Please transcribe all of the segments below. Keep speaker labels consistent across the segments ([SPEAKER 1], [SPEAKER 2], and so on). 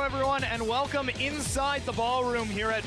[SPEAKER 1] everyone, and welcome inside the ballroom here at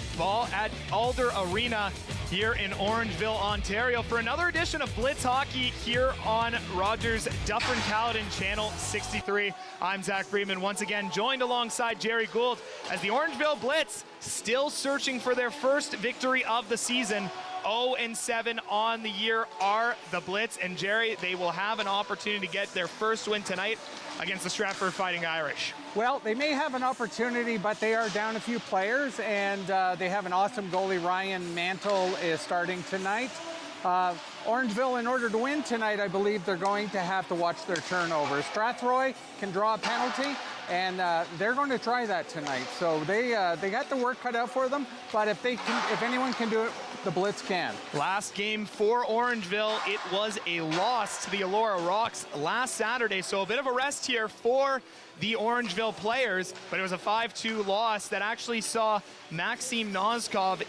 [SPEAKER 1] Alder Arena here in Orangeville, Ontario, for another edition of Blitz Hockey here on Rogers Dufferin-Caledon Channel 63. I'm Zach Friedman, once again joined alongside Jerry Gould as the Orangeville Blitz still searching for their first victory of the season. 0-7 on the year are the Blitz, and Jerry, they will have an opportunity to get their first win tonight against the Stratford Fighting Irish.
[SPEAKER 2] Well, they may have an opportunity, but they are down a few players, and they have an awesome goalie. Ryan Mantle is starting tonight. Orangeville, in order to win tonight, I believe they're going to have to watch their turnovers. Stratford can draw a penalty, and they're going to try that tonight. So they got the work cut out for them, but if anyone can do it, the Blitz can. Last
[SPEAKER 1] game for Orangeville, it was a loss to the Elora Rocks last Saturday, so a bit of a rest here for the Orangeville players, but it was a 5-2 loss that actually saw Maxim Noskov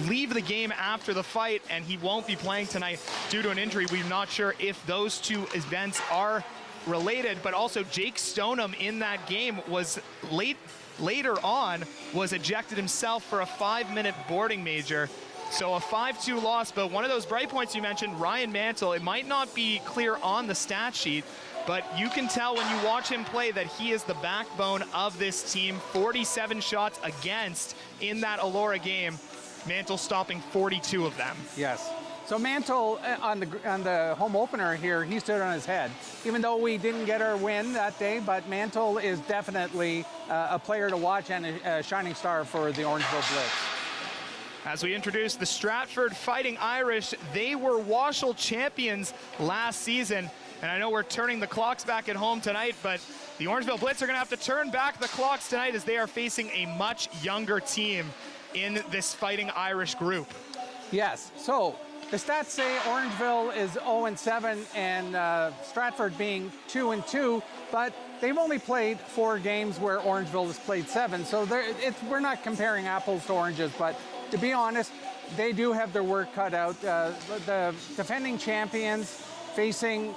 [SPEAKER 1] leave the game after the fight, and he won't be playing tonight due to an injury. We're not sure if those two events are related, but also Jake Stoneham in that game was later on was ejected himself for a 5-minute boarding major. So a 5-2 loss, but one of those bright points you mentioned, Ryan Mantle, it might not be clear on the stat sheet, but you can tell when you watch him play that he is the backbone of this team. 47 shots against in that Elora game. Mantle stopping 42 of them.
[SPEAKER 2] Yes. So Mantle, on the home opener here, he stood on his head. Even though we didn't get our win that day, but Mantle is definitely a player to watch and a shining star for the Orangeville Blitz.
[SPEAKER 1] As we introduce the Stratford Fighting Irish, they were WOSHL champions last season. And I know we're turning the clocks back at home tonight, but the Orangeville Blitz are going to have to turn back the clocks tonight as they are facing a much younger team in this Fighting Irish group.
[SPEAKER 2] Yes, so the stats say Orangeville is 0-7 and Stratford being 2-2, but they've only played 4 games where Orangeville has played 7. So we're not comparing apples to oranges, but to be honest, they do have their work cut out. The defending champions facing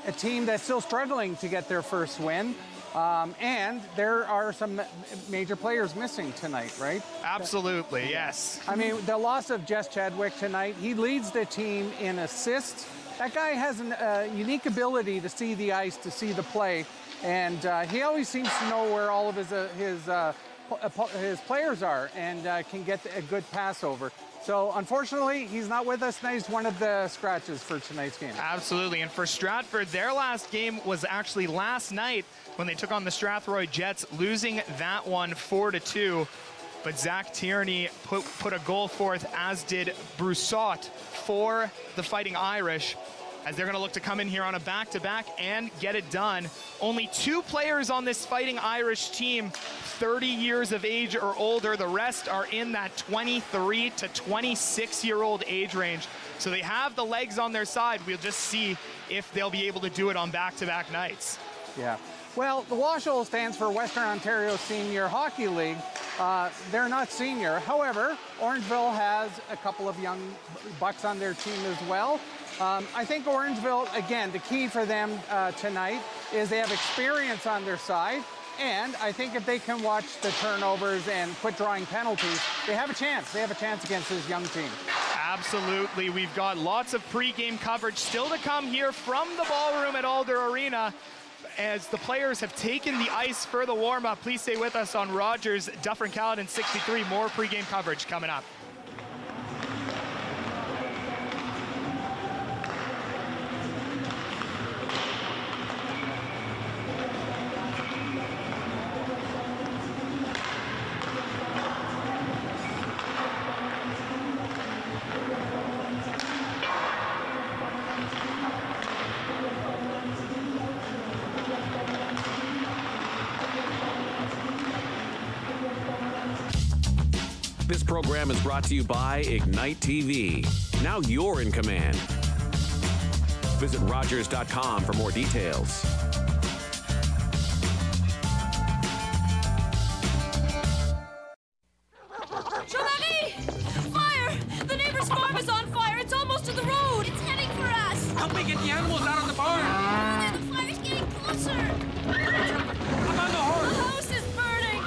[SPEAKER 2] a team that's still struggling to get their first win. And there are some major players missing tonight, right?
[SPEAKER 1] Absolutely, yes.
[SPEAKER 2] I mean, the loss of Jess Chadwick tonight, he leads the team in assists. That guy has a unique ability to see the ice, to see the play, and he always seems to know where all of his players are and can get a good pass over. So unfortunately, he's not with us tonight. He's one of the scratches for tonight's game.
[SPEAKER 1] Absolutely, and for Stratford, their last game was actually last night when they took on the Strathroy Jets, losing that one 4-2. But Zach Tierney put a goal forth, as did Broussard for the Fighting Irish, as they're going to look to come in here on a back-to-back and get it done. Only 2 players on this Fighting Irish team 30 years of age or older. The rest are in that 23 to 26-year-old age range. So they have the legs on their side. We'll just see if they'll be able to do it on back-to-back nights.
[SPEAKER 2] Yeah. Well, the WOSHL stands for Western Ontario Senior Hockey League. They're not senior. However, Orangeville has a couple of young bucks on their team as well. I think Orangeville, again, the key for them tonight is they have experience on their side. And I think if they can watch the turnovers and quit drawing penalties, they have a chance. They have a chance against this young team.
[SPEAKER 1] Absolutely. We've got lots of pregame coverage still to come here from the ballroom at Alder Arena as the players have taken the ice for the warm-up. Please stay with us on Rogers Dufferin-Caledon 63. More pregame coverage coming up.
[SPEAKER 3] This program is brought to you by Ignite TV. Now you're in command. Visit Rogers.com for more details.
[SPEAKER 4] Jean-Marie! Fire! The neighbor's farm is on fire. It's almost to the road. It's heading for us.
[SPEAKER 5] Help me get the animals out of the barn.
[SPEAKER 4] The fire's getting closer.
[SPEAKER 5] I'm on the horse.
[SPEAKER 4] The house is burning.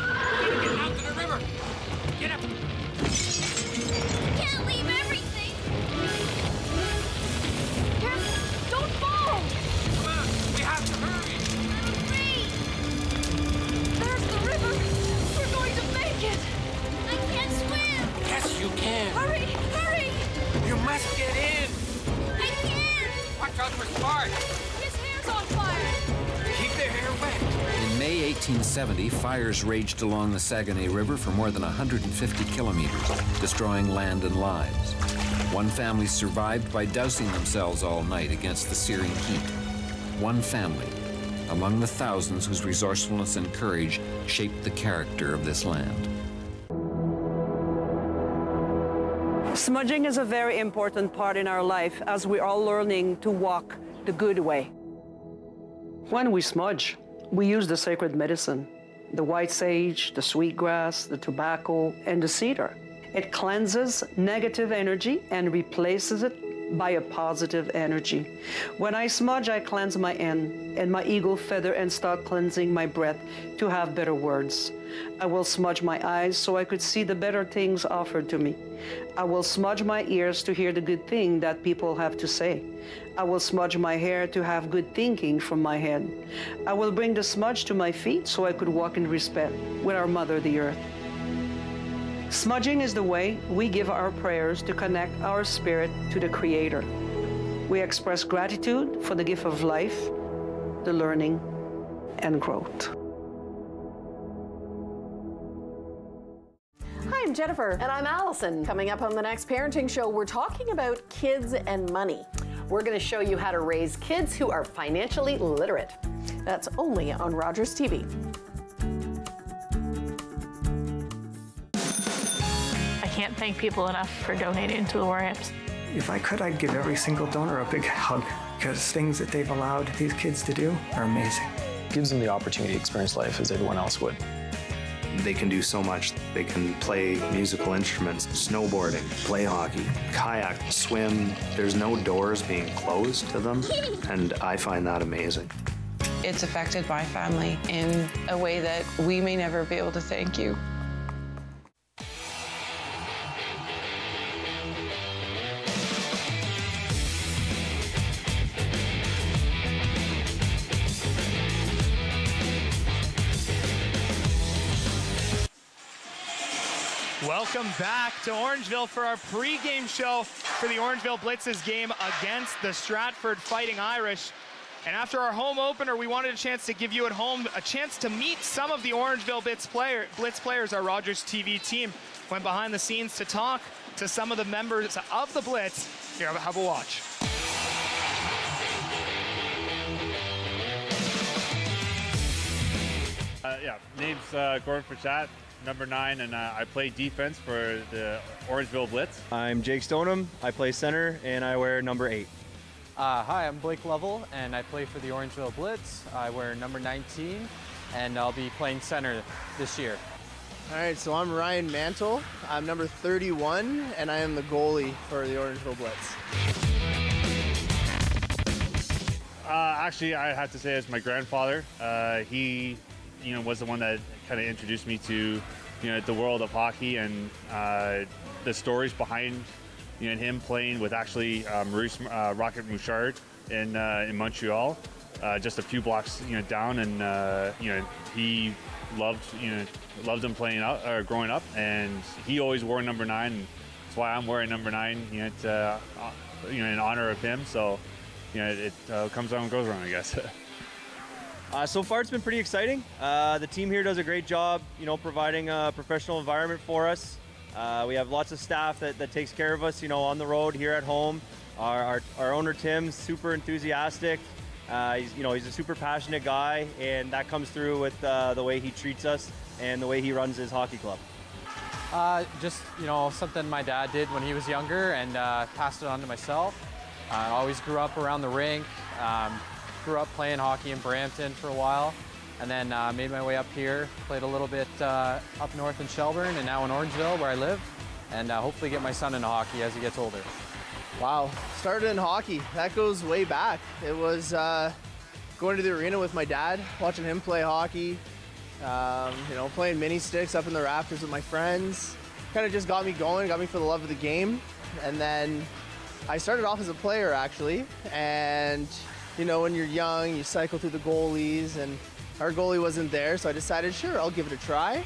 [SPEAKER 5] back.
[SPEAKER 4] His hair's on fire.
[SPEAKER 5] Keep their hair wet.
[SPEAKER 6] In May 1870, fires raged along the Saguenay River for more than 150 kilometers, destroying land and lives. One family survived by dousing themselves all night against the searing heat. One family, among the thousands whose resourcefulness and courage shaped the character of this land.
[SPEAKER 7] Smudging is a very important part in our life as we're all learning to walk the good way. When we smudge, we use the sacred medicine, the white sage, the sweetgrass, the tobacco, and the cedar. It cleanses negative energy and replaces it by a positive energy. When I smudge, I cleanse my end and my eagle feather and start cleansing my breath to have better words. I will smudge my eyes so I could see the better things offered to me. I will smudge my ears to hear the good thing that people have to say. I will smudge my hair to have good thinking from my head. I will bring the smudge to my feet so I could walk in respect with our Mother, the Earth. Smudging is the way we give our prayers to connect our spirit to the Creator. We express gratitude for the gift of life, the learning, and growth.
[SPEAKER 8] Hi, I'm Jennifer.
[SPEAKER 9] And I'm Allison. Coming up on the next parenting show, we're talking about kids and money.
[SPEAKER 8] We're going to show you how to raise kids who are financially literate.
[SPEAKER 9] That's only on Rogers TV.
[SPEAKER 10] I can't thank people enough for donating to the Warriors.
[SPEAKER 11] If I could, I'd give every single donor a big hug, because things that they've allowed these kids to do are amazing.
[SPEAKER 12] It gives them the opportunity to experience life as everyone else would.
[SPEAKER 13] They can do so much. They can play musical instruments, snowboarding, play hockey, kayak, swim. There's no doors being closed to them, and I find that amazing.
[SPEAKER 14] It's affected my family in a way that we may never be able to thank you.
[SPEAKER 1] Welcome back to Orangeville for our pregame show for the Orangeville Blitz's game against the Stratford Fighting Irish. And after our home opener, we wanted a chance to give you at home a chance to meet some of the Orangeville Blitz players. Our Rogers TV team went behind the scenes to talk to some of the members of the Blitz. Here, have a watch.
[SPEAKER 15] Name's Gordon Frichat, number 9, and I play defense for the Orangeville Blitz.
[SPEAKER 16] I'm Jake Stoneham. I play center, and I wear number 8.
[SPEAKER 17] Hi, I'm Blake Lovell, and I play for the Orangeville Blitz. I wear number 19, and I'll be playing center this year.
[SPEAKER 18] All right, so I'm Ryan Mantle. I'm number 31, and I am the goalie for the Orangeville Blitz.
[SPEAKER 15] Actually, I have to say it's my grandfather. He, was the one that kind of introduced me to, the world of hockey and the stories behind, him playing with actually Maurice Rocket Mouchard in Montreal, just a few blocks, down, and he loved him playing out or growing up, and he always wore number 9. And that's why I'm wearing number 9, in honor of him. So, it comes around and goes around, I guess.
[SPEAKER 16] So far, it's been pretty exciting. The team here does a great job, providing a professional environment for us. We have lots of staff that takes care of us, on the road, here at home. Our owner, Tim's super enthusiastic. He's a super passionate guy, and that comes through with the way he treats us and the way he runs his hockey club.
[SPEAKER 17] Just, something my dad did when he was younger and passed it on to myself. I always grew up around the rink. Grew up playing hockey in Brampton for a while, and then made my way up here, played a little bit up north in Shelburne, and now in Orangeville where I live, and hopefully get my son into hockey as he gets older.
[SPEAKER 18] Wow, started in hockey. That goes way back. It was going to the arena with my dad, watching him play hockey, playing mini sticks up in the rafters with my friends. Kind of just got me going, got me for the love of the game, and then I started off as a player actually, and when you're young, you cycle through the goalies, and our goalie wasn't there, so I decided, sure, I'll give it a try.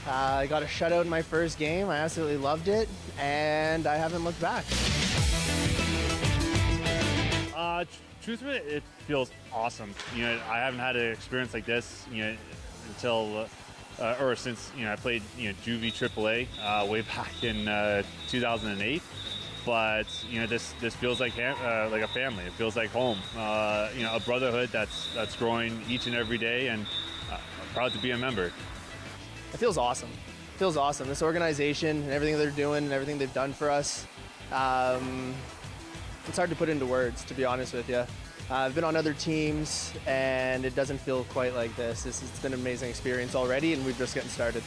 [SPEAKER 18] I got a shutout in my first game. I absolutely loved it, and I haven't looked back.
[SPEAKER 15] Truthfully, it feels awesome. You know, I haven't had an experience like this, you know, until or since, you know, I played, you know, Juvie AAA way back in 2008. But you know, this feels like a family. It feels like home. You know, a brotherhood that's growing each and every day, and I'm proud to be a member.
[SPEAKER 18] It feels awesome. It feels awesome. This organization and everything they're doing and everything they've done for us. It's hard to put into words, to be honest with you. I've been on other teams, and it doesn't feel quite like this. It's been an amazing experience already, and we're just getting started.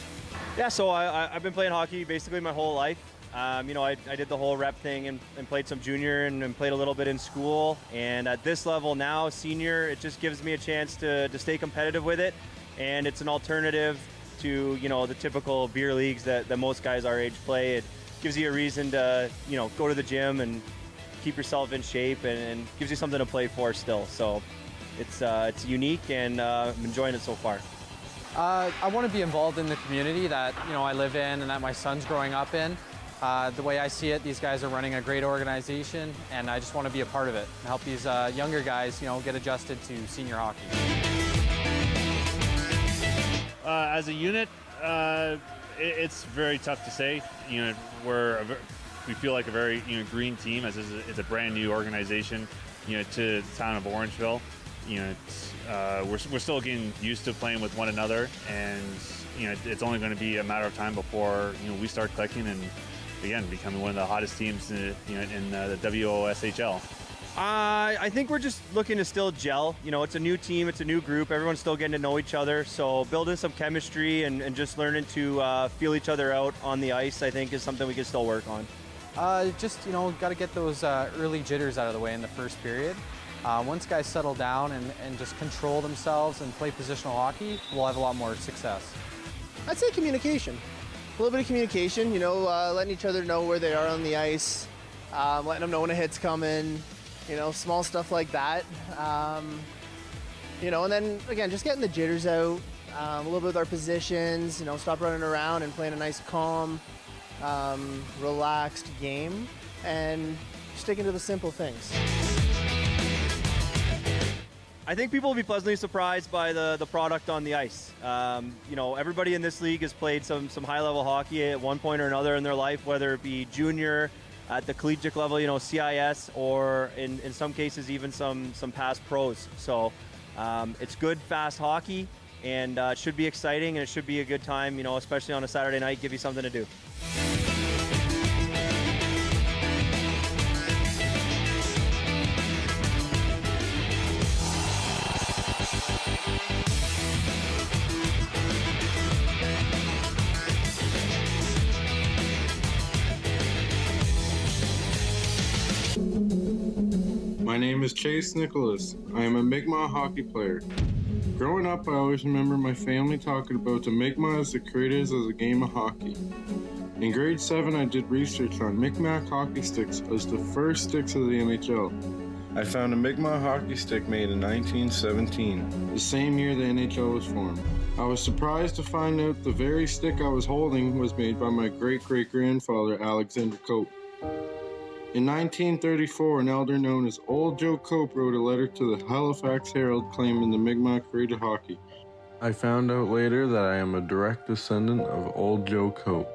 [SPEAKER 16] Yeah, so I've been playing hockey basically my whole life. You know, I did the whole rep thing and played some junior and played a little bit in school. And at this level now, senior, it just gives me a chance to stay competitive with it. And it's an alternative to, you know, the typical beer leagues that most guys our age play. It gives you a reason to, you know, go to the gym and keep yourself in shape, and gives you something to play for still. So it's unique, and I'm enjoying it so far.
[SPEAKER 17] I want to be involved in the community that, you know, I live in and that my son's growing up in. The way I see it, these guys are running a great organization, and I just want to be a part of it and help these younger guys, you know, get adjusted to senior hockey.
[SPEAKER 15] As a unit, it's very tough to say. You know, we feel like a very, you know, green team, as it's a brand new organization, you know, to the town of Orangeville. You know, we're still getting used to playing with one another, and you know, it's only going to be a matter of time before, you know, we start clicking and again becoming one of the hottest teams in, you know, in the WOSHL.
[SPEAKER 16] I think we're just looking to still gel. You know, it's a new team, it's a new group, everyone's still getting to know each other, so building some chemistry and just learning to feel each other out on the ice, I think, is something we can still work on.
[SPEAKER 17] Just, you know, got to get those early jitters out of the way in the first period. Once guys settle down and just control themselves and play positional hockey, we'll have a lot more success.
[SPEAKER 18] I'd say communication. A little bit of communication, you know, letting each other know where they are on the ice, letting them know when a hit's coming, you know, small stuff like that. You know, and then, again, just getting the jitters out, a little bit with our positions, you know, stop running around and playing a nice, calm, relaxed game, and sticking to the simple things.
[SPEAKER 16] I think people will be pleasantly surprised by the product on the ice. You know, everybody in this league has played some high-level hockey at one point or another in their life, whether it be junior, at the collegiate level, you know, CIS, or in some cases even some past pros. So it's good, fast hockey, and it should be exciting, and it should be a good time, you know, especially on a Saturday night, give you something to do.
[SPEAKER 5] My name is Chase Nicholas. I am a Mi'kmaq hockey player. Growing up, I always remember my family talking about the Mi'kmaq as the creators of the game of hockey. In grade 7, I did research on Mi'kmaq hockey sticks as the first sticks of the NHL. I found a Mi'kmaq hockey stick made in 1917, the same year the NHL was formed. I was surprised to find out the very stick I was holding was made by my great-great-grandfather, Alexander Cope. In 1934, an elder known as Old Joe Cope wrote a letter to the Halifax Herald claiming the Mi'kmaq created hockey. I found out later that I am a direct descendant of Old Joe Cope.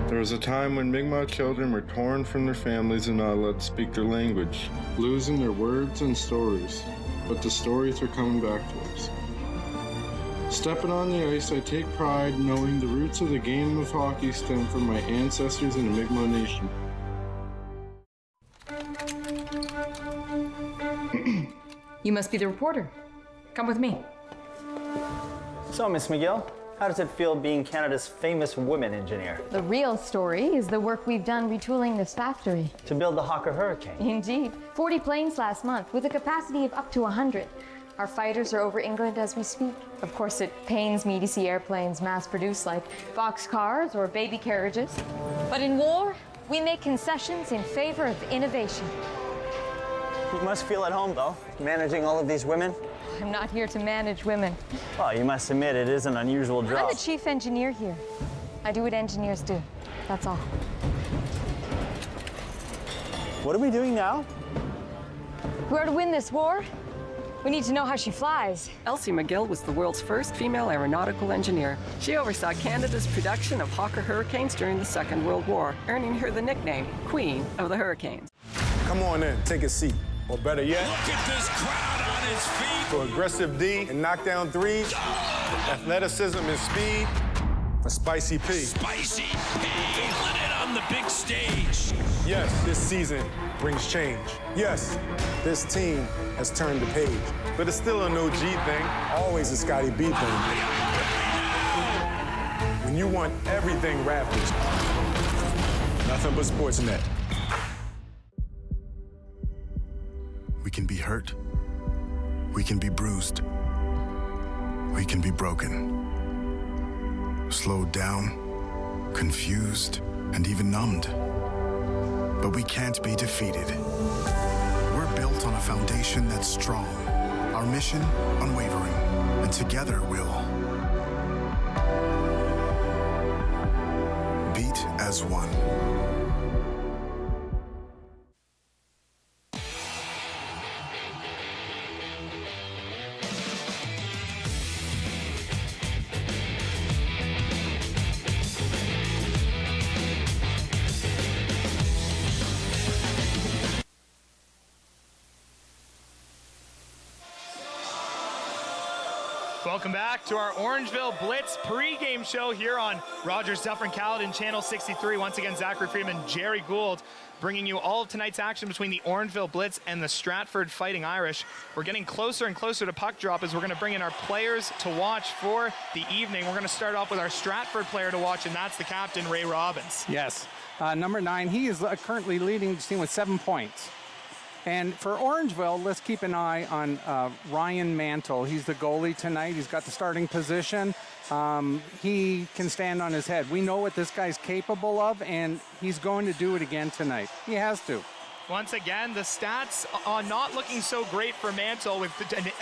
[SPEAKER 5] There was a time when Mi'kmaq children were torn from their families and not allowed to speak their language, losing their words and stories. But the stories are coming back to us. Stepping on the ice, I take pride knowing the roots of the game of hockey stem from my ancestors in the Mi'kmaq Nation.
[SPEAKER 19] You must be the reporter. Come with me.
[SPEAKER 20] So, Miss McGill, how does it feel being Canada's famous women engineer?
[SPEAKER 21] The real story is the work we've done retooling this factory.
[SPEAKER 20] To build the Hawker Hurricane?
[SPEAKER 21] Indeed. 40 planes last month with a capacity of up to 100. Our fighters are over England as we speak. Of course, it pains me to see airplanes mass-produced like boxcars or baby carriages. But in war, we make concessions in favor of innovation.
[SPEAKER 20] You must feel at home, though, managing all of these women.
[SPEAKER 21] I'm not here to manage women.
[SPEAKER 20] Well, you must admit it is an unusual job.
[SPEAKER 21] I'm the chief engineer here. I do what engineers do. That's all.
[SPEAKER 20] What are we doing now?
[SPEAKER 21] If we are to win this war, we need to know how she flies.
[SPEAKER 2] Elsie McGill was the world's first female aeronautical engineer. She oversaw Canada's production of Hawker Hurricanes during the Second World War, earning her the nickname Queen of the Hurricanes.
[SPEAKER 22] Come on in, take a seat. Or better yet,
[SPEAKER 23] look at this crowd on its feet.
[SPEAKER 22] For aggressive D and knockdown threes, athleticism and speed, for Spicy P.
[SPEAKER 23] Spicy P, feeling it on the big stage.
[SPEAKER 22] Yes, this season brings change. Yes, this team has turned the page. But it's still a no G thing, always a Scotty B thing. When you want everything Raptors, nothing but Sportsnet.
[SPEAKER 24] We can be hurt. We can be bruised. We can be broken. Slowed down, confused, and even numbed. But we can't be defeated. We're built on a foundation that's strong, our mission unwavering, and together we'll beat as one.
[SPEAKER 1] Welcome back to our Orangeville Blitz pregame show here on Rogers Dufferin-Caledon, Channel 63. Once again, Zachary Freeman, Jerry Gould, bringing you all of tonight's action between the Orangeville Blitz and the Stratford Fighting Irish. We're getting closer and closer to puck drop as we're going to bring in our players to watch for the evening. We're going to start off with our Stratford player to watch, and that's the captain, Ray Robbins.
[SPEAKER 25] Yes, number 9. He is currently leading the team with 7 points. And for Orangeville, let's keep an eye on Ryan Mantle. He's the goalie tonight. He's got the starting position. He can stand on his head. We know what this guy's capable of, and he's going to do it again tonight. He has to.
[SPEAKER 1] Once again, the stats are not looking so great for Mantle with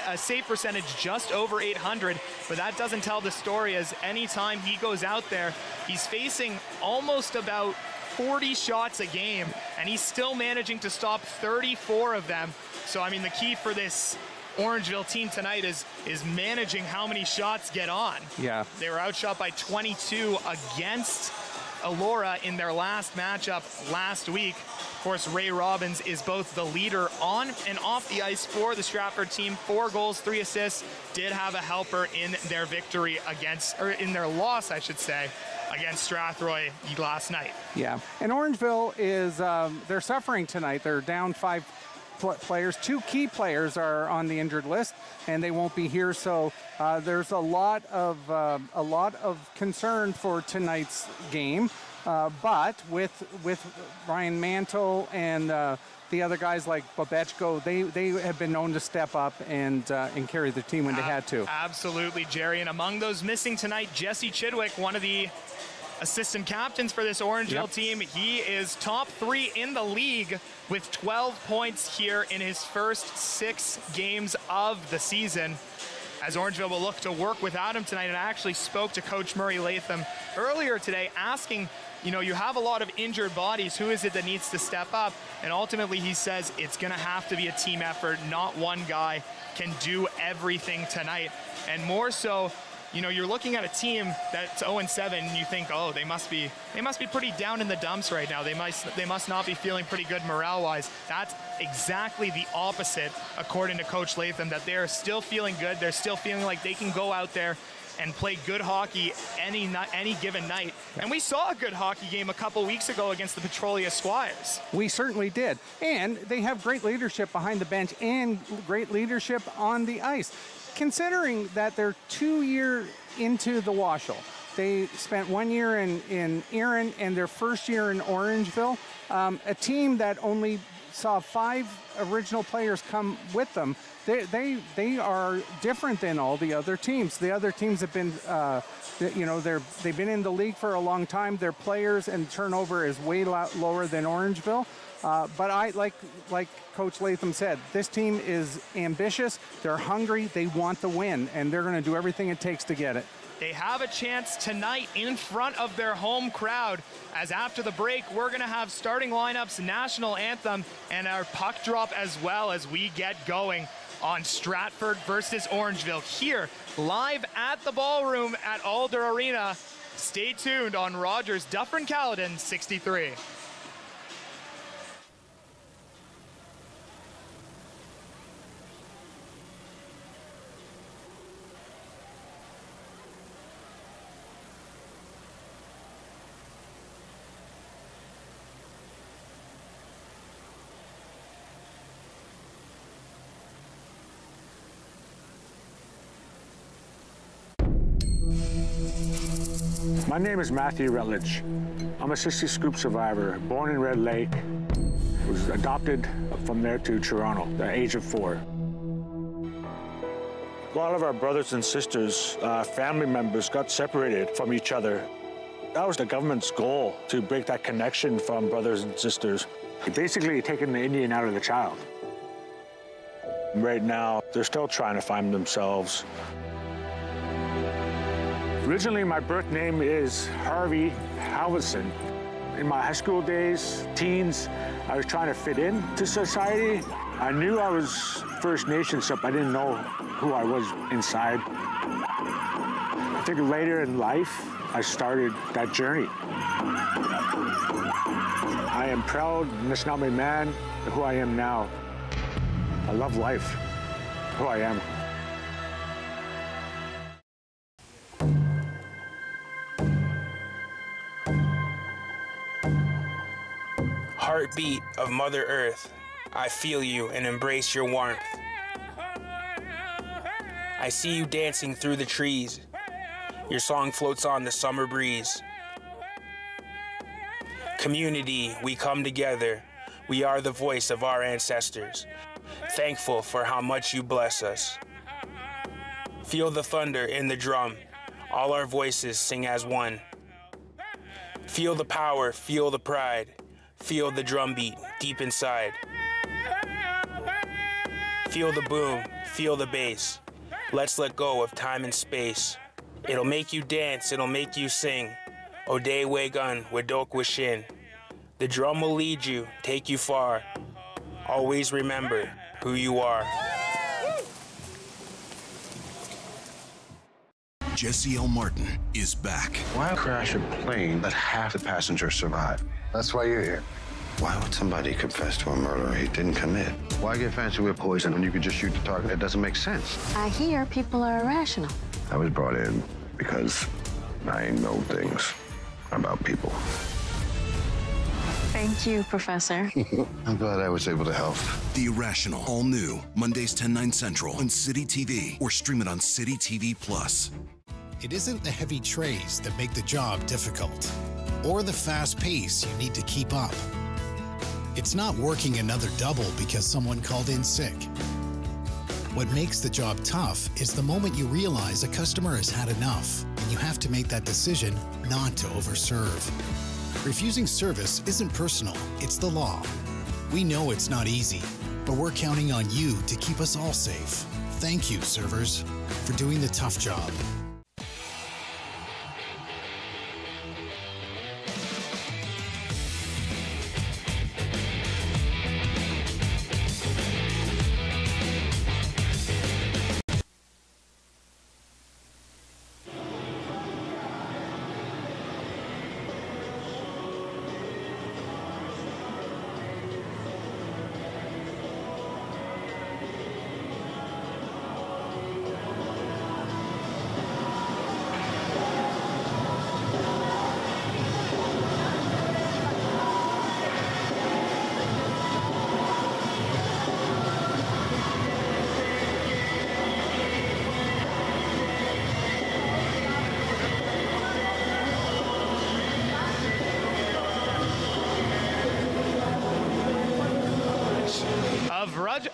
[SPEAKER 1] a save percentage just over 800, but that doesn't tell the story, as anytime he goes out there, he's facing almost about 40 shots a game, and he's still managing to stop 34 of them. So, I mean, the key for this Orangeville team tonight is managing how many shots get on.
[SPEAKER 25] Yeah.
[SPEAKER 1] They were outshot by 22 against Elora in their last matchup last week. Of course, Ray Robbins is both the leader on and off the ice for the Stratford team. 4 goals, 3 assists. Did have a helper in their victory against, or in their loss, I should say, against Strathroy last night.
[SPEAKER 25] Yeah, and Orangeville is, they're suffering tonight. They're down 5 players. 2 key players are on the injured list, and they won't be here. So there's a lot of concern for tonight's game. But with Ryan Mantle and the other guys like Babechko, they have been known to step up and carry the team when they had to.
[SPEAKER 1] Absolutely, Jerry. And among those missing tonight, Jesse Chidwick, one of the assistant captains for this Orangeville team. He is top 3 in the league with 12 points here in his first 6 games of the season, as Orangeville will look to work without him tonight. And I actually spoke to Coach Murray Latham earlier today asking, you know, you have a lot of injured bodies. Who is it that needs to step up? And ultimately, he says it's going to have to be a team effort. Not one guy can do everything tonight. And more so, you know, you're looking at a team that's 0-7, and you think, oh, they must be pretty down in the dumps right now. They must not be feeling pretty good morale-wise. That's exactly the opposite, according to Coach Latham, that they're still feeling good. They're still feeling like they can go out there and play good hockey any given night. And we saw a good hockey game a couple weeks ago against the Petrolia Squires.
[SPEAKER 25] We certainly did. And they have great leadership behind the bench and great leadership on the ice. Considering that they're 2 years into the WOSHL, they spent 1 year in Erin and their first year in Orangeville, a team that only saw 5 original players come with them. They are different than all the other teams. The other teams have been, you know, they've been in the league for a long time. Their players and turnover is way lower than Orangeville. But I like Coach Latham said, this team is ambitious. They're hungry. They want the win, and they're going to do everything it takes to get it.
[SPEAKER 1] they have a chance tonight in front of their home crowd, as after the break, we're gonna have starting lineups, national anthem, and our puck drop as well as we get going on Stratford versus Orangeville here, live at the ballroom at Alder Arena. Stay tuned on Rogers Dufferin-Caledon 63.
[SPEAKER 3] My name is Matthew Rutledge. I'm a 60 scoop survivor, born in Red Lake. Was adopted from there to Toronto at the age of 4. A lot of our brothers and sisters, family members got separated from each other. That was the government's goal, to break that connection from brothers and sisters. Basically taking the Indian out of the child. Right now, they're still trying to find themselves. Originally, my birth name is Harvey Halverson. In my high school days, teens, I was trying to fit into society. I knew I was First Nations, but I didn't know who I was inside. I think later in life, I started that journey. I am proud, Nishnawbe man, of who I am now. I love life, who I am.
[SPEAKER 4] Heartbeat of Mother Earth, I feel you and embrace your warmth. I see you dancing through the trees. Your song floats on the summer breeze. Community, we come together. We are the voice of our ancestors. Thankful for how much you bless us. Feel the thunder in the drum. All our voices sing as one. Feel the power, feel the pride. Feel the drumbeat deep inside. Feel the boom, feel the bass. Let's let go of time and space. It'll make you dance, it'll make you sing. Ode Wegun, Wedok Wishin. The drum will lead you, take you far. Always remember who you are.
[SPEAKER 24] Jesse L. Martin is back.
[SPEAKER 6] Why crash a plane that half the passengers survive? That's why you're here. Why would somebody confess to a murder he didn't commit? Why get fancy with poison when you can just shoot the target? That doesn't make sense.
[SPEAKER 7] I hear people are irrational.
[SPEAKER 6] I was brought in because I know things about people.
[SPEAKER 7] Thank you, Professor.
[SPEAKER 6] I'm glad I was able to help.
[SPEAKER 24] The Irrational, all new, Mondays 10/9 Central on City TV or stream it on City TV Plus.
[SPEAKER 8] It isn't the heavy trays that make the job difficult, or the fast pace you need to keep up. It's not working another double because someone called in sick. What makes the job tough is the moment you realize a customer has had enough, and you have to make that decision not to overserve. Refusing service isn't personal, it's the law. We know it's not easy, but we're counting on you to keep us all safe. Thank you, servers, for doing the tough job.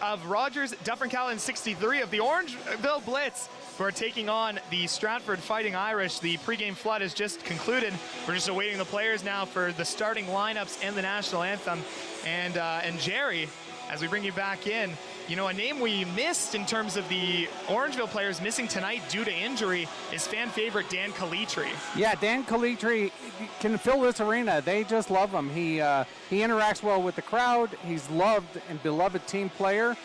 [SPEAKER 1] Of Rogers Dufferin-Caledon 63 of the Orangeville Blitz, who are taking on the Stratford Fighting Irish. The pregame flood has just concluded. We're just awaiting the players now for the starting lineups and the national anthem. And Jerry, as we bring you back in, You know, a name we missed in terms of the Orangeville players missing tonight due to injury is fan favorite Dan Calitri.
[SPEAKER 25] Yeah, Dan Calitri can fill this arena. They just love him. He interacts well with the crowd. He's loved and beloved team player.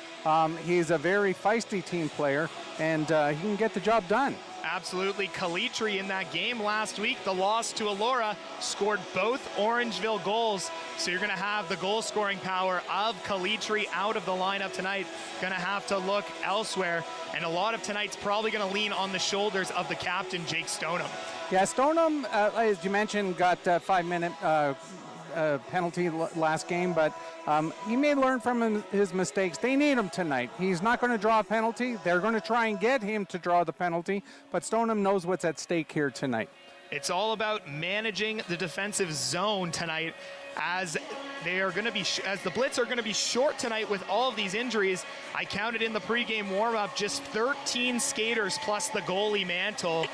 [SPEAKER 25] He's a very feisty team player, and he can get the job done.
[SPEAKER 1] Absolutely. Calitri in that game last week, the loss to Elora, scored both Orangeville goals. So you're going to have the goal scoring power of Calitri out of the lineup tonight. Going to have to look elsewhere. And a lot of tonight's probably going to lean on the shoulders of the captain, Jake Stoneham.
[SPEAKER 25] Yeah, Stoneham, as you mentioned, got a 5-minute penalty last game, but he may learn from his mistakes. They need him tonight. He's not going to draw a penalty. They're going to try and get him to draw the penalty, but Stoneham knows what's at stake here tonight.
[SPEAKER 1] It's all about managing the defensive zone tonight, as they are going to be, as the Blitz are going to be short tonight with all of these injuries. I counted in the pregame warm-up just 13 skaters plus the goalie Mantle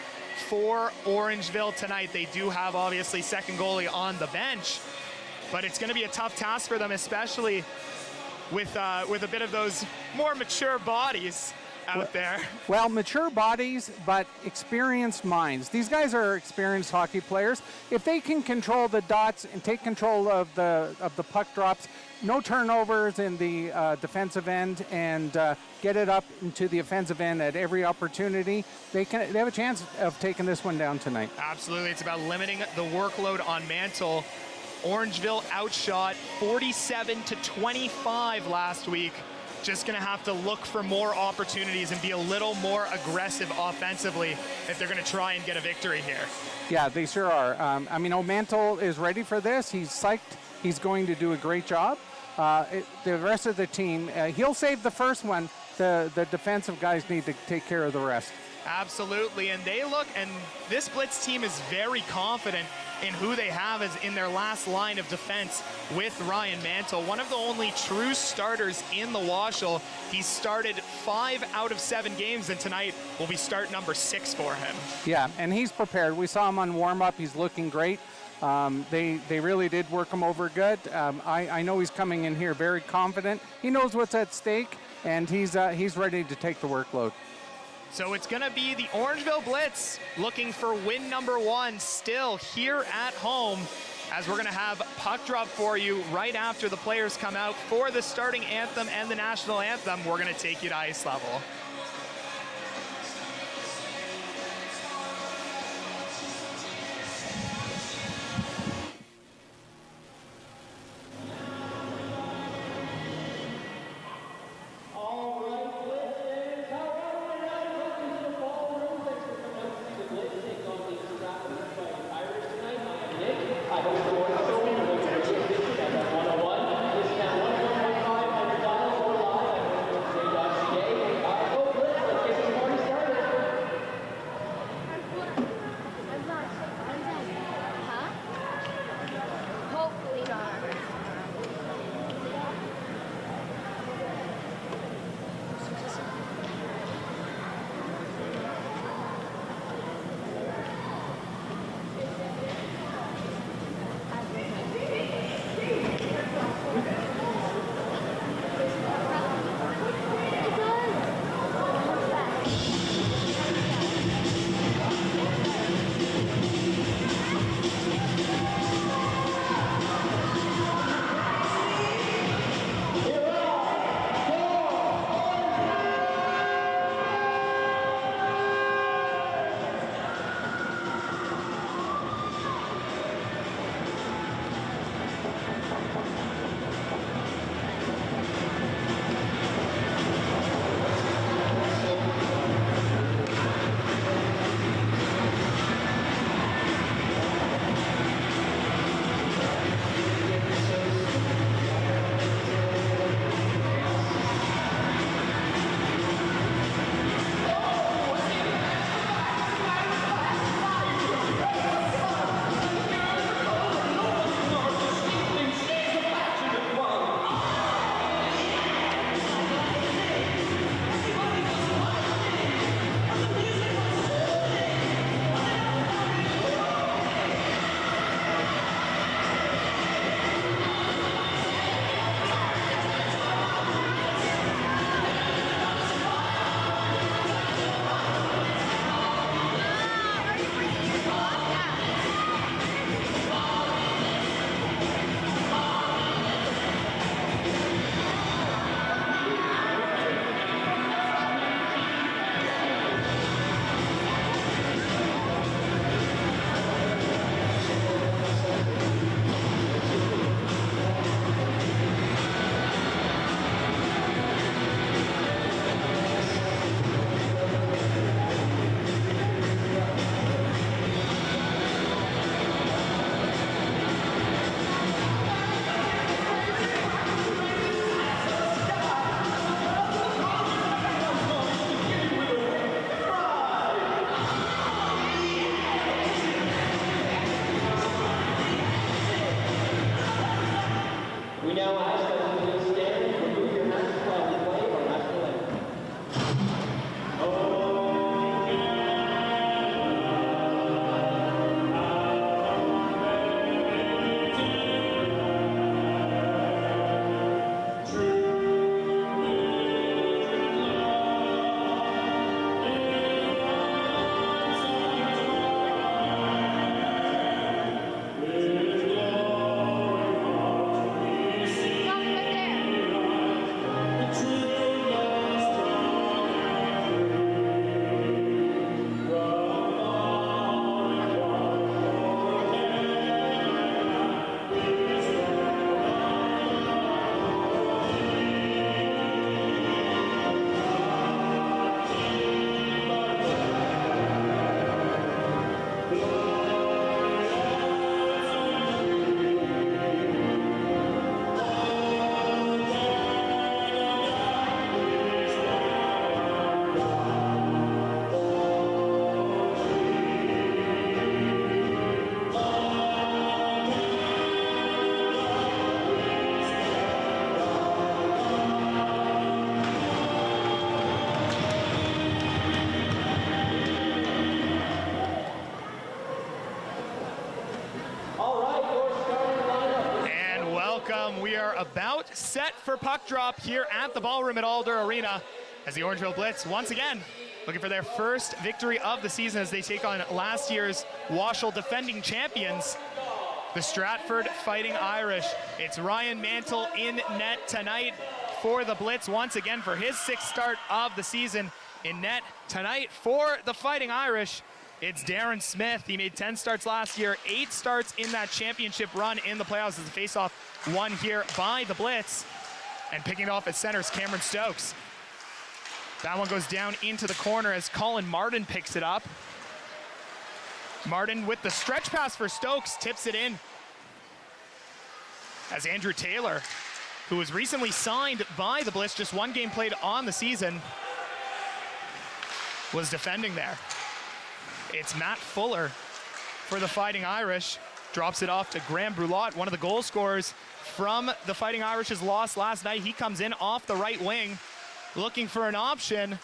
[SPEAKER 1] for Orangeville tonight. They do have obviously second goalie on the bench, but it's going to be a tough task for them, especially with a bit of those more mature bodies out there.
[SPEAKER 25] Well, mature bodies, but experienced minds. These guys are experienced hockey players. If they can control the dots and take control of the puck drops, no turnovers in the defensive end, and get it up into the offensive end at every opportunity, they have a chance of taking this one down tonight.
[SPEAKER 1] Absolutely. It's about limiting the workload on Mantle. Orangeville outshot 47-25 last week. Just going to have to look for more opportunities and be a little more aggressive offensively if they're going to try and get a victory here.
[SPEAKER 25] Yeah, they sure are. I mean, Mantle is ready for this. He's psyched. He's going to do a great job. The rest of the team, he'll save the first one. The defensive guys need to take care of the rest.
[SPEAKER 1] Absolutely, and this Blitz team is very confident in who they have as in their last line of defense with Ryan Mantle, one of the only true starters in the WOSHL. He's started 5 out of 7 games, and tonight will be start number 6 for him.
[SPEAKER 25] Yeah, and he's prepared. We saw him on warm-up. He's looking great. They really did work him over good. I know he's coming in here very confident. He knows what's at stake, and he's ready to take the workload.
[SPEAKER 1] So it's going to be the Orangeville Blitz looking for win number 1 still here at home, as we're going to have puck drop for you right after the players come out for the starting anthem and the national anthem. We're going to take you to ice level.
[SPEAKER 9] We now ask that you please stand and remove your hats while we play our national anthem.
[SPEAKER 1] We are about set for puck drop here at the Ballroom at Alder Arena as the Orangeville Blitz once again looking for their first victory of the season as they take on last year's WOSHL defending champions, the Stratford Fighting Irish. It's Ryan Mantle in net tonight for the Blitz once again for his 6th start of the season. In net tonight for the Fighting Irish, it's Darren Smith. He made 10 starts last year, 8 starts in that championship run in the playoffs as the faceoff won here by the Blitz. And picking it off at center is Cameron Stokes. That one goes down into the corner as Colin Martin picks it up. Martin with the stretch pass for Stokes, tips it in. As Andrew Taylor, who was recently signed by the Blitz, just 1 game played on the season, was defending there. It's Matt Fuller for the Fighting Irish. Drops it off to Graham Brulot, one of the goal scorers from the Fighting Irish's loss last night. He comes in off the right wing, looking for an option.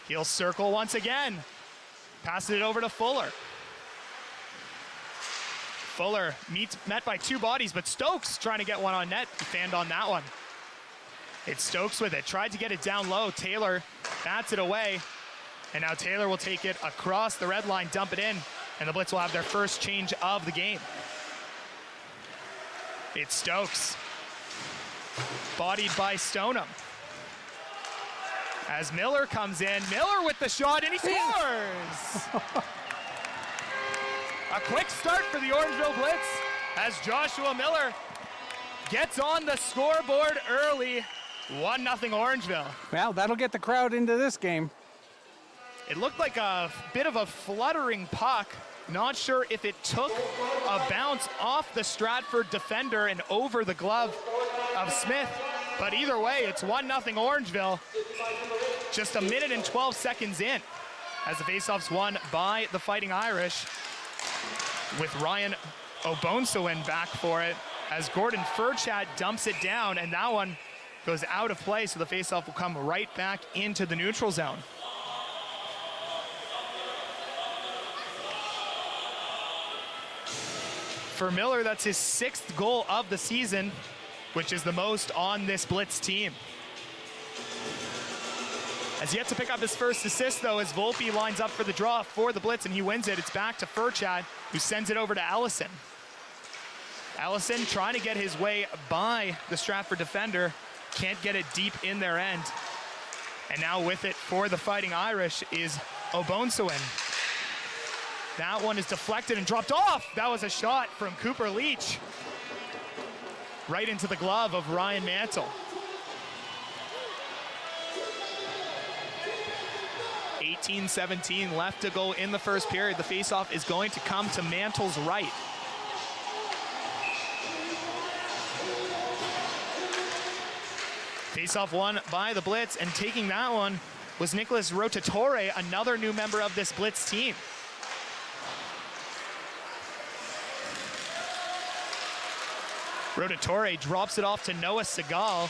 [SPEAKER 1] He'll circle once again. Passes it over to Fuller. Fuller met by 2 bodies, but Stokes trying to get one on net. He fanned on that one. It's Stokes with it. Tried to get it down low. Taylor bats it away. And now Taylor will take it across the red line, dump it in, and the Blitz will have their first change of the game. It's Stokes, bodied by Stoneham. As Miller comes in, Miller with the shot, and he scores! A quick start for the Orangeville Blitz as Joshua Miller gets on the scoreboard early. 1-0 Orangeville.
[SPEAKER 25] Well, that'll get the crowd into this game.
[SPEAKER 1] It looked like a bit of a fluttering puck. Not sure if it took a bounce off the Stratford defender and over the glove of Smith. But either way, it's 1-0 Orangeville. Just 1 minute and 12 seconds in as the faceoff's won by the Fighting Irish, with Ryan Obonsawin back for it as Gordon Furchat dumps it down, and that one goes out of play, so the faceoff will come right back into the neutral zone. For Miller, that's his 6th goal of the season, which is the most on this Blitz team. Has yet to pick up his first assist, though, as Volpe lines up for the draw for the Blitz, and he wins it. It's back to Furchat, who sends it over to Allison. Allison trying to get his way by the Stratford defender. Can't get it deep in their end. And now with it for the Fighting Irish is Obonsawin. That one is deflected and dropped off. That was a shot from Cooper Leach. Right into the glove of Ryan Mantle. 18-17 left to go in the first period. The faceoff is going to come to Mantle's right. Faceoff won by the Blitz, and taking that one was Nicholas Rotatore, another new member of this Blitz team. Rototore drops it off to Noah Segal,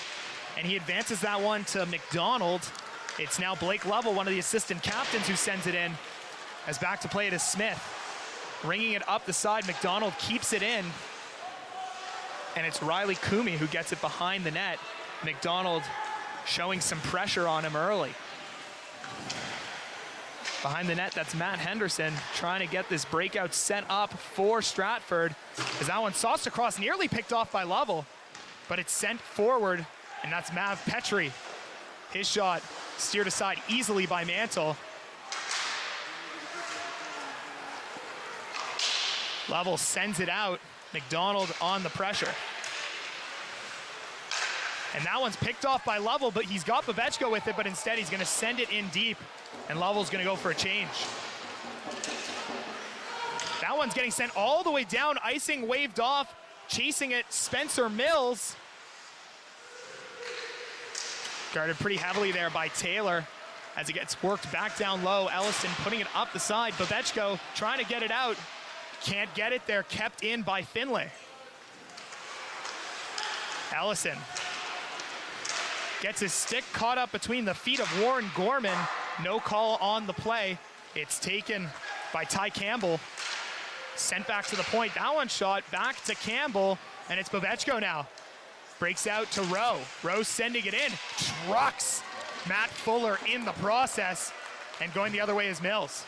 [SPEAKER 1] and he advances that one to McDonald. It's now Blake Lovell, one of the assistant captains, who sends it in. As back to play it is Smith. Ringing it up the side, McDonald keeps it in. And it's Riley Kumi who gets it behind the net. McDonald showing some pressure on him early. Behind the net, that's Matt Henderson trying to get this breakout set up for Stratford. As that one sauced across, nearly picked off by Lovell, but it's sent forward, and that's Mav Petrie. His shot steered aside easily by Mantle. Lovell sends it out. McDonald on the pressure. And that one's picked off by Lovell, but he's got Babechko with it, but instead he's gonna send it in deep, and Lovell's gonna go for a change. That one's getting sent all the way down, icing waved off, chasing it, Spencer Mills. Guarded pretty heavily there by Taylor as it gets worked back down low. Ellison putting it up the side, Babechko trying to get it out. Can't get it there, kept in by Finlay. Ellison gets his stick caught up between the feet of Warren Gorman. No call on the play. It's taken by Ty Campbell. Sent back to the point. That one shot back to Campbell, and it's Babechko now. Breaks out to Rowe. Rowe sending it in. Trucks Matt Fuller in the process, and going the other way is Mills.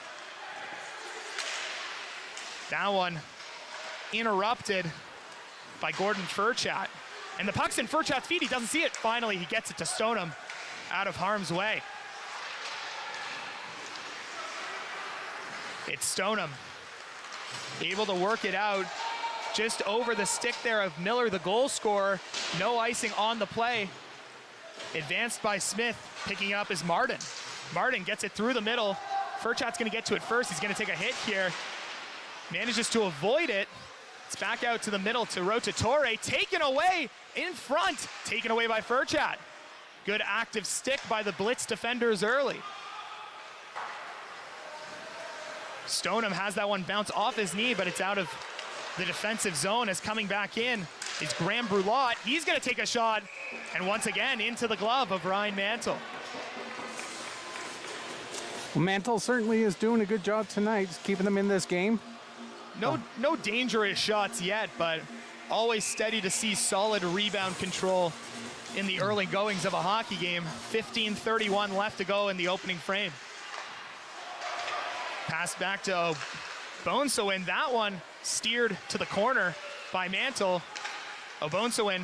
[SPEAKER 1] That one interrupted by Gordon Furchat. And the puck's in Furchat's feet. He doesn't see it. Finally, he gets it to Stoneham out of harm's way. It's Stoneham able to work it out just over the stick there of Miller, the goal scorer. No icing on the play. Advanced by Smith. Picking up is Martin. Martin gets it through the middle. Furchat's going to get to it first. He's going to take a hit here. Manages to avoid it. It's back out to the middle to Rototore. Taken away in front. Taken away by Furchat. Good active stick by the Blitz defenders early. Stoneham has that one bounce off his knee, but it's out of the defensive zone. As coming back in is Graham Brulot. He's going to take a shot, and once again into the glove of Ryan Mantle.
[SPEAKER 25] Well, Mantle certainly is doing a good job tonight, keeping them in this game.
[SPEAKER 1] No dangerous shots yet, but always steady to see solid rebound control in the early goings of a hockey game. 15:31 left to go in the opening frame. Pass back to Obonsawin. That one steered to the corner by Mantle. Obonsawin,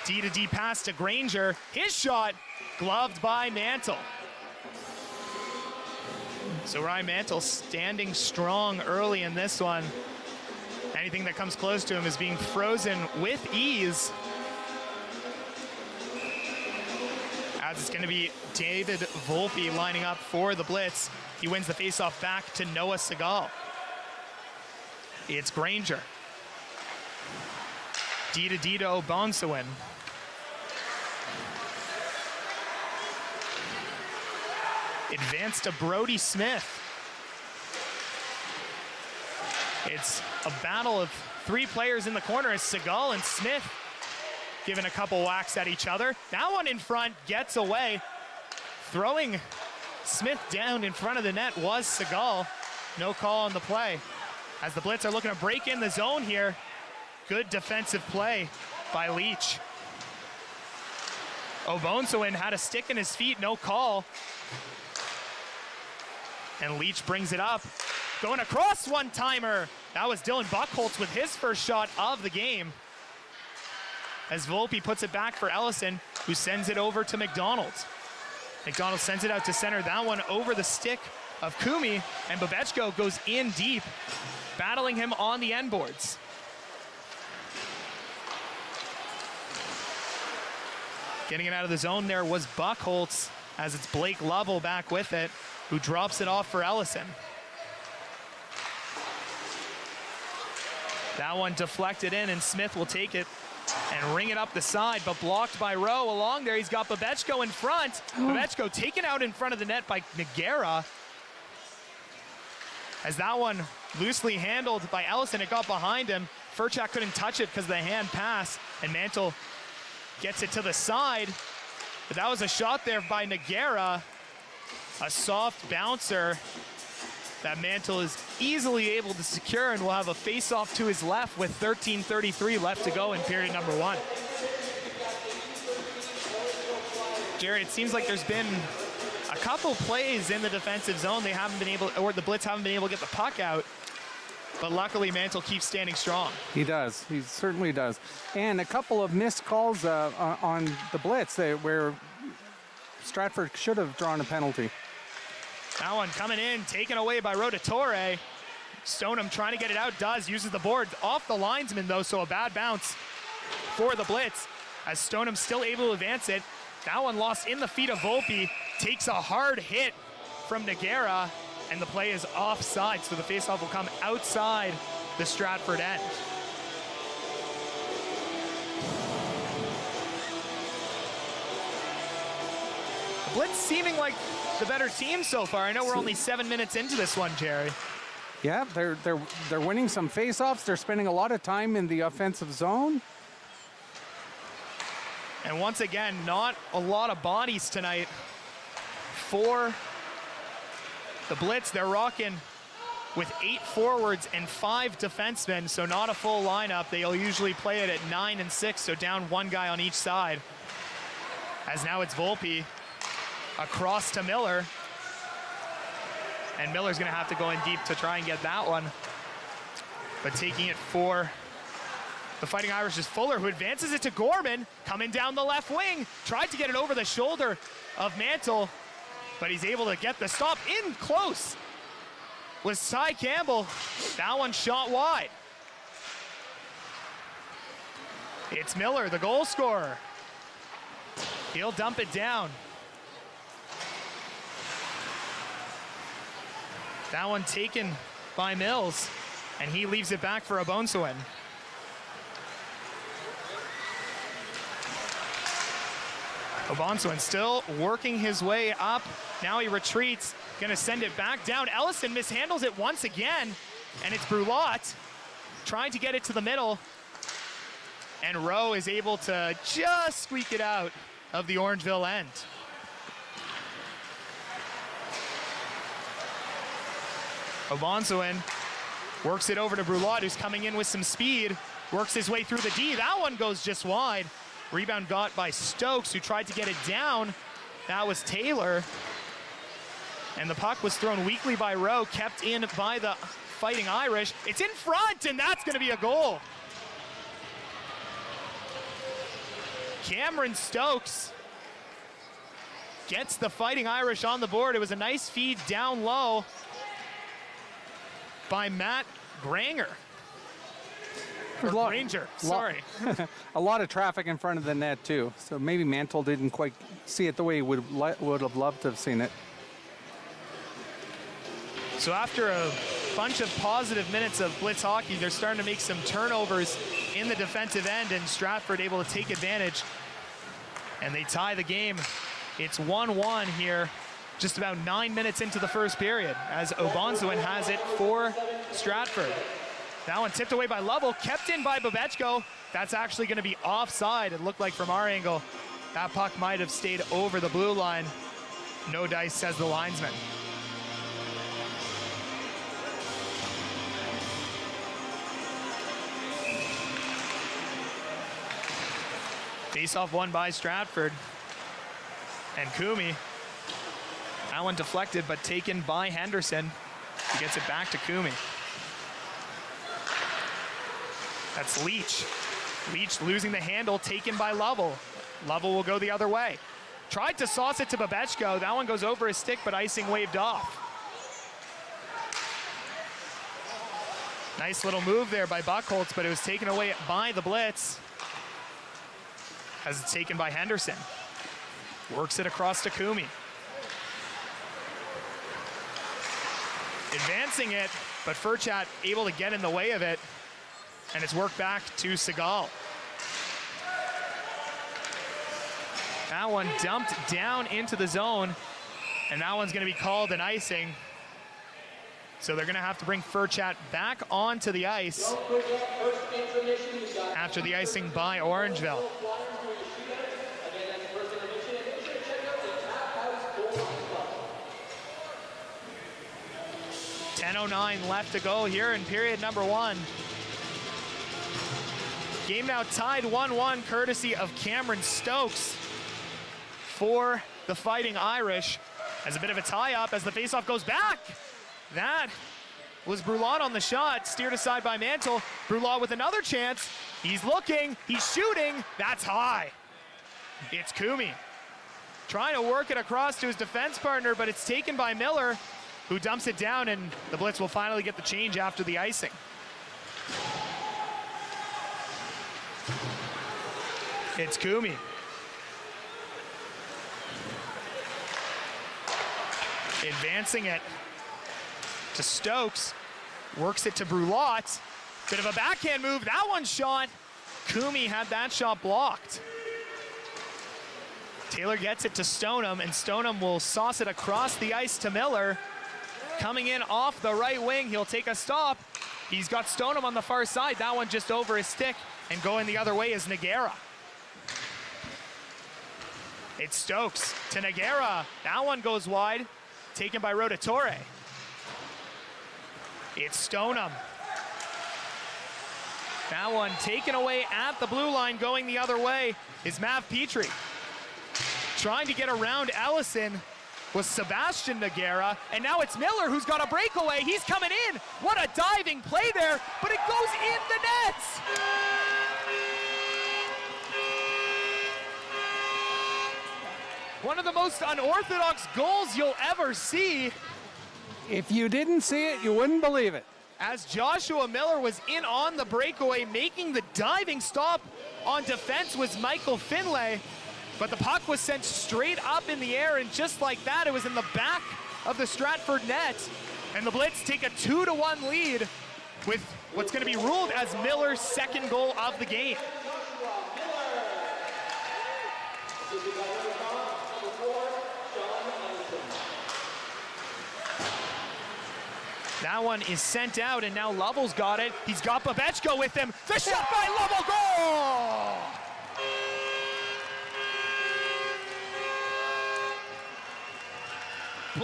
[SPEAKER 1] D-to-D pass to Granger. His shot gloved by Mantle. So Ryan Mantle standing strong early in this one. Anything that comes close to him is being frozen with ease. As it's going to be David Volpe lining up for the Blitz. He wins the faceoff back to Noah Segal. It's Granger. D-to-D to Obonsawin. Advance to Brody Smith. It's a battle of three players in the corner as Segal and Smith giving a couple whacks at each other. That one in front gets away. Throwing Smith down in front of the net was Segal. No call on the play. As the Blitz are looking to break in the zone here. Good defensive play by Leach. Obonsawin had a stick in his feet, no call. And Leach brings it up. Going across, one-timer. That was Dylan Buchholz with his first shot of the game. As Volpe puts it back for Ellison, who sends it over to McDonald. McDonald sends it out to center. That one over the stick of Kumi, and Babechko goes in deep, battling him on the end boards. Getting it out of the zone there was Buchholz, as it's Blake Lovell back with it, who drops it off for Ellison. That one deflected in, and Smith will take it and ring it up the side, but blocked by Rowe. Along there, he's got Babechko in front. Babechko taken out in front of the net by Nagera. As that one loosely handled by Ellison, it got behind him. Furchak couldn't touch it because of the hand pass, and Mantle gets it to the side. But that was a shot there by Nagara, a soft bouncer that Mantle is easily able to secure, and will have a face-off to his left with 13:33 left to go in period number 1. Jerry, it seems like there's been a couple plays in the defensive zone they haven't been able, or the Blitz haven't been able to get the puck out, but luckily Mantle keeps standing strong.
[SPEAKER 25] He does. He certainly does. And a couple of missed calls on the Blitz where Stratford should have drawn a penalty.
[SPEAKER 1] That one coming in, taken away by Rotatore. Stoneham trying to get it out, uses the board off the linesman though, so a bad bounce for the Blitz as Stoneham still able to advance it. That one lost in the feet of Volpe, takes a hard hit from Nagara, and the play is offside, so the faceoff will come outside the Stratford end. The Blitz seeming like the better team so far. I know we're only 7 minutes into this one, Jerry.
[SPEAKER 25] Yeah, they're winning some faceoffs. They're spending a lot of time in the offensive zone.
[SPEAKER 1] And once again, not a lot of bodies tonight for the Blitz. They're rocking with 8 forwards and 5 defensemen, so not a full lineup. They'll usually play it at 9 and 6, so down 1 guy on each side. As now it's Volpe across to Miller. And Miller's gonna have to go in deep to try and get that one. But taking it for the Fighting Irish is Fuller, who advances it to Gorman, coming down the left wing. Tried to get it over the shoulder of Mantle, but he's able to get the stop in close. Was Ty Campbell. That one shot wide. It's Miller, the goal scorer. He'll dump it down. That one taken by Mills, and he leaves it back for Obonsawin. Obonsawin still working his way up. Now he retreats, gonna send it back down. Ellison mishandles it once again, and it's Brulot trying to get it to the middle. And Rowe is able to just squeak it out of the Orangeville end. Obonsawin works it over to Brulot, who's coming in with some speed, works his way through the D. That one goes just wide. Rebound got by Stokes, who tried to get it down. That was Taylor. And the puck was thrown weakly by Rowe, kept in by the Fighting Irish. It's in front, and that's gonna be a goal. Cameron Stokes gets the Fighting Irish on the board. It was a nice feed down low by Matt Granger. Granger, sorry.
[SPEAKER 25] A lot of traffic in front of the net too, so maybe Mantle didn't quite see it the way he would have loved to have seen it.
[SPEAKER 1] So after a bunch of positive minutes of Blitz hockey, they're starting to make some turnovers in the defensive end, and Stratford able to take advantage, and they tie the game. It's 1-1 here, just about 9 minutes into the first period, as Obonsawin has it for Stratford. That one tipped away by Lovell, kept in by Babechko. That's actually gonna be offside. It looked like from our angle, that puck might have stayed over the blue line. No dice, says the linesman. Face-off won by Stratford. And Kumi, that one deflected, but taken by Henderson. He gets it back to Kumi. That's Leach. Leach losing the handle, taken by Lovell. Lovell will go the other way. Tried to sauce it to Babechko. That one goes over his stick, but icing waved off. Nice little move there by Buchholz, but it was taken away by the Blitz, as it's taken by Henderson. Works it across to Kumi. Advancing it, but Furchat able to get in the way of it, and it's worked back to Segal. That one dumped down into the zone, and that one's gonna be called an icing. So they're gonna have to bring Furchat back onto the ice after the icing by Orangeville. 10:09 left to go here in period number 1. Game now tied 1-1, courtesy of Cameron Stokes for the Fighting Irish. As a bit of a tie-up as the faceoff goes back. That was Brulot on the shot, steered aside by Mantle. Brulot with another chance. He's looking, he's shooting, that's high. It's Kumi trying to work it across to his defense partner, but it's taken by Miller, who dumps it down, and the Blitz will finally get the change after the icing. It's Kumi. Advancing it to Stokes, works it to Brulot. Bit of a backhand move, that one's shot. Kumi had that shot blocked. Taylor gets it to Stoneham, and Stoneham will sauce it across the ice to Miller. Coming in off the right wing, he'll take a stop. He's got Stoneham on the far side. That one just over his stick, and going the other way is Nogueira. It's Stokes to Nogueira. That one goes wide, taken by Rotatore. It's Stoneham. That one taken away at the blue line, going the other way is Mav Petrie. Trying to get around Ellison was Sebastian Nogueira, and now it's Miller who's got a breakaway. He's coming in. What a diving play there, but it goes in the nets. One of the most unorthodox goals you'll ever see.
[SPEAKER 25] If you didn't see it, you wouldn't believe it.
[SPEAKER 1] As Joshua Miller was in on the breakaway, making the diving stop on defense was Michael Finlay, but the puck was sent straight up in the air, and just like that, it was in the back of the Stratford net, and the Blitz take a 2-1 lead with what's going to be ruled as Miller's second goal of the game. That one is sent out, and now Lovell's got it. He's got Babechko with him. The shot by Lovell, goal!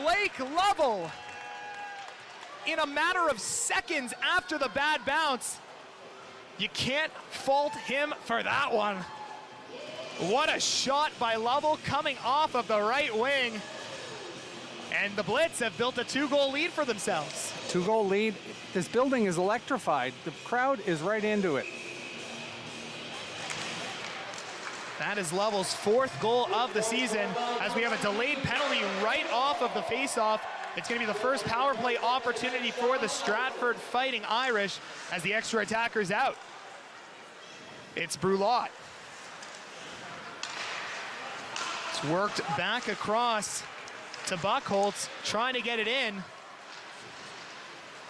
[SPEAKER 1] Blake Lovell, in a matter of seconds after the bad bounce. You can't fault him for that one. What a shot by Lovell coming off of the right wing. And the Blitz have built a 2-goal lead for themselves.
[SPEAKER 25] 2-goal lead. This building is electrified. The crowd is right into it.
[SPEAKER 1] That is Lovell's 4th goal of the season, as we have a delayed penalty right off of the faceoff. It's going to be the first power play opportunity for the Stratford Fighting Irish as the extra attacker's out. It's Brulot. It's worked back across to Buckholtz, trying to get it in.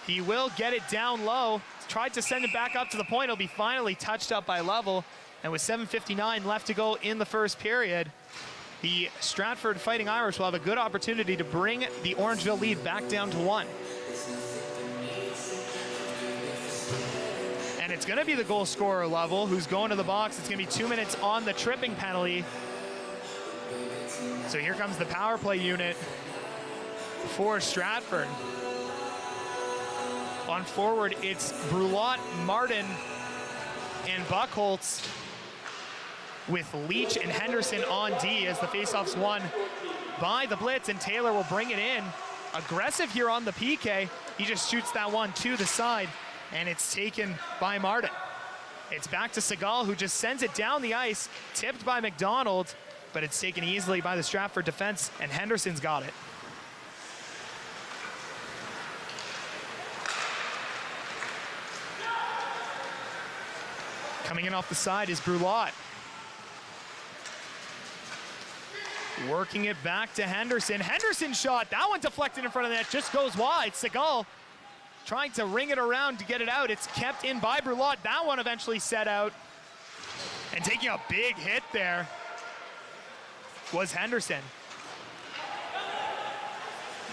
[SPEAKER 1] He will get it down low. Tried to send it back up to the point. It'll be finally touched up by Lovell. And with 7:59 left to go in the first period, the Stratford Fighting Irish will have a good opportunity to bring the Orangeville lead back down to 1. And it's going to be the goal scorer, Lovell, who's going to the box. It's going to be 2 minutes on the tripping penalty. So here comes the power play unit for Stratford. On forward, it's Brulot, Martin, and Buckholtz, with Leach and Henderson on D as the faceoff's won by the Blitz, and Taylor will bring it in. Aggressive here on the PK. He just shoots that one to the side, and it's taken by Martin. It's back to Segal, who just sends it down the ice, tipped by McDonald, but it's taken easily by the Stratford defense, and Henderson's got it. Coming in off the side is Brulot. Working it back to Henderson. Henderson shot, that one deflected in front of the net, just goes wide. Segal trying to ring it around to get it out. It's kept in by Brulot. That one eventually set out. And taking a big hit there was Henderson.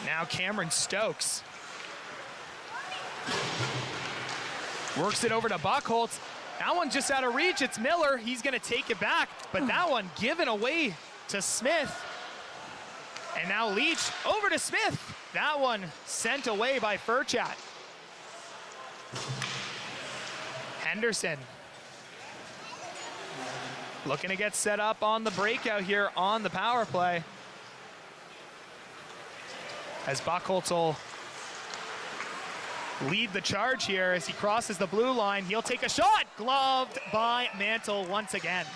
[SPEAKER 1] Now Cameron Stokes. Works it over to Buckholz. That one just out of reach. It's Miller. He's going to take it back, but that one given away to Smith. And now Leach over to Smith. That one sent away by Furchat. Henderson looking to get set up on the breakout here on the power play. As Buckholz will lead the charge here as he crosses the blue line. He'll take a shot, gloved by Mantle once again.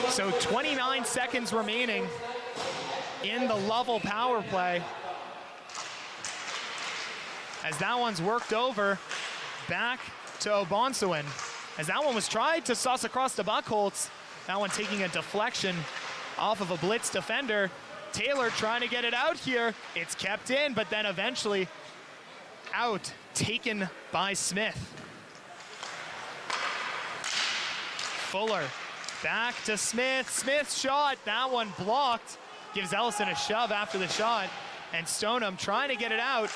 [SPEAKER 1] So 29 seconds remaining in the Lovell power play. As that one's worked over, back to Obonsawin. As that one was tried to sauce across to Buckholz. That one taking a deflection off of a blitz defender. Taylor trying to get it out here. It's kept in, but then eventually out, taken by Smith. Fuller back to Smith. Smith's shot, that one blocked. Gives Ellison a shove after the shot. And Stoneham trying to get it out.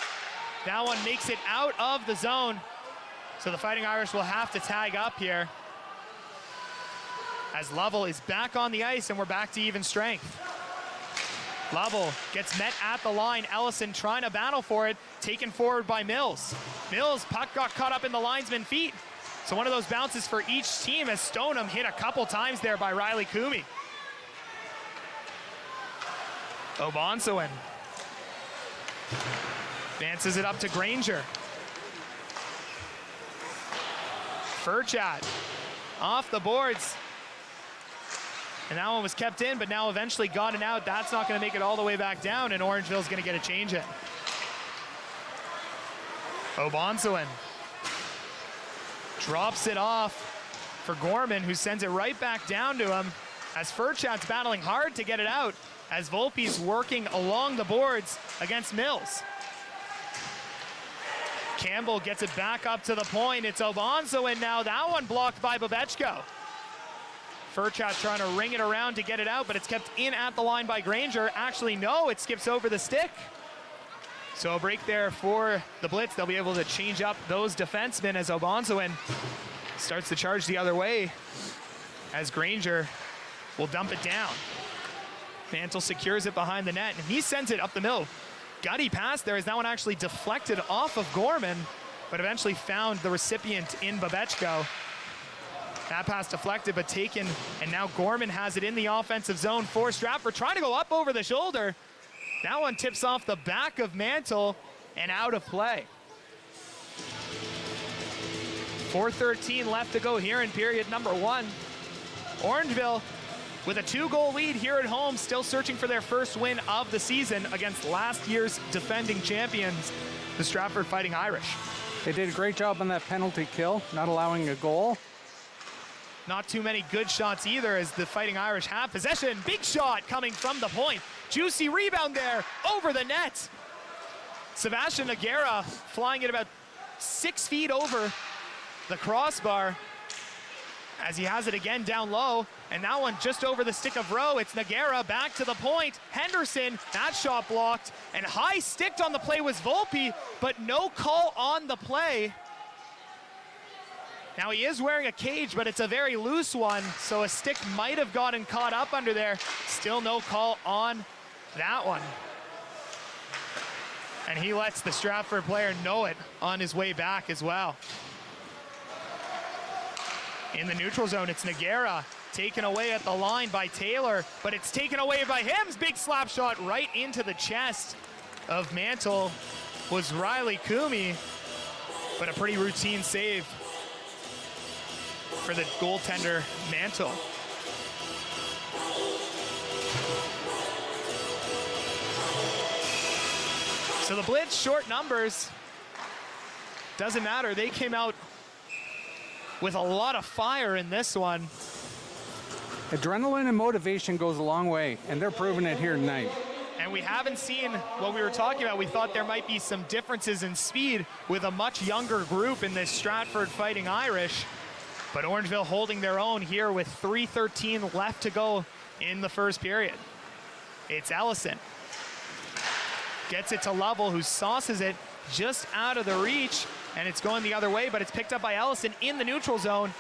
[SPEAKER 1] That one makes it out of the zone. So the Fighting Irish will have to tag up here. As Lovell is back on the ice and we're back to even strength. Lovell gets met at the line. Ellison trying to battle for it, taken forward by Mills. Mills, puck got caught up in the linesman feet. So one of those bounces for each team as Stoneham hit a couple times there by Riley Coomey. Obonsawin advances it up to Granger. Furchat off the boards. And that one was kept in, but now eventually gotten out. That's not going to make it all the way back down, and Orangeville's going to get a change in. Obonsawin drops it off for Gorman, who sends it right back down to him as Furchat's battling hard to get it out as Volpe's working along the boards against Mills. Campbell gets it back up to the point. It's Obonsawin now. That one blocked by Babechko. Furchat trying to ring it around to get it out, but it's kept in at the line by Granger. Actually, no, it skips over the stick. So a break there for the Blitz. They'll be able to change up those defensemen as Obonsawin starts to charge the other way as Granger will dump it down. Mantle secures it behind the net, and he sends it up the middle. Gutty pass there as that one actually deflected off of Gorman, but eventually found the recipient in Babechko. That pass deflected but taken, and now Gorman has it in the offensive zone for Stratford, trying to go up over the shoulder. That one tips off the back of Mantle and out of play. 4:13 left to go here in period number 1. Orangeville with a 2-goal lead here at home, still searching for their first win of the season against last year's defending champions, the Stratford Fighting Irish.
[SPEAKER 25] They did a great job on that penalty kill, not allowing a goal.
[SPEAKER 1] Not too many good shots either as the Fighting Irish have possession. Big shot coming from the point. Juicy rebound there over the net. Sebastian Noguera flying it about 6 feet over the crossbar as he has it again down low. And that one just over the stick of Rowe. It's Noguera back to the point. Henderson, that shot blocked. And high sticked on the play was Volpe, but no call on the play. Now he is wearing a cage, but it's a very loose one, so a stick might have gotten caught up under there. Still no call on that one. And he lets the Stratford player know it on his way back as well. In the neutral zone, it's Noguera taken away at the line by Taylor, but it's taken away by him. Big slap shot right into the chest of Mantle was Riley Coomey, but a pretty routine save for the goaltender Mantle. So the Blitz, short numbers, doesn't matter. They came out with a lot of fire in this one.
[SPEAKER 25] Adrenaline and motivation goes a long way, and they're proving it here tonight.
[SPEAKER 1] And we haven't seen what we were talking about. We thought there might be some differences in speed with a much younger group in this Stratford Fighting Irish. But Orangeville holding their own here with 3:13 left to go in the first period. It's Ellison. Gets it to Lovell, who sauces it just out of the reach, and it's going the other way, but it's picked up by Ellison in the neutral zone.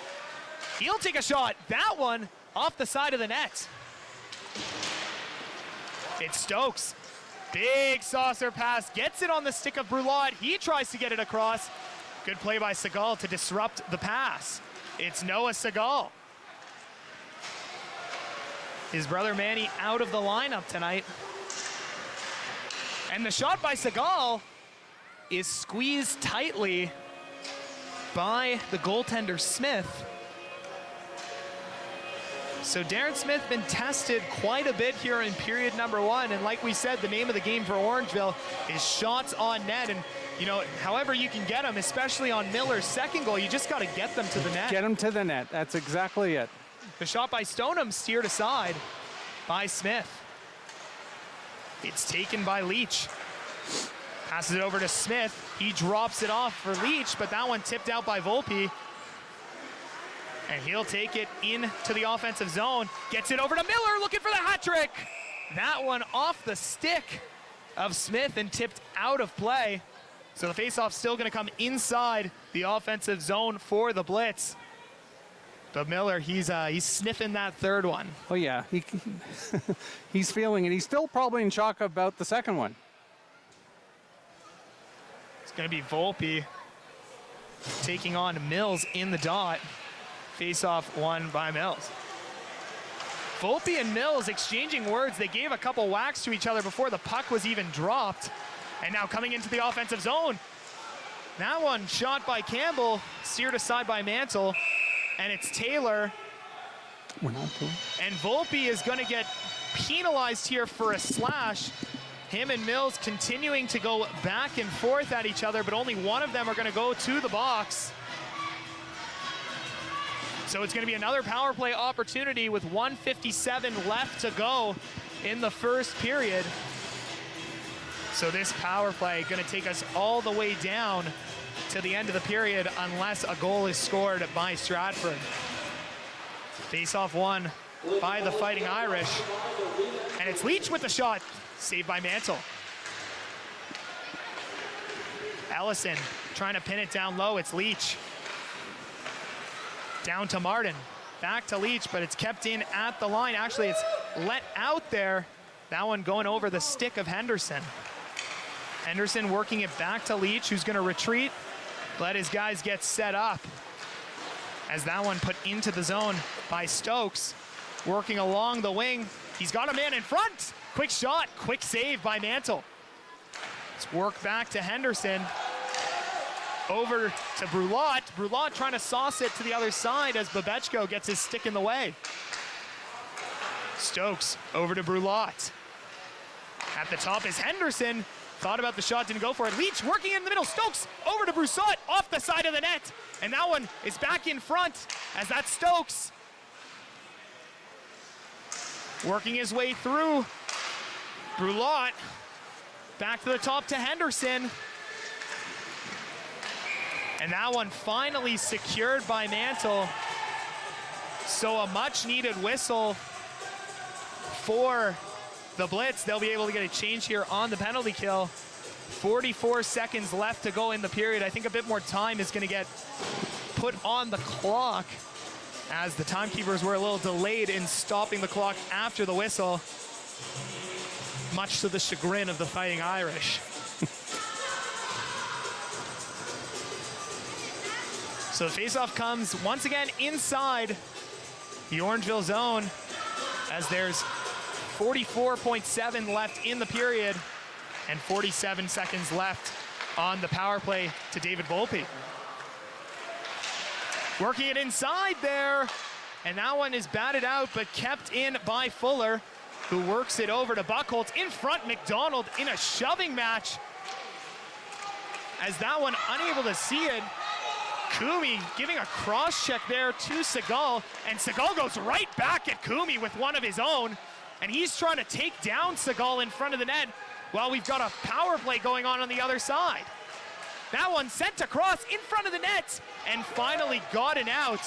[SPEAKER 1] He'll take a shot. That one off the side of the net. It's Stokes. Big saucer pass, gets it on the stick of Brulot. He tries to get it across. Good play by Segal to disrupt the pass. It's Noah Segal. His brother Manny out of the lineup tonight. And the shot by Segal is squeezed tightly by the goaltender Smith. So Darren Smith been tested quite a bit here in period number 1, and like we said, the name of the game for Orangeville is shots on net, and you know, however you can get them, especially on Miller's second goal, you just got to get them to the net.
[SPEAKER 25] Get them to the net, that's exactly it.
[SPEAKER 1] The shot by Stoneham steered aside by Smith. It's taken by Leach. Passes it over to Smith. He drops it off for Leach, but that one tipped out by Volpe. And he'll take it into the offensive zone. Gets it over to Miller, looking for the hat trick. That one off the stick of Smith and tipped out of play. So the faceoff's still gonna come inside the offensive zone for the Blitz. But Miller, he's sniffing that third one.
[SPEAKER 25] Oh yeah, he's feeling it. He's still probably in shock about the second one.
[SPEAKER 1] It's gonna be Volpe taking on Mills in the dot. Face-off won by Mills. Volpe and Mills exchanging words. They gave a couple whacks to each other before the puck was even dropped. And now coming into the offensive zone. That one shot by Campbell, steered aside by Mantle, and it's Taylor.
[SPEAKER 25] We're not cool.
[SPEAKER 1] And Volpe is gonna get penalized here for a slash. Him and Mills continuing to go back and forth at each other, but only one of them are gonna go to the box. So it's gonna be another power play opportunity with 1:57 left to go in the first period. So this power play gonna take us all the way down to the end of the period unless a goal is scored by Stratford. Face-off won by the Fighting Irish. And it's Leach with the shot, saved by Mantle. Ellison trying to pin it down low, it's Leach. Down to Martin, back to Leach, but it's kept in at the line. Actually, it's let out there. That one going over the stick of Henderson. Henderson working it back to Leach, who's gonna retreat, let his guys get set up. As that one put into the zone by Stokes. Working along the wing, he's got a man in front. Quick shot, quick save by Mantle. Let's work back to Henderson. Over to Brulot. Brulot trying to sauce it to the other side as Babechko gets his stick in the way. Stokes over to Brulot. At the top is Henderson. Thought about the shot, didn't go for it. Leach working in the middle. Stokes over to Broussard off the side of the net. And that one is back in front as that's Stokes. Working his way through. Brulot back to the top to Henderson. And that one finally secured by Mantle. So a much needed whistle for the Blitz. They'll be able to get a change here on the penalty kill. 44 seconds left to go in the period. I think a bit more time is gonna get put on the clock as the timekeepers were a little delayed in stopping the clock after the whistle, much to the chagrin of the Fighting Irish. So the faceoff comes once again inside the Orangeville zone as there's 44.7 left in the period and 47 seconds left on the power play to David Volpe. Working it inside there, and that one is batted out but kept in by Fuller, who works it over to Buchholz. In front, McDonald in a shoving match. As that one unable to see it, Kumi giving a cross check there to Segal, and Segal goes right back at Kumi with one of his own, and he's trying to take down Segal in front of the net while we've got a power play going on the other side. That one sent across in front of the net and finally got an out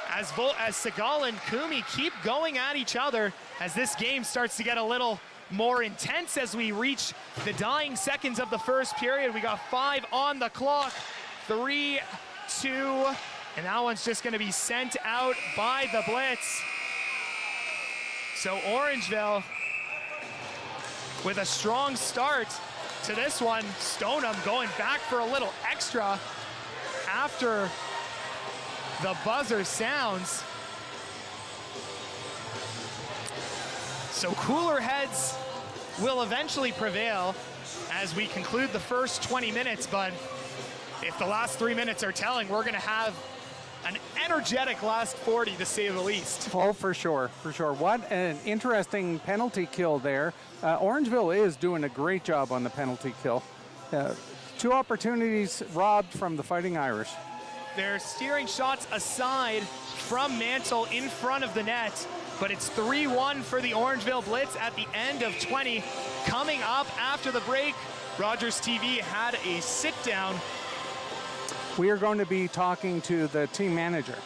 [SPEAKER 1] as Segal and Kumi keep going at each other. as this game starts to get a little more intense as we reach the dying seconds of the first period. We got 5 on the clock, 3, 2, and that one's just gonna be sent out by the Blitz. So Orangeville with a strong start to this one. Stoneham going back for a little extra after the buzzer sounds. So cooler heads will eventually prevail as we conclude the first 20 minutes, but if the last 3 minutes are telling, we're gonna have an energetic last 40 to say the least.
[SPEAKER 25] Oh, for sure, for sure. What an interesting penalty kill there. Orangeville is doing a great job on the penalty kill. 2 opportunities robbed from the Fighting Irish.
[SPEAKER 1] They're steering shots aside from Mantle in front of the net, but it's 3-1 for the Orangeville Blitz at the end of 20. Coming up after the break, Rogers TV had a sit-down.
[SPEAKER 25] We are going to be talking to the team manager.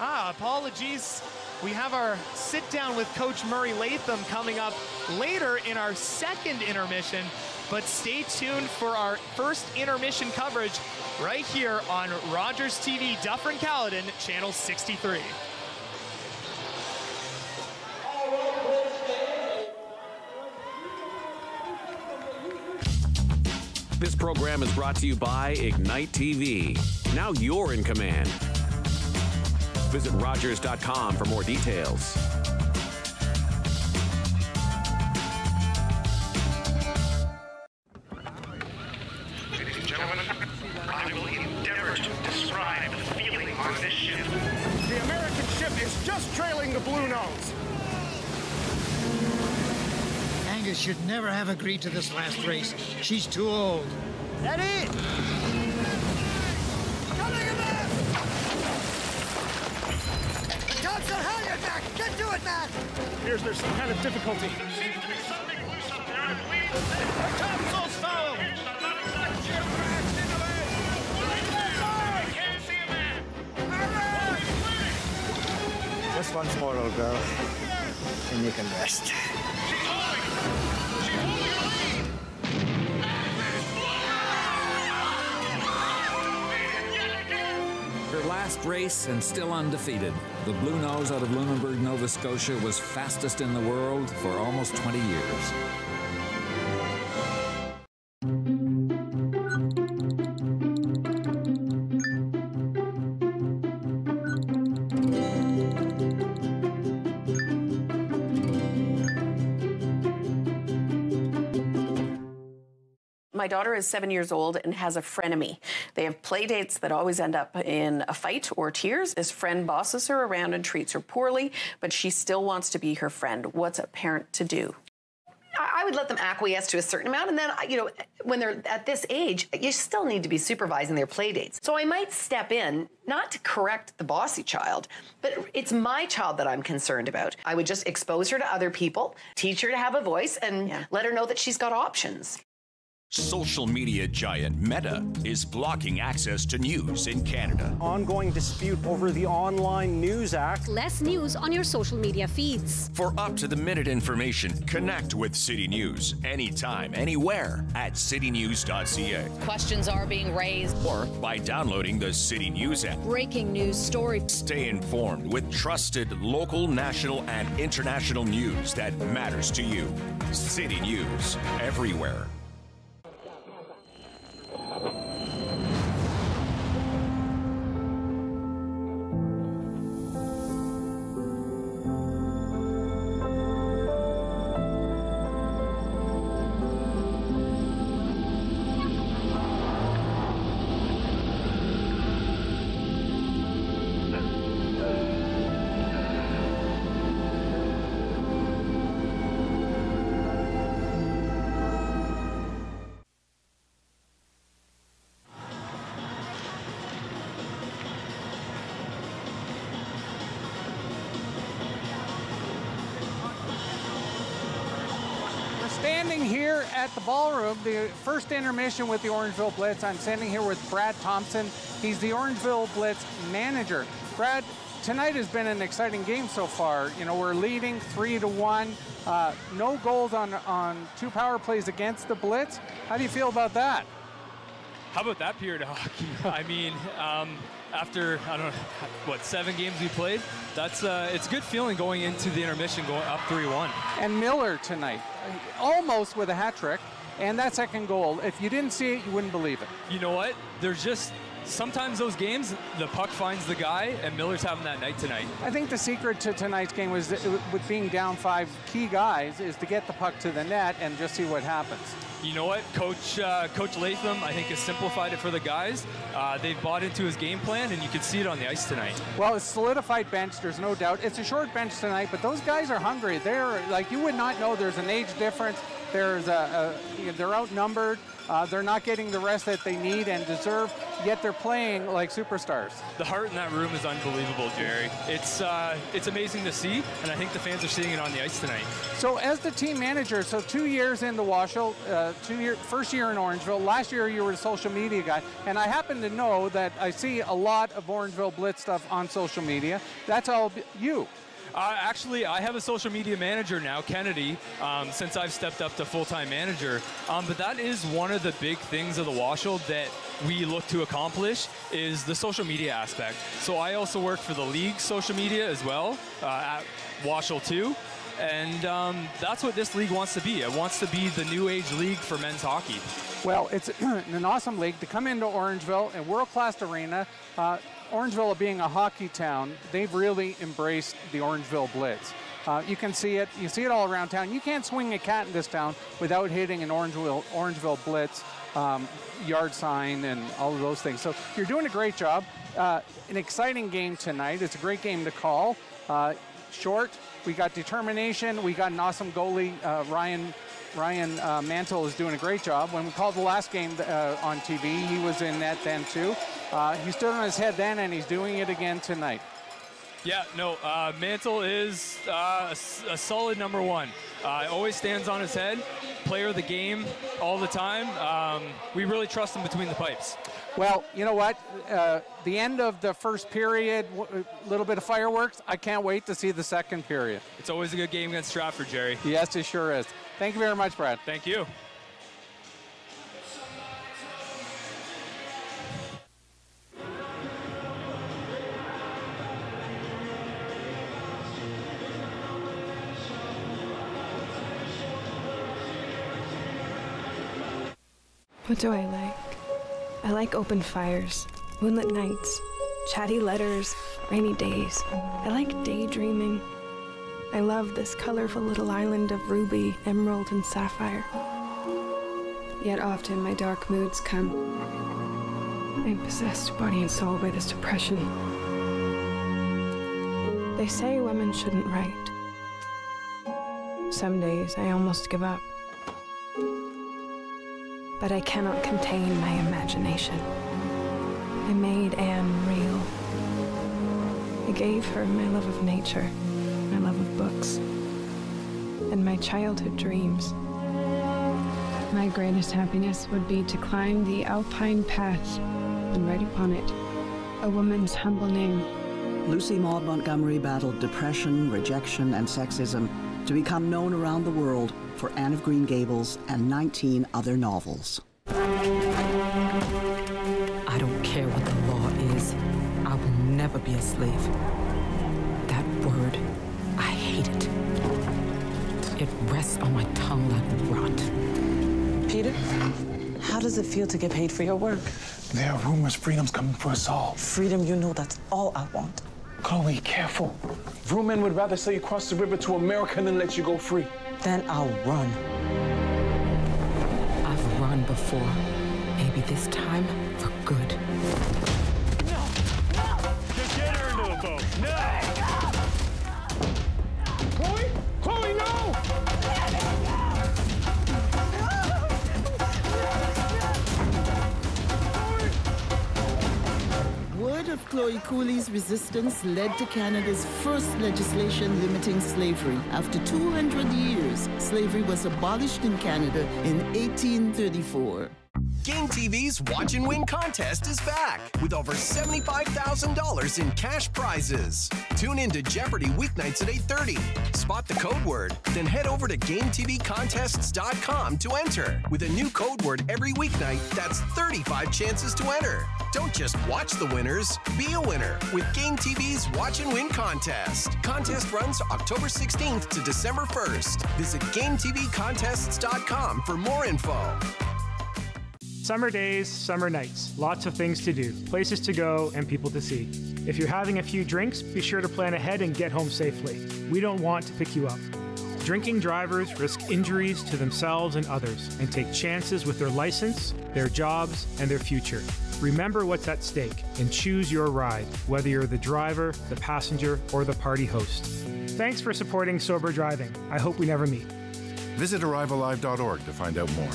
[SPEAKER 1] Apologies. We have our sit-down with Coach Murray Latham coming up later in our second intermission, but stay tuned for our first intermission coverage right here on Rogers TV, Dufferin-Caledon, channel 63.
[SPEAKER 10] This program is brought to you by Ignite TV. Now you're in command. Visit Rogers.com for more details.
[SPEAKER 11] Ladies and gentlemen, I will endeavor to describe the feeling on this ship.
[SPEAKER 22] The American ship is just trailing the Blue Nose.
[SPEAKER 12] Angus should never have agreed to this last race. She's too old.
[SPEAKER 11] Eddie!
[SPEAKER 12] Thompson, hang it back! Get to it, man!
[SPEAKER 22] Appears there's some kind of difficulty.
[SPEAKER 11] There seems to be something loose up there, I believe. The topsail's foul! Can't see a man!
[SPEAKER 12] Just once more, old girl. And you can rest.
[SPEAKER 13] Her last race and still undefeated. The Blue Nose out of Lunenburg, Nova Scotia was fastest in the world for almost 20 years.
[SPEAKER 14] My daughter is 7 years old and has a frenemy. They have play dates that always end up in a fight or tears. His friend bosses her around and treats her poorly, but she still wants to be her friend. What's a parent to do?
[SPEAKER 26] I would let them acquiesce to a certain amount, and then, you know, when they're at this age, you still need to be supervising their play dates. So I might step in, not to correct the bossy child, but it's my child that I'm concerned about. I would just expose her to other people, teach her to have a voice, and let her know that she's got options.
[SPEAKER 23] Social media giant Meta is blocking access to news in Canada.
[SPEAKER 27] Ongoing dispute over the Online News Act.
[SPEAKER 28] Less news on your social media feeds.
[SPEAKER 23] For up-to-the-minute information, connect with City News anytime, anywhere at citynews.ca.
[SPEAKER 28] Questions are being raised.
[SPEAKER 23] Or by downloading the City News app.
[SPEAKER 28] Breaking news story.
[SPEAKER 23] Stay informed with trusted local, national, and international news that matters to you. City News, everywhere.
[SPEAKER 25] Standing here at the ballroom, the first intermission with the Orangeville Blitz. I'm standing here with Brad Thompson. He's the Orangeville Blitz manager. Brad, tonight has been an exciting game so far. You know, we're leading 3-1. No goals on 2 power plays against the Blitz. How do you feel about that?
[SPEAKER 5] How about that period of hockey? I mean, after, I don't know, what, 7 games we played, that's it's a good feeling going into the intermission, going up 3-1.
[SPEAKER 25] And Miller tonight, almost with a hat trick, and that second goal. If you didn't see it, you wouldn't believe it.
[SPEAKER 5] You know what? There's just, sometimes those games, the puck finds the guy, and Miller's having that night tonight.
[SPEAKER 25] I think the secret to tonight's game was, with being down 5 key guys, is to get the puck to the net and just see what happens.
[SPEAKER 5] You know what? Coach Latham, I think, has simplified it for the guys. They've bought into his game plan, and you can see it on the ice tonight.
[SPEAKER 25] Well, it's solidified bench, there's no doubt. It's a short bench tonight, but those guys are hungry. They're, like, you would not know there's an age difference. There's they're outnumbered. They're not getting the rest that they need and deserve, yet they're playing like superstars.
[SPEAKER 5] The heart in that room is unbelievable, Jerry. It's amazing to see, and I think the fans are seeing it on the ice tonight.
[SPEAKER 25] So as the team manager, so 2 years in the WOSHL, first year in Orangeville, last year you were a social media guy, and I happen to know that I see a lot of Orangeville Blitz stuff on social media. That's all you.
[SPEAKER 5] Actually, I have a social media manager now, Kennedy, since I've stepped up to full-time manager. But that is one of the big things of the WOSHL that we look to accomplish, is the social media aspect. So I also work for the league's social media as well, at WOSHL 2. And that's what this league wants to be. It wants to be the new age league for men's hockey.
[SPEAKER 25] Well, it's an awesome league to come into Orangeville, a world-class arena. Orangeville being a hockey town, they've really embraced the Orangeville Blitz. You can see it. You see it all around town. You can't swing a cat in this town without hitting an Orangeville Blitz yard sign and all of those things. So you're doing a great job. An exciting game tonight. It's a great game to call. Short. We got determination. We got an awesome goalie. Ryan Mantle is doing a great job. When we called the last game on TV, he was in net then too. He stood on his head then, and he's doing it again tonight.
[SPEAKER 5] Yeah, no, Mantle is a solid number 1. Always stands on his head, player of the game all the time. We really trust him between the pipes.
[SPEAKER 25] Well, you know what? The end of the first period, a little bit of fireworks. I can't wait to see the second period.
[SPEAKER 5] It's always a good game against Stratford, Jerry.
[SPEAKER 25] Yes, it sure is. Thank you very much, Brad.
[SPEAKER 5] Thank you.
[SPEAKER 15] What do I like? I like open fires, moonlit nights, chatty letters, rainy days. I like daydreaming. I love this colorful little island of ruby, emerald, and sapphire. Yet often my dark moods come. I'm possessed body and soul by this depression. They say women shouldn't write. Some days I almost give up. But I cannot contain my imagination. I made Anne real. I gave her my love of nature, my love of books, and my childhood dreams. My greatest happiness would be to climb the alpine path and write upon it a woman's humble name.
[SPEAKER 16] Lucy Maud Montgomery battled depression, rejection, and sexism to become known around the world for Anne of Green Gables and 19 other novels.
[SPEAKER 17] I don't care what the law is. I will never be a slave. That word, I hate it. It rests on my tongue like rot.
[SPEAKER 18] Peter, how does it feel to get paid for your work?
[SPEAKER 19] There are rumors freedom's coming for us all.
[SPEAKER 18] Freedom, you know that's all I want.
[SPEAKER 19] Chloe, careful. Vrooman would rather sell you across the river to America than let you go free.
[SPEAKER 18] Then I'll run.
[SPEAKER 17] I've run before. Maybe this time for good.
[SPEAKER 19] No! No! Just get her into a boat. No! Chloe? Chloe, no!
[SPEAKER 20] Word of Chloe Cooley's resistance led to Canada's first legislation limiting slavery. After 200 years, slavery was abolished in Canada in 1834.
[SPEAKER 21] Game
[SPEAKER 2] TV's Watch and Win contest is back with over $75,000 in cash prizes. Tune in to Jeopardy weeknights at 8:30. Spot the code word, then head over to GameTVcontests.com to enter. With a new code word every weeknight, that's 35 chances to enter. Don't just watch the winners, be a winner with Game TV's Watch and Win contest. Contest runs October 16th to December 1st. Visit GameTVcontests.com for more info.
[SPEAKER 3] Summer days, summer nights, lots of things to do, places to go, and people to see. If you're having a few drinks, be sure to plan ahead and get home safely. We don't want to pick you up. Drinking drivers risk injuries to themselves and others and take chances with their license, their jobs, and their future. Remember what's at stake and choose your ride, whether you're the driver, the passenger, or the party host. Thanks for supporting sober driving. I hope we never meet.
[SPEAKER 4] Visit ArrivalLive.org to find out more.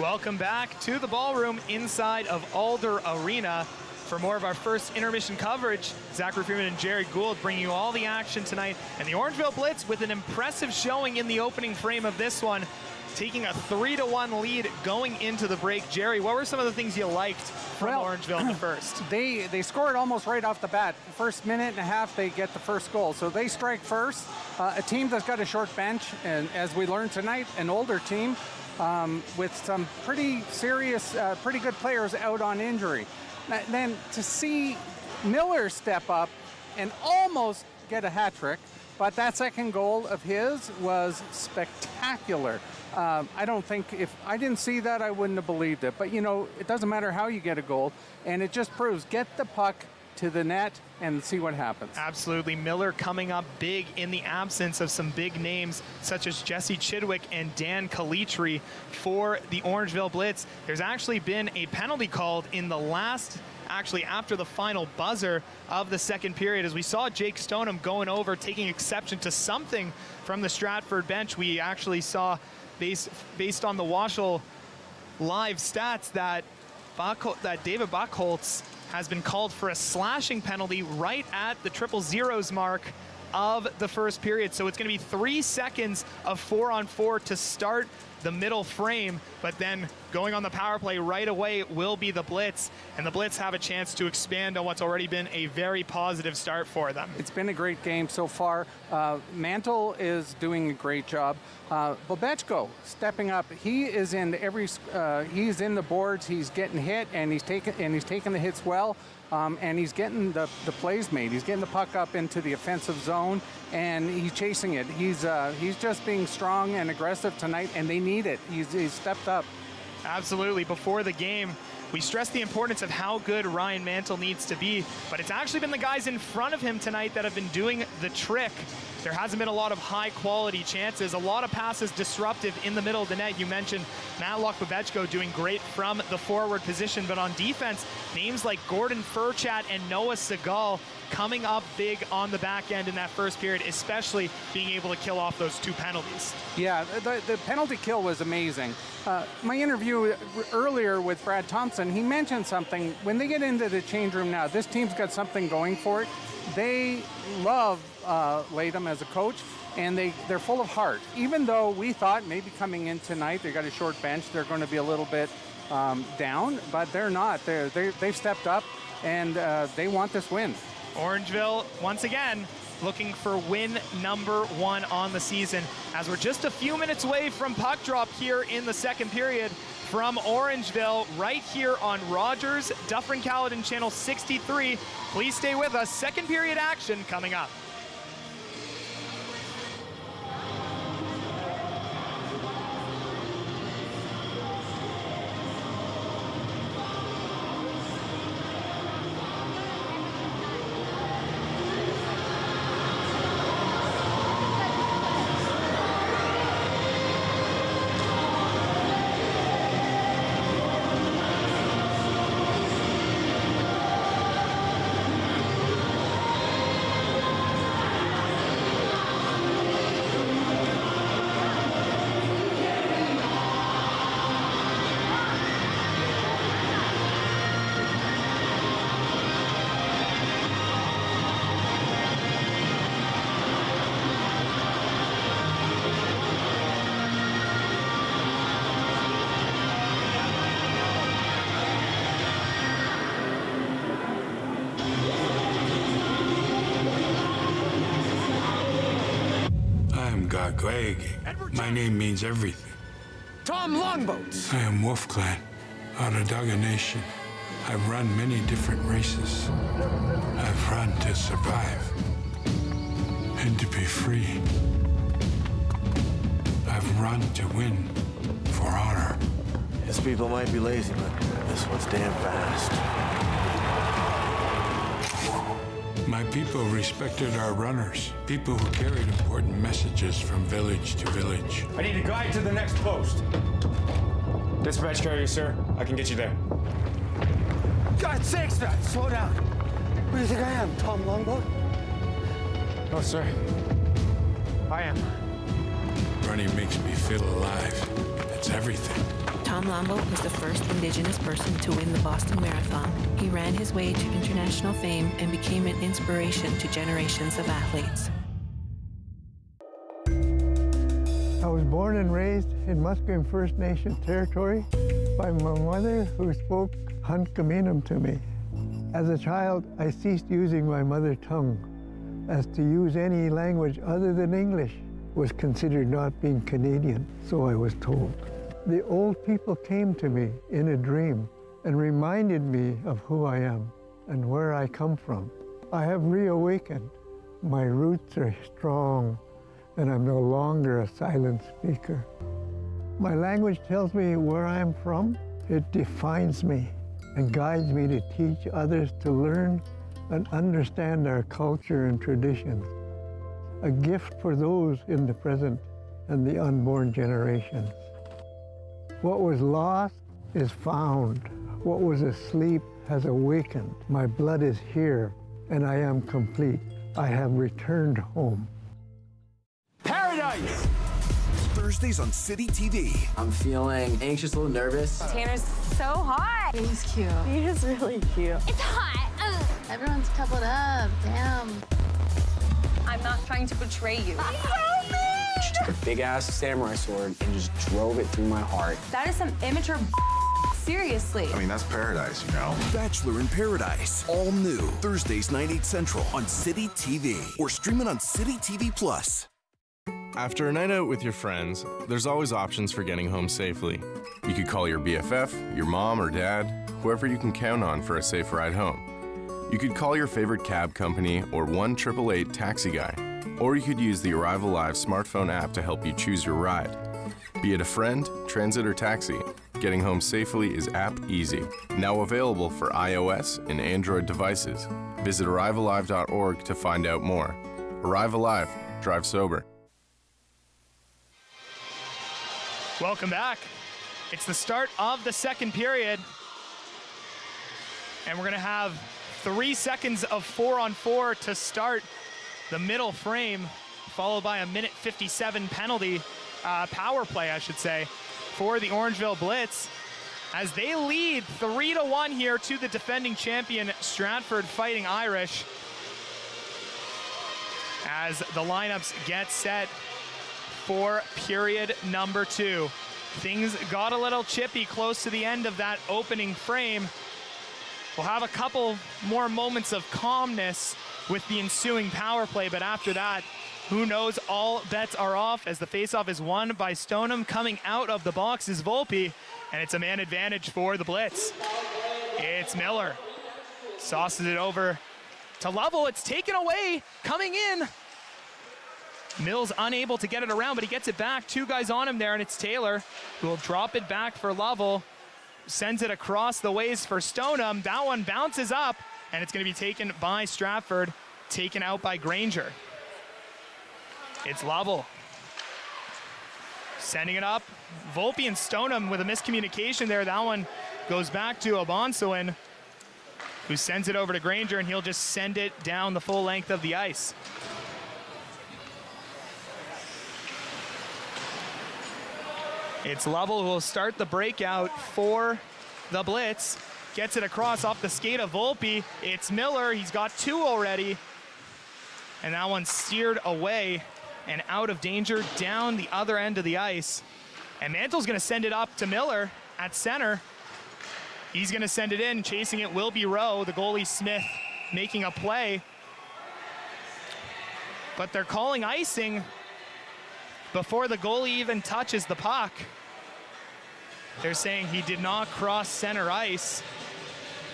[SPEAKER 1] Welcome back to the ballroom inside of Alder Arena. For more of our first intermission coverage, Zachary Freeman and Jerry Gould bringing you all the action tonight. And the Orangeville Blitz with an impressive showing in the opening frame of this one, taking a 3-1 lead going into the break. Jerry, what were some of the things you liked from Orangeville in the first?
[SPEAKER 25] They scored almost right off the bat. The first minute and a half, they get the first goal. So they strike first. A team that's got a short bench, and as we learned tonight, an older team with some pretty serious, pretty good players out on injury. Then to see Miller step up and almost get a hat trick, but that second goal of his was spectacular. I don't think, if I didn't see that, I wouldn't have believed it. But, you know, it doesn't matter how you get a goal, and it just proves, get the puck to the net and see what happens.
[SPEAKER 1] Absolutely. Miller coming up big in the absence of some big names such as Jesse Chidwick and Dan Calitri for the Orangeville Blitz. There's actually been a penalty called in the last, actually after the final buzzer of the second period, as we saw Jake Stoneham going over, taking exception to something from the Stratford bench. We actually saw, based on the WOSHL live stats, that David Buckholtz has been called for a slashing penalty right at the 000 mark of the first period. So it's going to be 3 seconds of 4-on-4 to start the middle frame, but then going on the power play right away will be the Blitz, and the Blitz have a chance to expand on what's already been a very positive start for them.
[SPEAKER 25] It's been a great game so far. Mantle is doing a great job. Bobechko stepping up. He is in he's in the boards. He's getting hit, and he's taking the hits well. And he's getting the plays made. He's getting the puck up into the offensive zone, and he's chasing it. He's just being strong and aggressive tonight, and they need it. He's stepped up.
[SPEAKER 1] Absolutely. Before the game, we stressed the importance of how good Ryan Mantle needs to be, but it's actually been the guys in front of him tonight that have been doing the trick. There hasn't been a lot of high-quality chances, a lot of passes disruptive in the middle of the net. You mentioned Matlock Bobechko doing great from the forward position, but on defense, names like Gordon Furchat and Noah Segal coming up big on the back end in that first period, especially being able to kill off those 2 penalties.
[SPEAKER 25] Yeah, the penalty kill was amazing. My interview earlier with Brad Thompson, he mentioned something. When they get into the change room now, this team's got something going for it. They love Latham as a coach, and they're full of heart. Even though we thought maybe coming in tonight, they got a short bench, they're going to be a little bit down, but they're not. They've stepped up, and they want this win.
[SPEAKER 1] Orangeville, once again, looking for win number 1 on the season, as we're just a few minutes away from puck drop here in the second period from Orangeville, right here on Rogers, Dufferin-Caledon Channel 63. Please stay with us. Second period action coming up.
[SPEAKER 6] I'm Gagweg. My name means everything.
[SPEAKER 7] Tom Longboats.
[SPEAKER 6] I am Wolf Clan, Onondaga Nation. I've run many different races. I've run to survive and to be free. I've run to win for honor.
[SPEAKER 12] His people might be lazy, but this one's damn fast.
[SPEAKER 6] My people respected our runners, people who carried important messages from village to village.
[SPEAKER 8] I need a guide to the next post. Dispatch carrier, sir. I can get you there.
[SPEAKER 12] God's sakes, man, slow down. Who do you think I am, Tom Longboat?
[SPEAKER 8] No, sir. I am.
[SPEAKER 6] Running makes me feel alive. It's everything.
[SPEAKER 9] Tom Longboat was the first Indigenous person to win the Boston Marathon. He ran his way to international fame and became an inspiration to generations of athletes.
[SPEAKER 10] I was born and raised in Musqueam First Nation territory by my mother, who spoke Hunkaminam to me. As a child, I ceased using my mother tongue, as to use any language other than English was considered not being Canadian, so I was told. The old people came to me in a dream and reminded me of who I am and where I come from. I have reawakened. My roots are strong, and I'm no longer a silent speaker. My language tells me where I'm from. It defines me and guides me to teach others to learn and understand our culture and traditions. A gift for those in the present and the unborn generations. What was lost is found. What was asleep has awakened. My blood is here, and I am complete. I have returned home.
[SPEAKER 7] Paradise!
[SPEAKER 2] Thursdays on City TV.
[SPEAKER 21] I'm feeling anxious, a little nervous.
[SPEAKER 22] Tanner's so hot.
[SPEAKER 15] He's cute.
[SPEAKER 22] He is really cute.
[SPEAKER 15] It's hot.
[SPEAKER 22] Everyone's coupled up. Damn.
[SPEAKER 15] I'm not trying to betray you.
[SPEAKER 21] She took a big-ass samurai sword and just drove it through my heart.
[SPEAKER 15] That is some immature seriously.
[SPEAKER 4] I mean, that's paradise, you know?
[SPEAKER 2] Bachelor in Paradise. All new. Thursdays, 9, 8 Central on City TV. Or stream it on City TV Plus.
[SPEAKER 24] After a night out with your friends, there's always options for getting home safely. You could call your BFF, your mom or dad, whoever you can count on for a safe ride home. You could call your favorite cab company or 1-888 taxi guy. Or you could use the Arrival Live smartphone app to help you choose your ride. Be it a friend, transit, or taxi, getting home safely is app easy. Now available for iOS and Android devices. Visit arrivallive.org to find out more. Arrival Live. Drive sober.
[SPEAKER 1] Welcome back. It's the start of the second period. And we're going to have 3 seconds of 4-on-4 to start the middle frame, followed by a 1:57 penalty, power play, I should say, for the Orangeville Blitz, as they lead 3-1 here to the defending champion, Stratford Fighting Irish, as the lineups get set for period number 2. Things got a little chippy close to the end of that opening frame. We'll have a couple more moments of calmness with the ensuing power play, but after that, who knows, all bets are off as the faceoff is won by Stoneham. Coming out of the box is Volpe, and it's a man advantage for the Blitz. It's Miller. Sauces it over to Lovell. It's taken away, coming in. Mills unable to get it around, but he gets it back. 2 guys on him there, and it's Taylor who will drop it back for Lovell. Sends it across the ways for Stoneham. That one bounces up, and it's going to be taken by Stratford, taken out by Granger. It's Lovell. Sending it up. Volpe and Stoneham with a miscommunication there. That one goes back to Obonsawin, who sends it over to Granger, and he'll just send it down the full length of the ice. It's Lovell who will start the breakout for the Blitz. Gets it across off the skate of Volpe. It's Miller. He's got 2 already. And that one steered away and out of danger down the other end of the ice. And Mantle's going to send it up to Miller at center. He's going to send it in. Chasing it will be Rowe. The goalie Smith making a play. But they're calling icing before the goalie even touches the puck. They're saying he did not cross center ice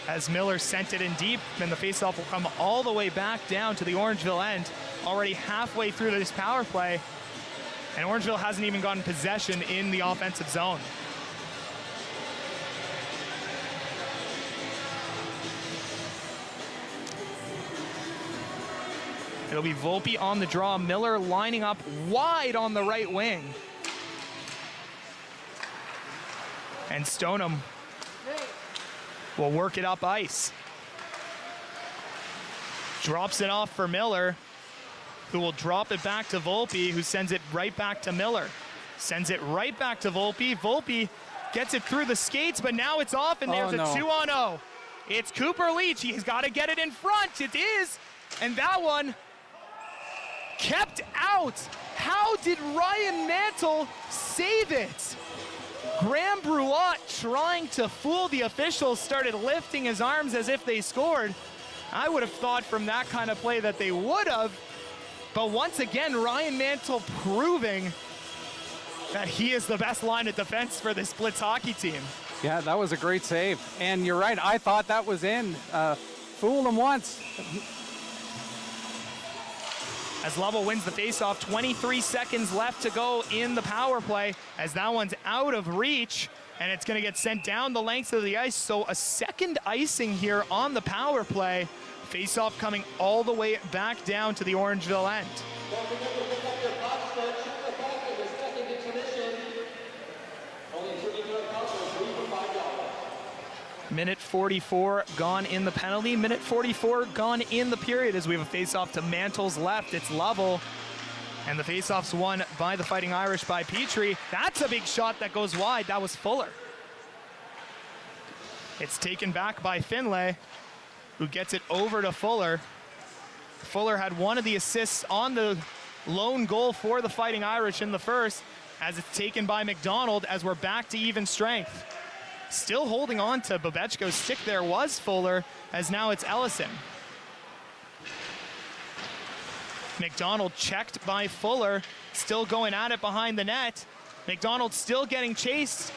[SPEAKER 1] as Miller sent it in deep, and the faceoff will come all the way back down to the Orangeville end, already halfway through this power play, and Orangeville hasn't even gotten possession in the offensive zone. It'll be Volpe on the draw, Miller lining up wide on the right wing. And Stoneham will work it up ice. Drops it off for Miller, who will drop it back to Volpe, who sends it right back to Miller. Sends it right back to Volpe. Volpe gets it through the skates, but now it's off, and there's a 2-on-0. It's Cooper Leach. He's got to get it in front. It is. And that one kept out. How did Ryan Mantle save it? Graham Brulotte, trying to fool the officials, started lifting his arms as if they scored. I would have thought from that kind of play that they would have. But once again, Ryan Mantle proving that he is the best line of defense for this Blitz hockey team.
[SPEAKER 25] Yeah, that was a great save. And you're right, I thought that was in. Fool him once.
[SPEAKER 1] As Lovell wins the faceoff, 23 seconds left to go in the power play, as that one's out of reach, and it's going to get sent down the length of the ice. So a second icing here on the power play. Faceoff coming all the way back down to the Orangeville end. Minute 44 gone in the penalty. Minute 44 gone in the period as we have a face-off to Mantle's left. It's Lovell. And the face-off's won by the Fighting Irish by Petrie. That's a big shot that goes wide. That was Fuller. It's taken back by Finlay, who gets it over to Fuller. Fuller had one of the assists on the lone goal for the Fighting Irish in the first, as it's taken by McDonald as we're back to even strength. Still holding on to Babechko's stick there was Fuller, as now it's Ellison. McDonald checked by Fuller, still going at it behind the net. McDonald still getting chased.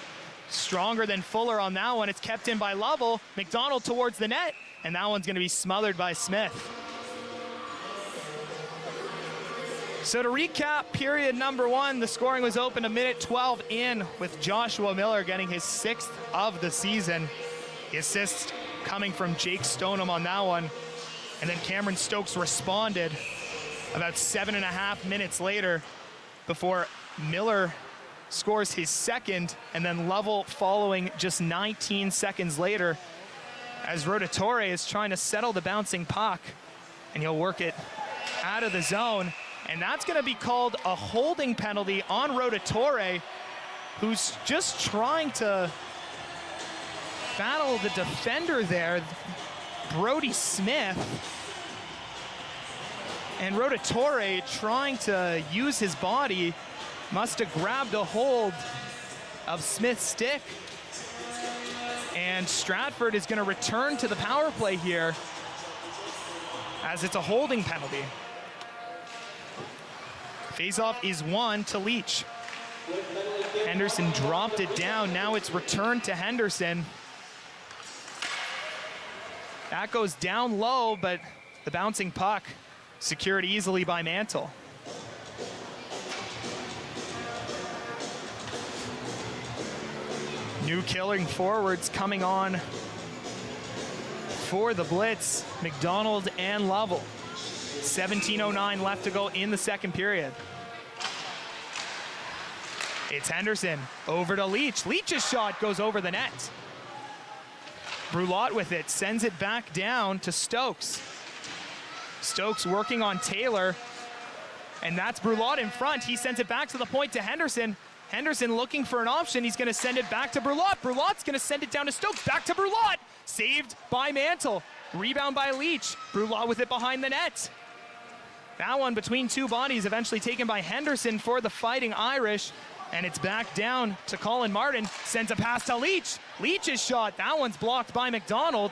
[SPEAKER 1] Stronger than Fuller on that one. It's kept in by Lovell. McDonald towards the net, and that one's gonna be smothered by Smith. So to recap, period number one, the scoring was open a minute 12 in, with Joshua Miller getting his 6th of the season. The assist coming from Jake Stoneham on that one. And then Cameron Stokes responded about 7.5 minutes later before Miller scores his 2nd, and then Lovell following just 19 seconds later, as Rotatore is trying to settle the bouncing puck, and he'll work it out of the zone. And that's going to be called a holding penalty on Rotatore, who's just trying to battle the defender there, Brody Smith. And Rotatore, trying to use his body, must have grabbed a hold of Smith's stick. And Stratford is going to return to the power play here, as it's a holding penalty. Faceoff is won to Leach. Henderson dropped it down. Now it's returned to Henderson. That goes down low, but the bouncing puck secured easily by Mantle. New killing forwards coming on for the Blitz, McDonald and Lovell. 17:09 left to go in the second period. It's Henderson over to Leach. Leach's shot goes over the net. Brulotte with it, sends it back down to Stokes. Stokes working on Taylor, and that's Brulotte in front. He sends it back to the point to Henderson. Henderson looking for an option. He's going to send it back to Brulotte. Brulotte's going to send it down to Stokes. Back to Brulotte. Saved by Mantle. Rebound by Leach. Brulotte with it behind the net. That one between two bodies, eventually taken by Henderson for the Fighting Irish. And it's back down to Colin Martin. Sends a pass to Leach. Leach's shot. That one's blocked by McDonald.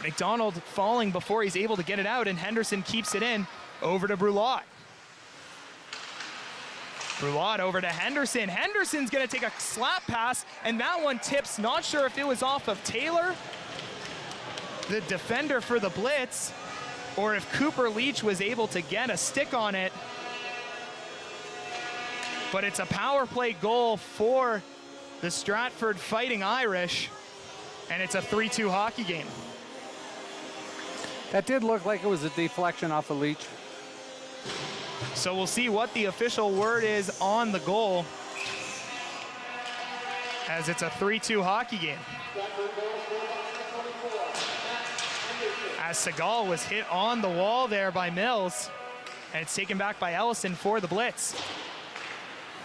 [SPEAKER 1] McDonald falling before he's able to get it out, and Henderson keeps it in over to Brulotte. Brouillard over to Henderson. Henderson's gonna take a slap pass, and that one tips, not sure if it was off of Taylor, the defender for the Blitz, or if Cooper Leach was able to get a stick on it. But it's a power play goal for the Stratford Fighting Irish, and it's a 3-2 hockey game.
[SPEAKER 25] That did look like it was a deflection off of Leach.
[SPEAKER 1] So we'll see what the official word is on the goal, as it's a 3-2 hockey game. As Segal was hit on the wall there by Mills, and it's taken back by Ellison for the Blitz.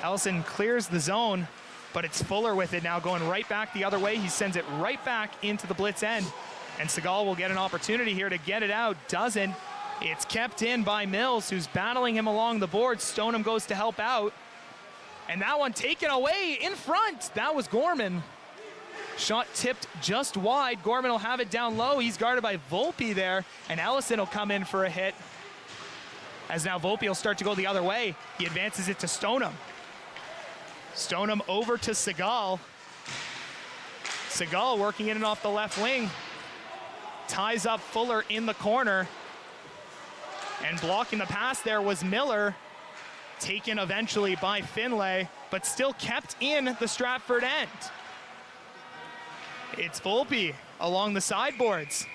[SPEAKER 1] Ellison clears the zone, but it's Fuller with it now, going right back the other way. He sends it right back into the Blitz end, and Segal will get an opportunity here to get it out. Doesn't. It's kept in by Mills, who's battling him along the board. Stoneham goes to help out, and that one taken away in front. That was Gorman. Shot tipped just wide. Gorman will have it down low. He's guarded by Volpe there, and Ellison will come in for a hit. As now Volpe will start to go the other way. He advances it to Stoneham. Stoneham over to Segal. Segal working in and off the left wing. Ties up Fuller in the corner. And blocking the pass there was Miller. Taken eventually by Finlay, but still kept in the Stratford end. It's Volpe along the sideboards.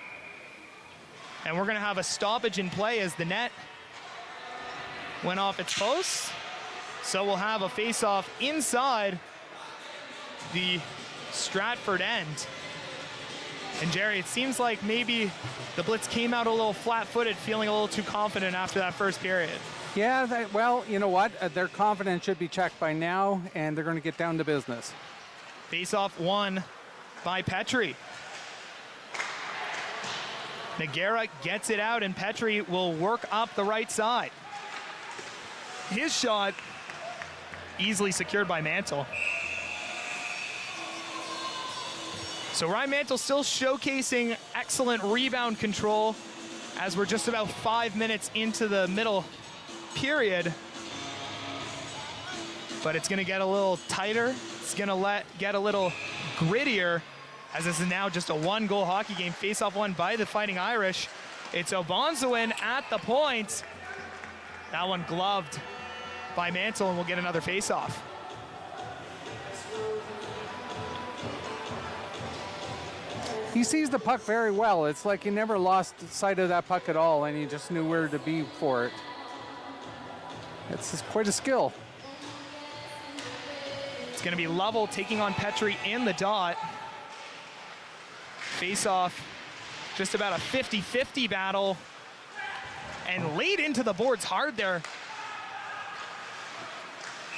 [SPEAKER 1] And we're gonna have a stoppage in play as the net went off its post. So we'll have a face-off inside the Stratford end. And Jerry, it seems like maybe the Blitz came out a little flat-footed, feeling a little too confident after that first period.
[SPEAKER 25] Yeah, well, you know what? Their confidence should be checked by now, and they're going to get down to business.
[SPEAKER 1] Face-off won by Petrie. Nagara gets it out, and Petrie will work up the right side. His shot easily secured by Mantle. So Ryan Mantle still showcasing excellent rebound control as we're just about 5 minutes into the middle period. But it's gonna get a little tighter. It's gonna get a little grittier, as this is now just a 1-goal hockey game. Face-off won by the Fighting Irish. It's Obonzoin at the point. That one gloved by Mantle, and we'll get another face-off.
[SPEAKER 25] He sees the puck very well. It's like he never lost sight of that puck at all, and he just knew where to be for it. It's quite a skill.
[SPEAKER 1] It's gonna be Lovell taking on Petrie in the dot. Face-off, just about a 50-50 battle, and laid into the boards hard there,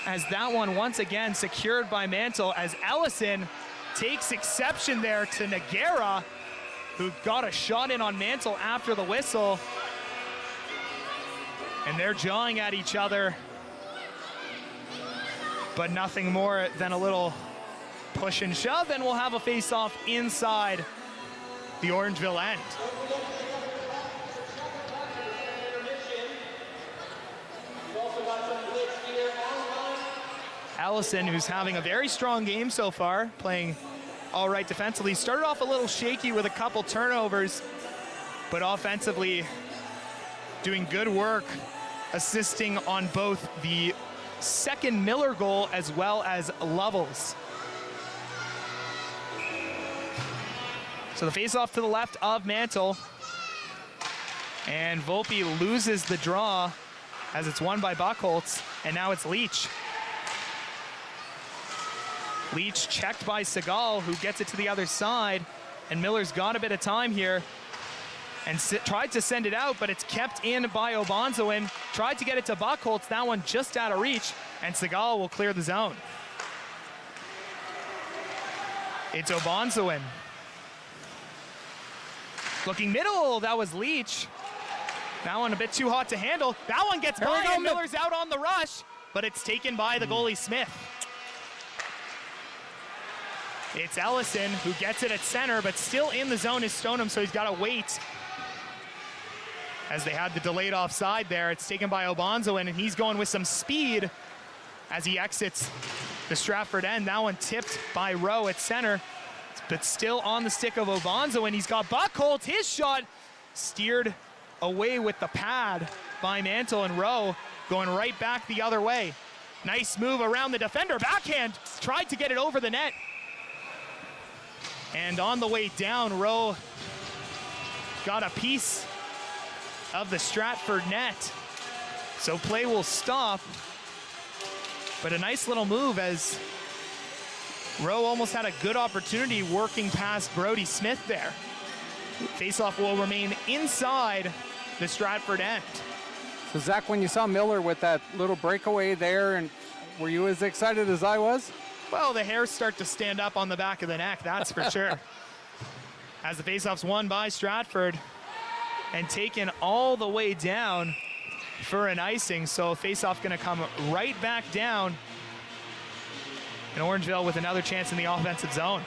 [SPEAKER 1] as that one once again secured by Mantle, as Ellison takes exception there to Nagara, who got a shot in on Mantle after the whistle. And they're jawing at each other, but nothing more than a little push and shove, and we'll have a face-off inside the Orangeville end. Allison, who's having a very strong game so far, playing all right defensively. Started off a little shaky with a couple turnovers, but offensively doing good work, assisting on both the second Miller goal as well as Lovell's. So the face-off to the left of Mantle, and Volpe loses the draw as it's won by Buchholz, and now it's Leach. Leach checked by Segal, who gets it to the other side, and Miller's got a bit of time here and tried to send it out, but it's kept in by Obonzoin. Tried to get it to Buchholz, that one just out of reach, and Segal will clear the zone. It's Obonzoin. Looking middle, that was Leach. That one a bit too hot to handle. That one gets by, and Miller's out on the rush, but it's taken by the goalie Smith. It's Ellison who gets it at center, but still in the zone is Stoneham, so he's got to wait. As they had the delayed offside there, it's taken by Obonzoin, and he's going with some speed as he exits the Stratford end. That one tipped by Rowe at center, but still on the stick of Obonzo, and he's got Buckholt. His shot steered away with the pad by Mantle, and Rowe going right back the other way. Nice move around the defender, backhand, tried to get it over the net. And on the way down, Rowe got a piece of the Stratford net. So play will stop, but a nice little move as Rowe almost had a good opportunity working past Brody Smith there. Faceoff will remain inside the Stratford end.
[SPEAKER 25] So Zach, when you saw Miller with that little breakaway there, and were you as excited as I was?
[SPEAKER 1] Well, the hairs start to stand up on the back of the neck, that's for sure. As the faceoff's won by Stratford and taken all the way down for an icing. So faceoff gonna come right back down. And Orangeville with another chance in the offensive zone.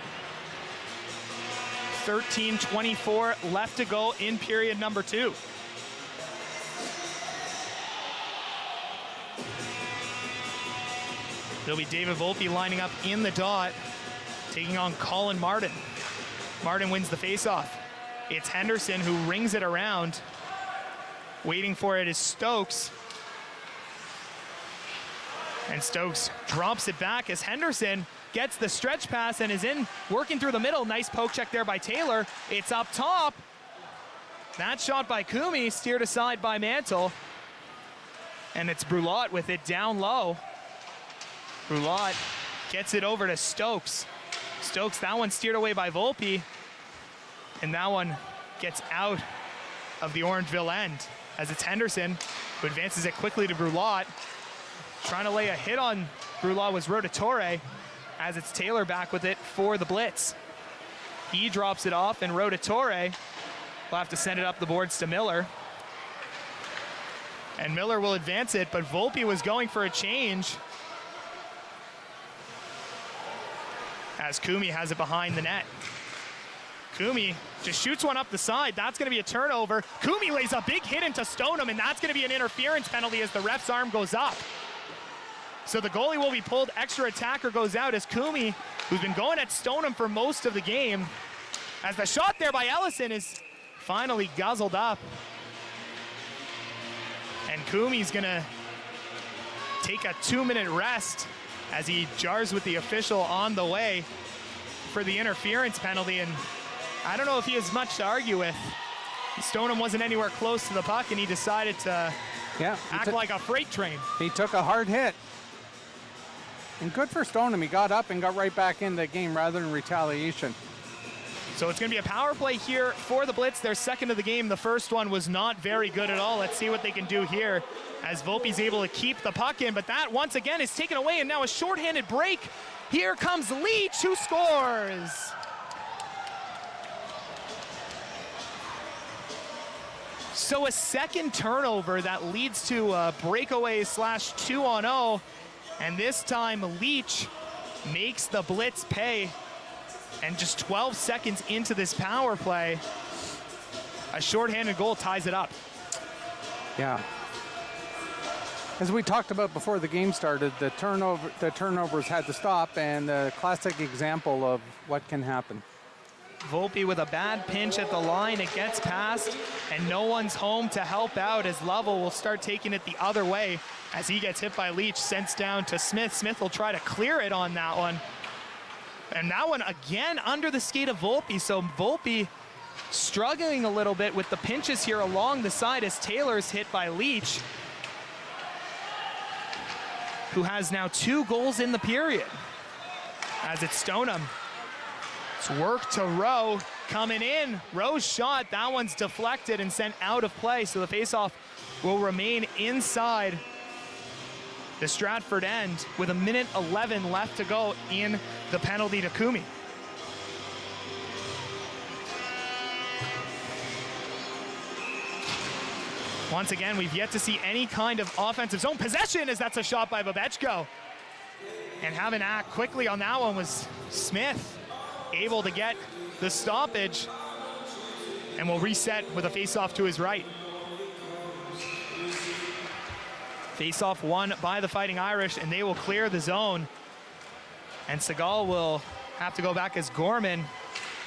[SPEAKER 1] 13:24 left to go in period number 2. It'll be David Volpe lining up in the dot, taking on Colin Martin. Martin wins the faceoff. It's Henderson who rings it around. Waiting for it is Stokes. And Stokes drops it back as Henderson gets the stretch pass and is in, working through the middle. Nice poke check there by Taylor. It's up top. That shot by Kumi, steered aside by Mantle. And it's Brulot with it down low. Brulot gets it over to Stokes. Stokes, that one steered away by Volpe. And that one gets out of the Orangeville end as it's Henderson who advances it quickly to Brulot. Trying to lay a hit on Brulot was Rotatore as it's Taylor back with it for the Blitz. He drops it off and Rotatore will have to send it up the boards to Miller. And Miller will advance it, but Volpe was going for a change as Kumi has it behind the net. Kumi just shoots one up the side. That's going to be a turnover. Kumi lays a big hit into Stoneham, and that's going to be an interference penalty as the ref's arm goes up. So the goalie will be pulled. Extra attacker goes out as Kumi, who's been going at Stoneham for most of the game, as the shot there by Ellison is finally guzzled up. And Kumi's going to take a 2-minute rest as he jars with the official on the way for the interference penalty. And I don't know if he has much to argue with. Stoneham wasn't anywhere close to the puck, and he decided to act like a freight train.
[SPEAKER 25] He took a hard hit. And good for Stoneham. He got up and got right back in the game rather than retaliation.
[SPEAKER 1] So it's going to be a power play here for the Blitz. Their second of the game. The first one was not very good at all. Let's see what they can do here as Volpe's able to keep the puck in. But that, once again, is taken away, and now a shorthanded break. Here comes Leach, who scores. So a second turnover that leads to a breakaway / 2-on-0. And this time, Leach makes the Blitz pay. And just 12 seconds into this power play, a shorthanded goal ties it up.
[SPEAKER 25] Yeah. As we talked about before the game started, the turnovers had to stop, and a classic example of what can happen.
[SPEAKER 1] Volpe with a bad pinch at the line. It gets past, and no one's home to help out as Lovell will start taking it the other way as he gets hit by Leach, sends down to Smith. Smith will try to clear it on that one. And that one again under the skate of Volpe. So Volpe struggling a little bit with the pinches here along the side as Taylor's hit by Leach, who has now 2 goals in the period. As it's Stoneham. It's work to Rowe coming in. Rowe's shot, that one's deflected and sent out of play. So the faceoff will remain inside the Stratford end with 1:11 left to go in the penalty to Kumi. Once again, we've yet to see any kind of offensive zone possession as that's a shot by Babechko. And having to act quickly on that one was Smith, able to get the stoppage, and will reset with a face-off to his right. Face-off won by the Fighting Irish, and they will clear the zone. And Segal will have to go back as Gorman,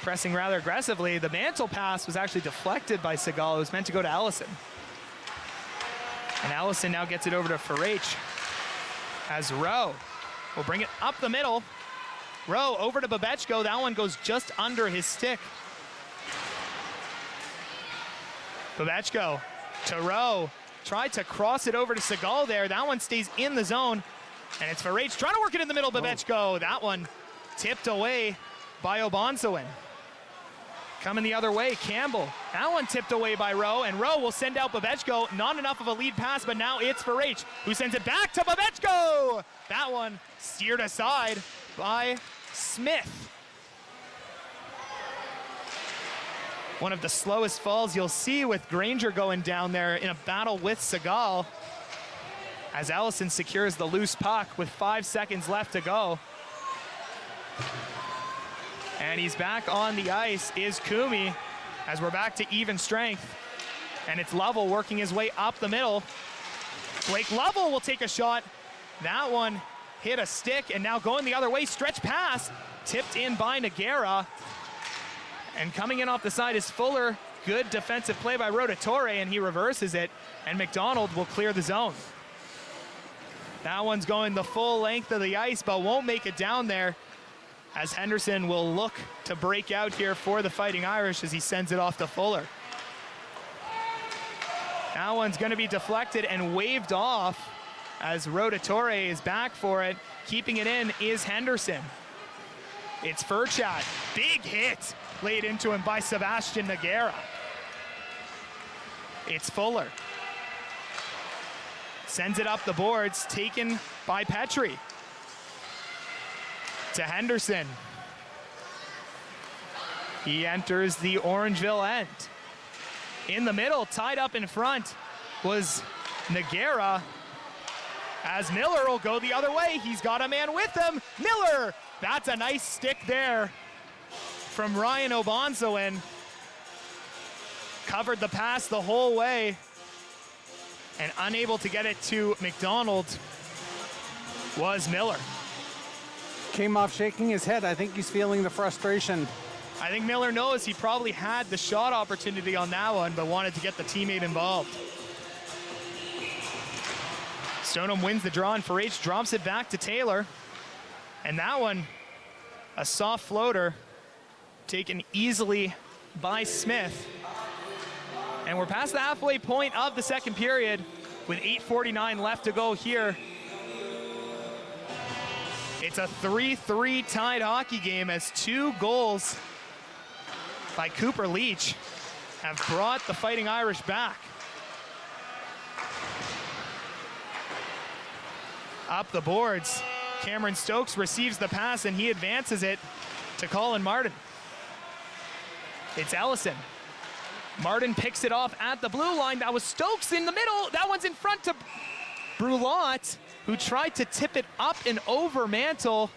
[SPEAKER 1] pressing rather aggressively. The mantle pass was actually deflected by Segal. It was meant to go to Ellison. And Ellison now gets it over to Farage as Rowe will bring it up the middle. Rowe over to Babechko. That one goes just under his stick. Babechko to Rowe. Tried to cross it over to Segal there. That one stays in the zone. And it's Farage trying to work it in the middle. Babechko. That one tipped away by Obonsawin. Coming the other way, Campbell. That one tipped away by Rowe, and Rowe will send out Babechko. Not enough of a lead pass, but now it's Farage, who sends it back to Babechko. That one steered aside by Smith. One of the slowest falls you'll see with Granger going down there in a battle with Segal. As Ellison secures the loose puck with 5 seconds left to go. And he's back on the ice is Kumi, as we're back to even strength. And it's Lovell working his way up the middle. Blake Lovell will take a shot. That one hit a stick, and now going the other way, stretch pass, tipped in by Nogueira. And coming in off the side is Fuller. Good defensive play by Rotatore, and he reverses it, and McDonald will clear the zone. That one's going the full length of the ice, but won't make it down there, as Henderson will look to break out here for the Fighting Irish as he sends it off to Fuller. That one's going to be deflected and waved off as Rotatore is back for it. Keeping it in is Henderson. It's Furchat. Big hit laid into him by Sebastian Nogueira. It's Fuller. Sends it up the boards, taken by Petrie. To Henderson. He enters the Orangeville end. In the middle, tied up in front, was Nogueira. As Miller will go the other way. He's got a man with him. Miller! That's a nice stick there from Ryan Obonsawin. Covered the pass the whole way. And unable to get it to McDonald was Miller.
[SPEAKER 25] Came off shaking his head. I think he's feeling the frustration.
[SPEAKER 1] I think Miller knows he probably had the shot opportunity on that one, but wanted to get the teammate involved. Stoneham wins the draw, and Farage drops it back to Taylor. And that one, a soft floater, taken easily by Smith. And we're past the halfway point of the second period with 8:49 left to go here. It's a 3-3 tied hockey game as 2 goals by Cooper Leach have brought the Fighting Irish back. Up the boards, Cameron Stokes receives the pass and he advances it to Colin Martin. It's Ellison. Martin picks it off at the blue line. That was Stokes in the middle. That one's in front to Brulot, who tried to tip it up and over Mantle,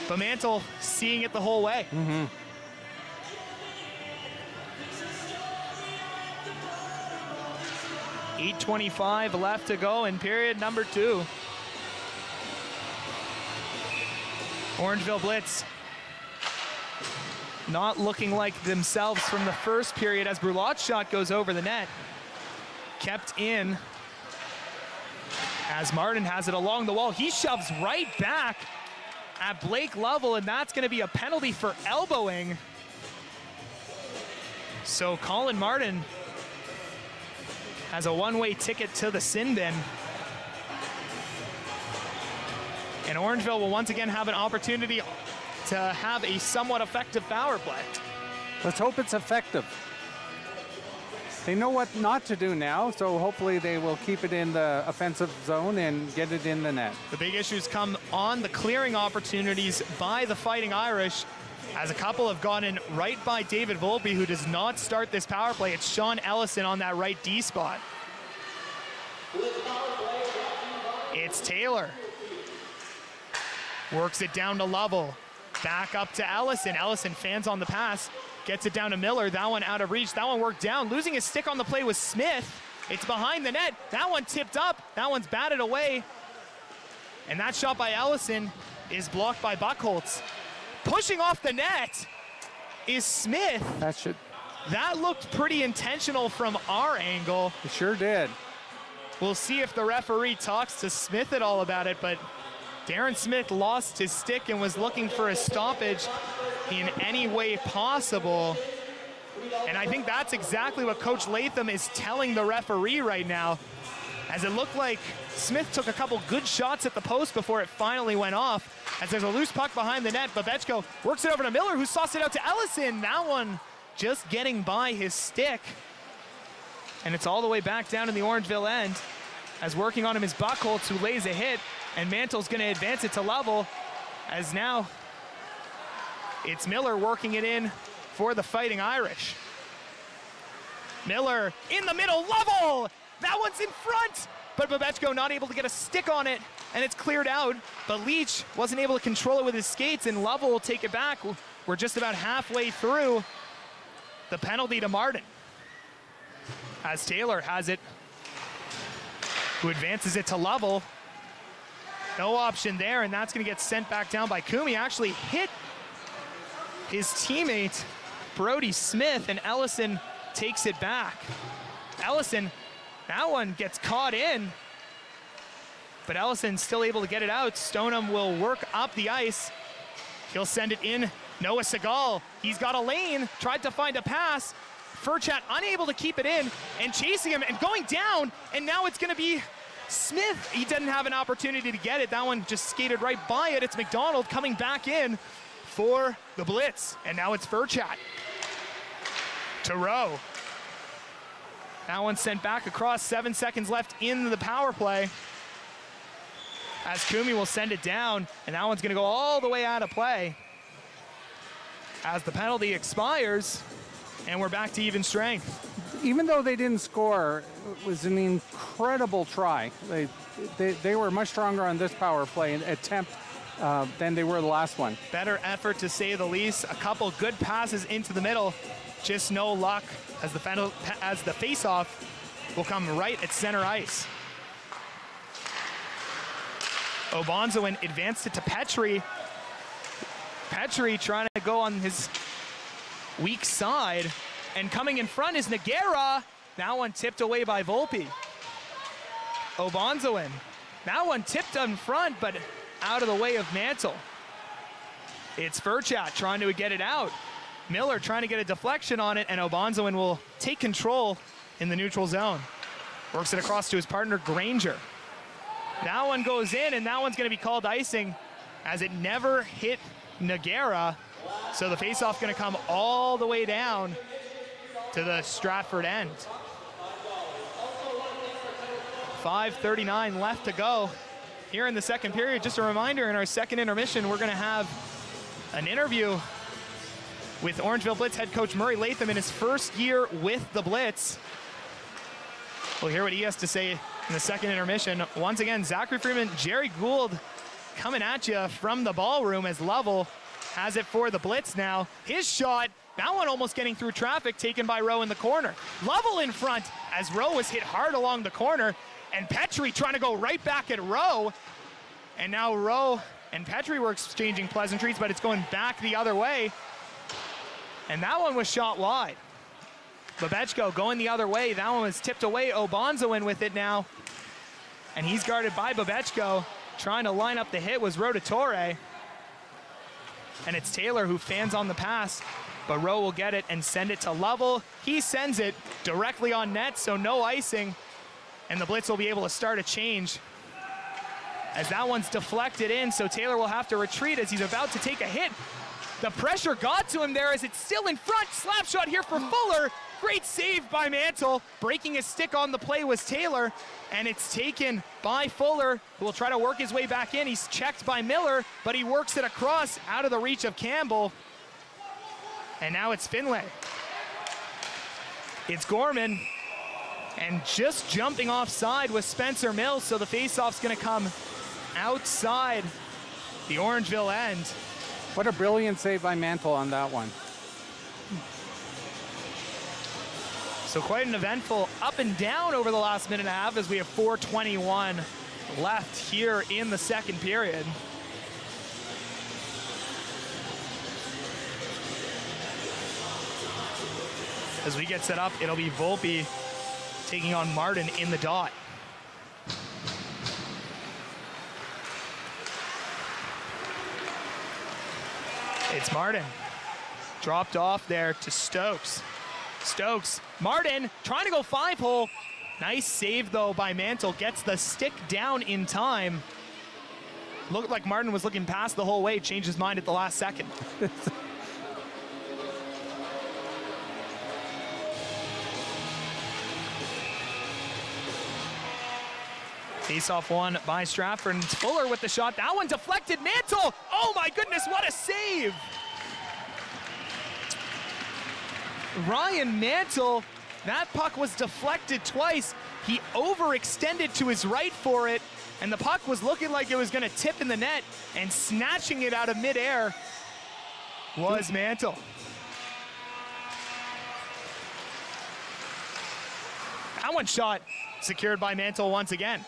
[SPEAKER 1] but Mantle seeing it the whole way. 8:25 left to go in period number 2. Orangeville Blitz not looking like themselves from the first period as Brulot's shot goes over the net. Kept in as Martin has it along the wall. He shoves right back at Blake Lovell, and that's going to be a penalty for elbowing. So Colin Martin has a one-way ticket to the sin bin. And Orangeville will once again have an opportunity to have a somewhat effective power play.
[SPEAKER 25] Let's hope it's effective. They know what not to do now, so hopefully they will keep it in the offensive zone and get it in the net.
[SPEAKER 1] The big issues come on the clearing opportunities by the Fighting Irish, as a couple have gone in right by David Volpe, who does not start this power play. It's Sean Ellison on that right D spot. It's Taylor. Works it down to Lovell. Back up to Ellison. Ellison fans on the pass. Gets it down to Miller. That one out of reach. That one worked down. Losing his stick on the play was Smith. It's behind the net. That one tipped up. That one's batted away. And that shot by Ellison is blocked by Buchholz. Pushing off the net is Smith. That looked pretty intentional from our angle.
[SPEAKER 25] It sure did.
[SPEAKER 1] We'll see if the referee talks to Smith at all about it, but Darren Smith lost his stick and was looking for a stoppage in any way possible. And I think that's exactly what Coach Latham is telling the referee right now, as it looked like Smith took a couple good shots at the post before it finally went off. As there's a loose puck behind the net, Babechko works it over to Miller, who sauced it out to Ellison. That one just getting by his stick. And it's all the way back down in the Orangeville end, as working on him is Buchholz, who lays a hit, and Mantle's gonna advance it to level, as now it's Miller working it in for the Fighting Irish. Miller in the middle, level! That one's in front, but Babechko not able to get a stick on it, and it's cleared out, but Leach wasn't able to control it with his skates, and Level will take it back. We're just about halfway through the penalty to Martin, as Taylor has it, who advances it to Level. No option there, and that's gonna get sent back down by Kumi. Actually hit his teammate, Brody Smith, and Ellison takes it back. Ellison, that one gets caught in, but Ellison's still able to get it out. Stoneham will work up the ice. He'll send it in. Noah Segal, he's got a lane, tried to find a pass. Furchat unable to keep it in and chasing him and going down, and now it's gonna be Smith. He didn't have an opportunity to get it. That one just skated right by it. It's McDonald coming back in for the Blitz, and now it's Furchat to Rowe. That one sent back across, 7 seconds left in the power play, as Kumi will send it down, and that one's gonna go all the way out of play as the penalty expires, and we're back to even strength.
[SPEAKER 25] Even though they didn't score, it was an incredible try. They were much stronger on this power play attempt than they were the last one.
[SPEAKER 1] Better effort, to say the least. A couple good passes into the middle, just no luck, as the face-off will come right at center ice. Obonzoin advanced it to Petrie. Petrie trying to go on his weak side, and coming in front is Nogueira. That one tipped away by Volpe. Obonzoin, that one tipped in front, but out of the way of Mantle. It's Furchat trying to get it out. Miller trying to get a deflection on it, and Obonzoin will take control in the neutral zone. Works it across to his partner, Granger. That one goes in, and that one's gonna be called icing, as it never hit Nogueira. So the faceoff gonna come all the way down to the Stratford end. 5:39 left to go here in the second period. Just a reminder, in our second intermission, we're gonna have an interview with Orangeville Blitz head coach Murray Latham in his first year with the Blitz. We'll hear what he has to say in the second intermission. Once again, Zachary Freeman, Jerry Gould coming at you from the ballroom, as Level has it for the Blitz now. His shot, that one almost getting through traffic, taken by Rowe in the corner. Level in front, as Rowe was hit hard along the corner, and Petrie trying to go right back at Rowe. And now Rowe and Petrie were exchanging pleasantries, but it's going back the other way. And that one was shot wide. Babechko going the other way. That one was tipped away. Obonzoin with it now. And he's guarded by Babechko. Trying to line up the hit was Rotatore. And it's Taylor who fans on the pass, but Rowe will get it and send it to Level. He sends it directly on net, so no icing. And the Blitz will be able to start a change, as that one's deflected in, so Taylor will have to retreat as he's about to take a hit. The pressure got to him there, as it's still in front. Slap shot here for Fuller. Great save by Mantle. Breaking his stick on the play was Taylor, and it's taken by Fuller, who will try to work his way back in. He's checked by Miller, but he works it across out of the reach of Campbell. And now it's Finlay. It's Gorman, and just jumping offside was Spencer Mills, so the faceoff's gonna come outside the Orangeville end.
[SPEAKER 25] What a brilliant save by Mantle on that one.
[SPEAKER 1] So quite an eventful up and down over the last minute and a half as we have 4:21 left here in the second period. As we get set up, it'll be Volpe taking on Martin in the dot. It's Martin. Dropped off there to Stokes. Stokes, Martin trying to go 5-hole. Nice save though by Mantle, gets the stick down in time. Looked like Martin was looking past the whole way, changed his mind at the last second. Face-off one by Stratford, and Fuller with the shot. That one deflected, Mantle! Oh my goodness, what a save! Ryan Mantle, that puck was deflected twice. He overextended to his right for it, and the puck was looking like it was gonna tip in the net, and snatching it out of midair was Mantle. That one shot secured by Mantle once again.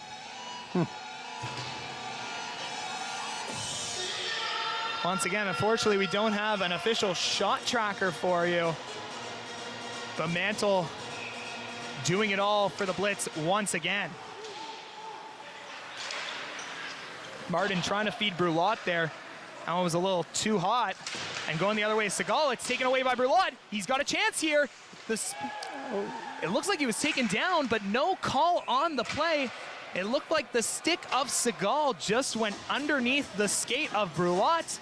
[SPEAKER 1] Once again, unfortunately, we don't have an official shot tracker for you. But Mantle doing it all for the Blitz once again. Martin trying to feed Brulot there. That one was a little too hot. And going the other way, Segal, it's taken away by Brulot. He's got a chance here. It looks like he was taken down, but no call on the play. It looked like the stick of Segal just went underneath the skate of Brulot,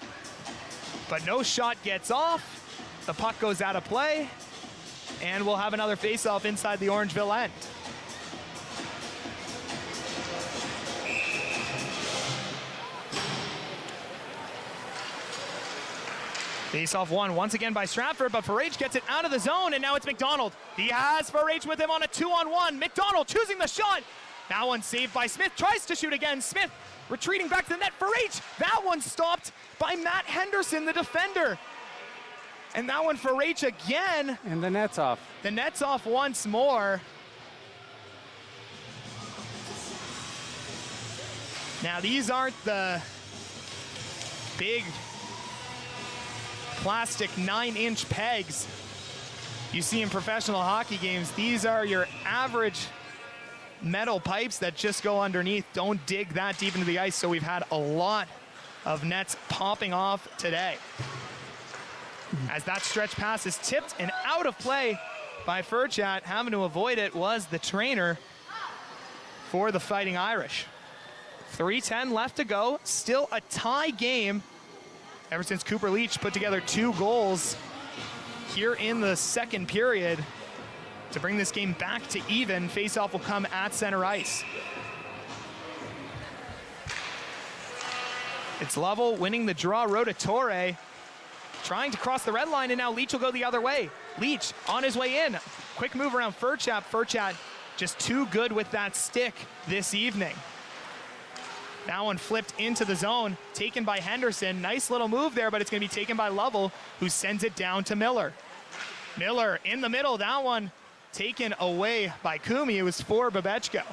[SPEAKER 1] but no shot gets off. The puck goes out of play, and we'll have another face-off inside the Orangeville end. Face-off one once again by Stratford, but Farage gets it out of the zone, and now it's McDonald. He has Farage with him on a 2-on-1. McDonald choosing the shot. That one saved by Smith, tries to shoot again. Smith retreating back to the net for H. That one stopped by Matt Henderson, the defender. And that one for H again.
[SPEAKER 25] And the net's off.
[SPEAKER 1] The net's off once more. Now these aren't the big plastic 9-inch pegs you see in professional hockey games. These are your average metal pipes that just go underneath. Don't dig that deep into the ice, so we've had a lot of nets popping off today. As that stretch pass is tipped and out of play by Furchat, having to avoid it was the trainer for the Fighting Irish. 3:10 left to go, still a tie game ever since Cooper Leach put together 2 goals here in the second period. To bring this game back to even, face-off will come at center ice. It's Lovell winning the draw, Rotatore trying to cross the red line, and now Leach will go the other way. Leach on his way in. Quick move around Furchat. Furchat just too good with that stick this evening. That one flipped into the zone, taken by Henderson. Nice little move there, but it's gonna be taken by Lovell, who sends it down to Miller. Miller in the middle, that one taken away by Kumi. It was for Babechko.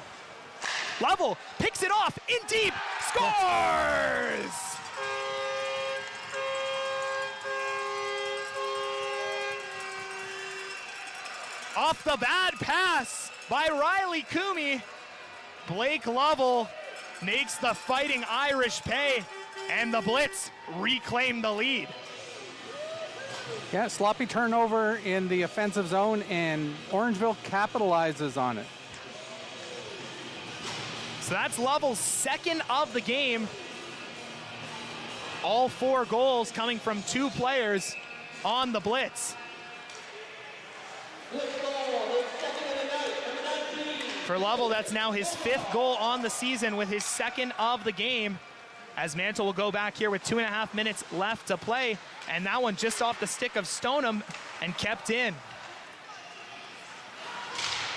[SPEAKER 1] Lovell picks it off in deep, scores! Off the bad pass by Riley Kumi, Blake Lovell makes the Fighting Irish pay, and the Blitz reclaim the lead.
[SPEAKER 25] Yeah, sloppy turnover in the offensive zone, and Orangeville capitalizes on it.
[SPEAKER 1] So that's Lovell's second of the game. All 4 goals coming from 2 players on the Blitz. For Lovell, that's now his 5th goal on the season with his 2nd of the game, as Mantle will go back here with 2.5 minutes left to play. And that one just off the stick of Stoneham and kept in.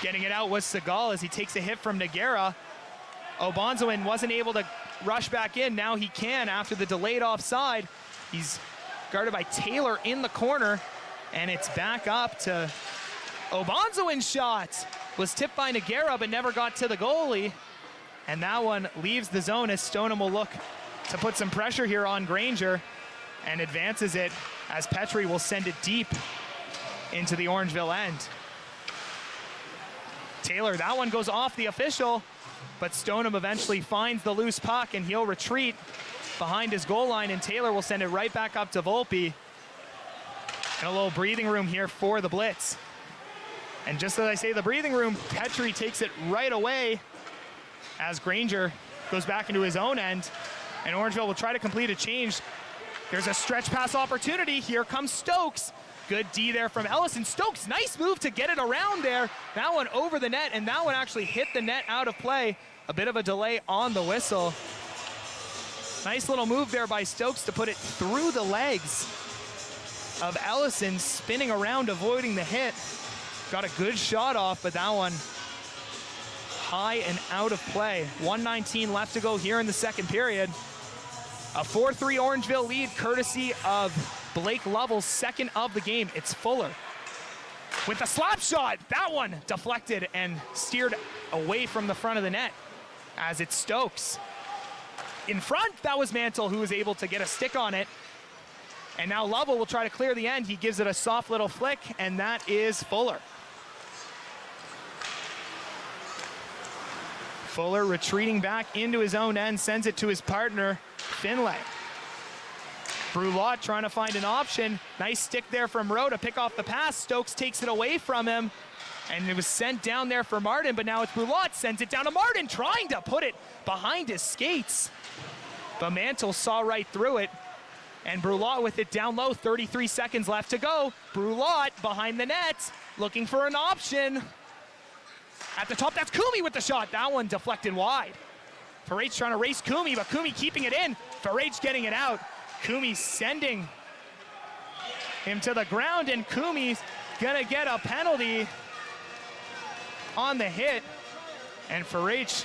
[SPEAKER 1] Getting it out was Segal as he takes a hit from Noguera. Obonzoin wasn't able to rush back in. Now he can after the delayed offside. He's guarded by Taylor in the corner, and it's back up to Obonzoin's shot was tipped by Noguera, but never got to the goalie. And that one leaves the zone as Stoneham will look to put some pressure here on Granger and advances it as Petrie will send it deep into the Orangeville end. Taylor, that one goes off the official, but Stoneham eventually finds the loose puck and he'll retreat behind his goal line, and Taylor will send it right back up to Volpe. And a little breathing room here for the Blitz. And just as I say the breathing room, Petrie takes it right away as Granger goes back into his own end, and Orangeville will try to complete a change. There's a stretch pass opportunity. Here comes Stokes. Good D there from Ellison. Stokes, nice move to get it around there. That one over the net, and that one actually hit the net out of play. A bit of a delay on the whistle. Nice little move there by Stokes to put it through the legs of Ellison, spinning around, avoiding the hit. Got a good shot off, but that one high and out of play. 1:19 left to go here in the second period. A 4-3 Orangeville lead, courtesy of Blake Lovell's second of the game. It's Fuller with a slap shot. That one deflected and steered away from the front of the net as it's Stokes. In front, that was Mantle who was able to get a stick on it. And now Lovell will try to clear the end. He gives it a soft little flick, and that is Fuller. Fuller retreating back into his own end, sends it to his partner, Finlay. Brulot trying to find an option. Nice stick there from Rowe to pick off the pass. Stokes takes it away from him, and it was sent down there for Martin, but now it's Brulot, sends it down to Martin, trying to put it behind his skates. But Mantle saw right through it, and Brulot with it down low, 33 seconds left to go. Brulot behind the net, looking for an option. At the top, that's Kumi with the shot. That one deflected wide. Farage trying to race Kumi, but Kumi keeping it in. Farage getting it out. Kumi sending him to the ground, and Kumi's gonna get a penalty on the hit. And Farage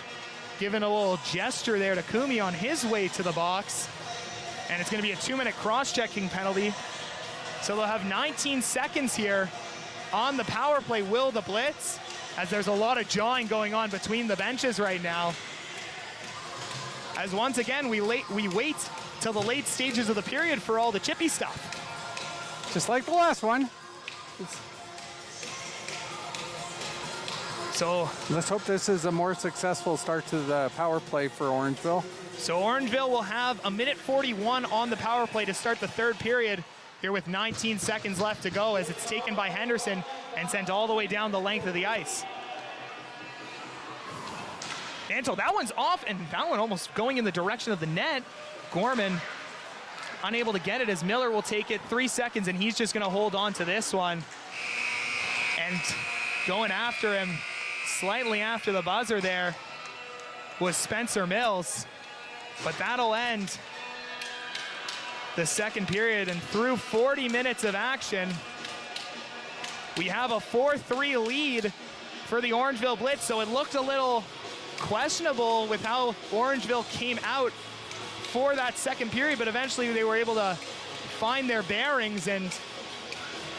[SPEAKER 1] giving a little gesture there to Kumi on his way to the box. And it's gonna be a 2-minute cross-checking penalty. So they'll have 19 seconds here on the power play, will the Blitz, as there's a lot of jawing going on between the benches right now. As once again, we wait till the late stages of the period for all the chippy stuff.
[SPEAKER 25] Just like the last one.
[SPEAKER 1] So
[SPEAKER 25] let's hope this is a more successful start to the power play for Orangeville.
[SPEAKER 1] So Orangeville will have 1:41 on the power play to start the third period here with 19 seconds left to go, as it's taken by Henderson and sent all the way down the length of the ice. Mantle, that one's off, and that one almost going in the direction of the net. Gorman unable to get it as Miller will take it. 3 seconds, and he's just gonna hold on to this one. And going after him slightly after the buzzer there was Spencer Mills. But that'll end the second period, and through 40 minutes of action, we have a 4-3 lead for the Orangeville Blitz. So it looked a little questionable with how Orangeville came out for that second period, but eventually they were able to find their bearings, and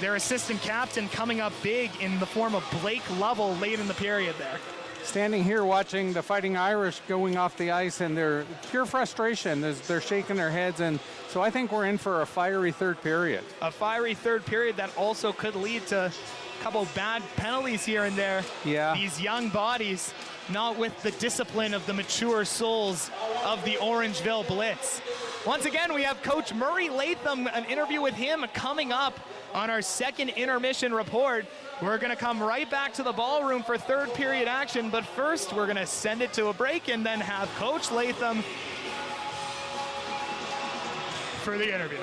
[SPEAKER 1] their assistant captain coming up big in the form of Blake Lovell late in the period there.
[SPEAKER 25] Standing here watching the Fighting Irish going off the ice, and their pure frustration, they're shaking their heads, and so I think we're in for a fiery third period.
[SPEAKER 1] A fiery third period that also could lead to a couple bad penalties here and there.
[SPEAKER 25] Yeah.
[SPEAKER 1] These young bodies not with the discipline of the mature souls of the Orangeville Blitz. Once again, we have Coach Murray Latham, an interview with him coming up on our second intermission report. We're gonna come right back to the ballroom for third period action, but first we're gonna send it to a break and then have Coach Latham for the interview.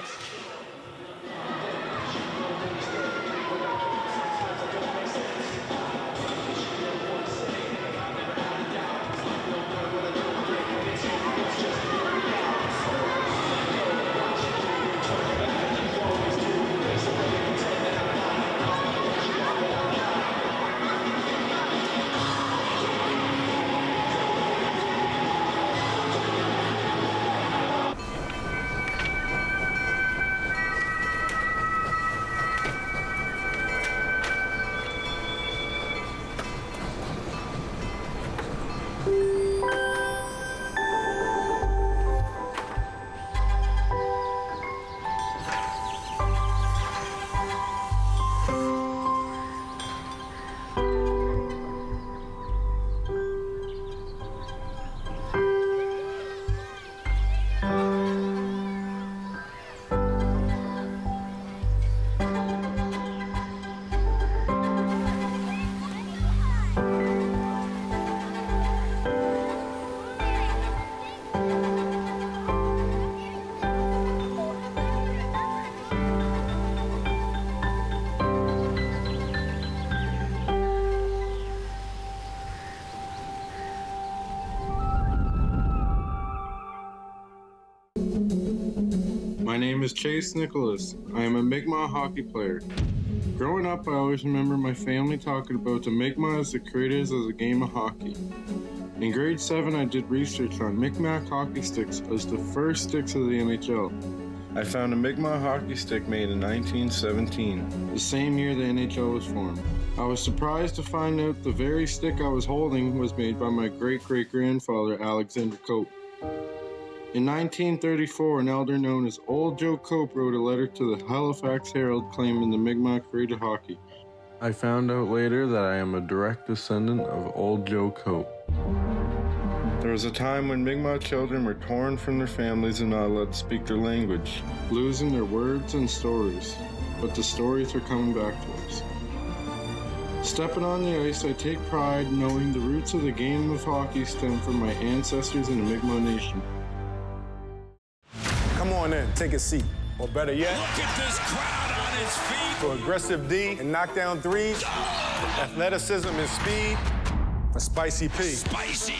[SPEAKER 5] My name is Chase Nicholas. I am a Mi'kmaq hockey player. Growing up, I always remember my family talking about the Mi'kmaq as the creators of the game of hockey. In grade 7, I did research on Mi'kmaq hockey sticks as the first sticks of the NHL. I found a Mi'kmaq hockey stick made in 1917, the same year the NHL was formed. I was surprised to find out the very stick I was holding was made by my great-great-grandfather, Alexander Cope. In 1934, an elder known as Old Joe Cope wrote a letter to the Halifax Herald claiming the Mi'kmaq created hockey. I found out later that I am a direct descendant of Old Joe Cope. There was a time when Mi'kmaq children were torn from their families and not allowed to speak their language, losing their words and stories. But the stories are coming back to us. Stepping on the ice, I take pride knowing the roots of the game of hockey stem from my ancestors in the Mi'kmaq Nation.
[SPEAKER 11] Come on in, take a seat. Or better yet,
[SPEAKER 13] look at this crowd on its feet.
[SPEAKER 11] For aggressive D and knockdown threes, athleticism and speed, a Spicy P.
[SPEAKER 13] Spicy P,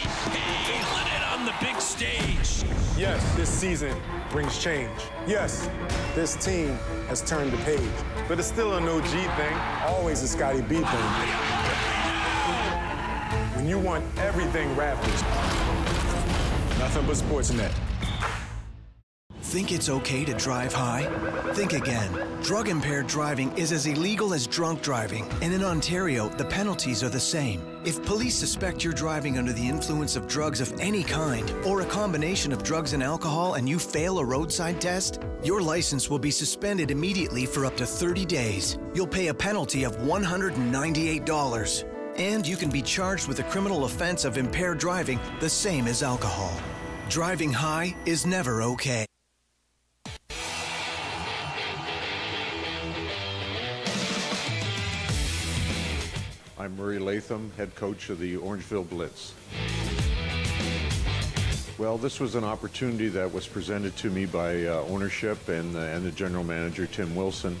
[SPEAKER 13] feeling it on the big stage.
[SPEAKER 11] Yes, this season brings change. Yes, this team has turned the page. But it's still a no G thing, always a Scotty B thing. When you want everything Raptors, nothing but Sportsnet.
[SPEAKER 2] Think it's okay to drive high? Think again. Drug-impaired driving is as illegal as drunk driving, and in Ontario, the penalties are the same. If police suspect you're driving under the influence of drugs of any kind, or a combination of drugs and alcohol, and you fail a roadside test, your license will be suspended immediately for up to 30 days. You'll pay a penalty of $198. And you can be charged with a criminal offense of impaired driving, the same as alcohol. Driving high is never okay.
[SPEAKER 14] I'm Murray Latham, head coach of the Orangeville Blitz. Well, this was an opportunity that was presented to me by ownership and the general manager, Tim Wilson,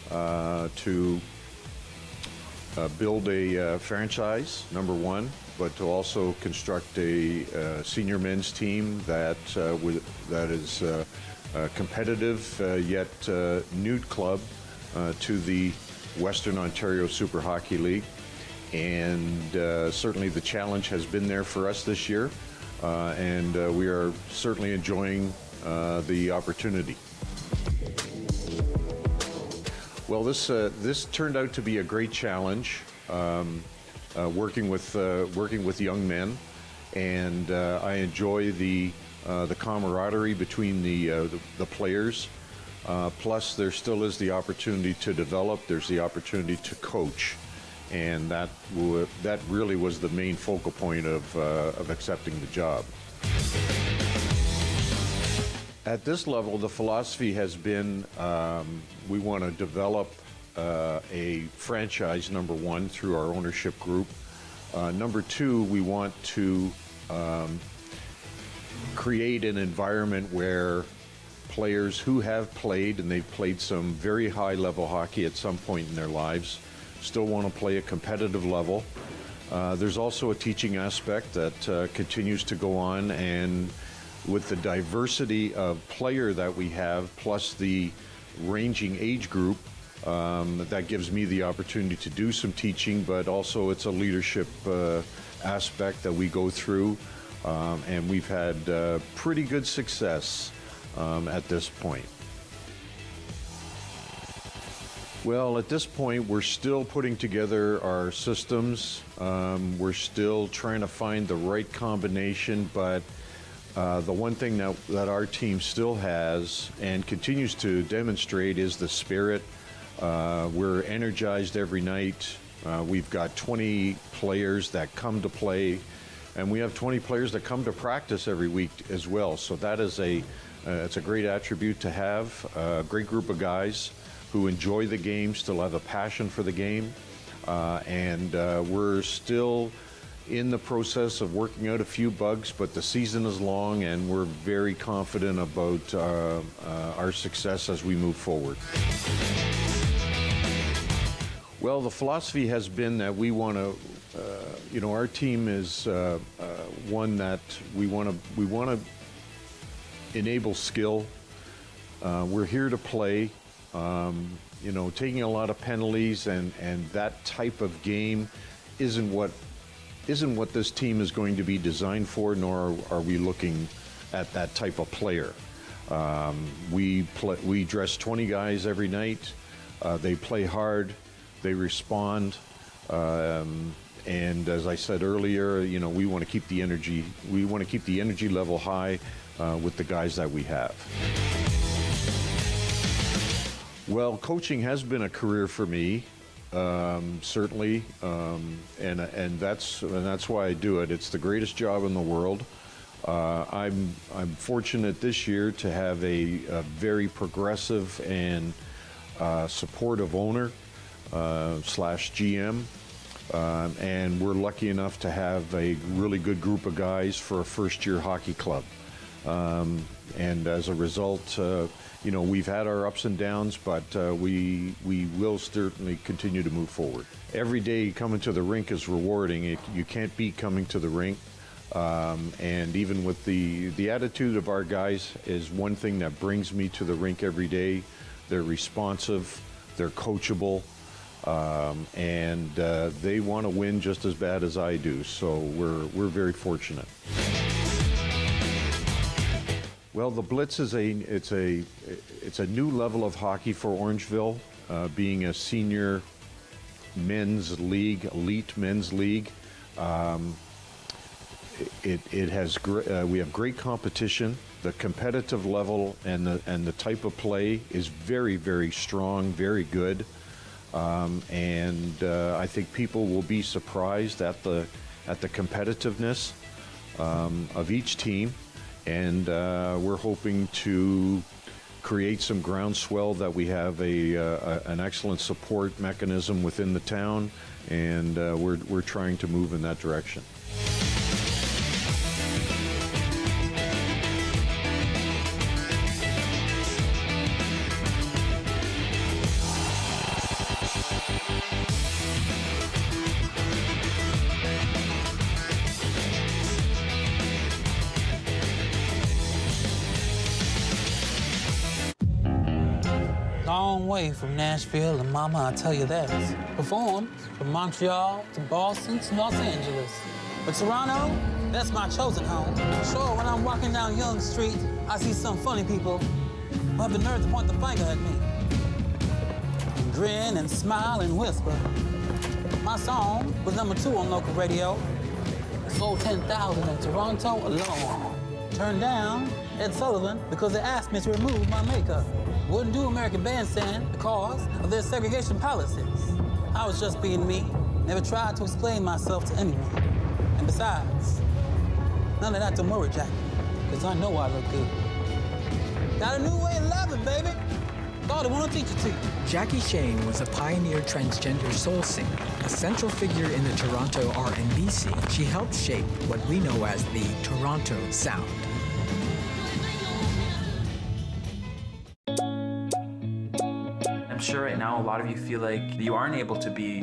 [SPEAKER 14] to build a franchise, number one, but to also construct a senior men's team that is competitive yet new club to the Western Ontario Super Hockey League. And certainly the challenge has been there for us this year, and we are certainly enjoying the opportunity. Well, this turned out to be a great challenge, working with young men, and I enjoy the camaraderie between the players. Plus, there still is the opportunity to develop. There's the opportunity to coach. And that really was the main focal point of accepting the job. At this level, the philosophy has been we want to develop a franchise, number one, through our ownership group. Number two, we want to create an environment where players who have played, and they've played some very high-level hockey at some point in their lives, still want to play a competitive level. There's also a teaching aspect that continues to go on, and with the diversity of player that we have, plus the ranging age group, that gives me the opportunity to do some teaching, but also it's a leadership aspect that we go through, and we've had pretty good success at this point. Well, at this point, we're still putting together our systems. We're still trying to find the right combination, but the one thing that our team still has and continues to demonstrate is the spirit. We're energized every night. We've got 20 players that come to play, and we have 20 players that come to practice every week as well. So that is it's a great attribute to have, a great group of guys who enjoy the game, still have a passion for the game, and we're still in the process of working out a few bugs, but the season is long and we're very confident about our success as we move forward. Well, the philosophy has been that we want to, our team is one that we want to enable skill, We're here to play. You know, taking a lot of penalties and that type of game isn't what this team is going to be designed for, nor are we looking at that type of player. We dress 20 guys every night. They play hard. They respond. And as I said earlier, you know, we want to keep the energy. We want to keep the energy level high with the guys that we have. Well, coaching has been a career for me, certainly, and that's why I do it. It's the greatest job in the world. I'm fortunate this year to have a very progressive and supportive owner slash GM, and we're lucky enough to have a really good group of guys for a first-year hockey club. And as a result, you know, we've had our ups and downs, but we will certainly continue to move forward. Every day coming to the rink is rewarding. You can't beat coming to the rink. And even with the attitude of our guys is one thing that brings me to the rink every day. They're responsive, they're coachable, and they want to win just as bad as I do. So we're very fortunate. Well, the Blitz is it's a new level of hockey for Orangeville, being a senior men's league, elite men's league. It has we have great competition. The competitive level and the type of play is very, very strong, very good, and I think people will be surprised at the competitiveness of each team. And we're hoping to create some groundswell that we have an excellent support mechanism within the town, and we're trying to move in that direction.
[SPEAKER 16] Long way from Nashville, and mama, I tell you that. Performed from Montreal to Boston to Los Angeles. But Toronto, that's my chosen home. Sure, when I'm walking down Yonge Street, I see some funny people who have the nerve to point the finger at me. And grin and smile and whisper. My song was #2 on local radio. It sold 10,000 in Toronto alone. Turned down Ed Sullivan because they asked me to remove my makeup. Wouldn't do American Bandstand because of their segregation policies. I was just being me, never tried to explain myself to anyone. And besides, none of that to Murray Jack, because I know I look good. Got a new way of loving, baby. Thought I want to teach it to you.
[SPEAKER 17] Jackie Shane was a pioneer transgender soul singer, a central figure in the Toronto R&B scene. She helped shape what we know as the Toronto sound.
[SPEAKER 18] I'm sure right now a lot of you feel like you aren't able to be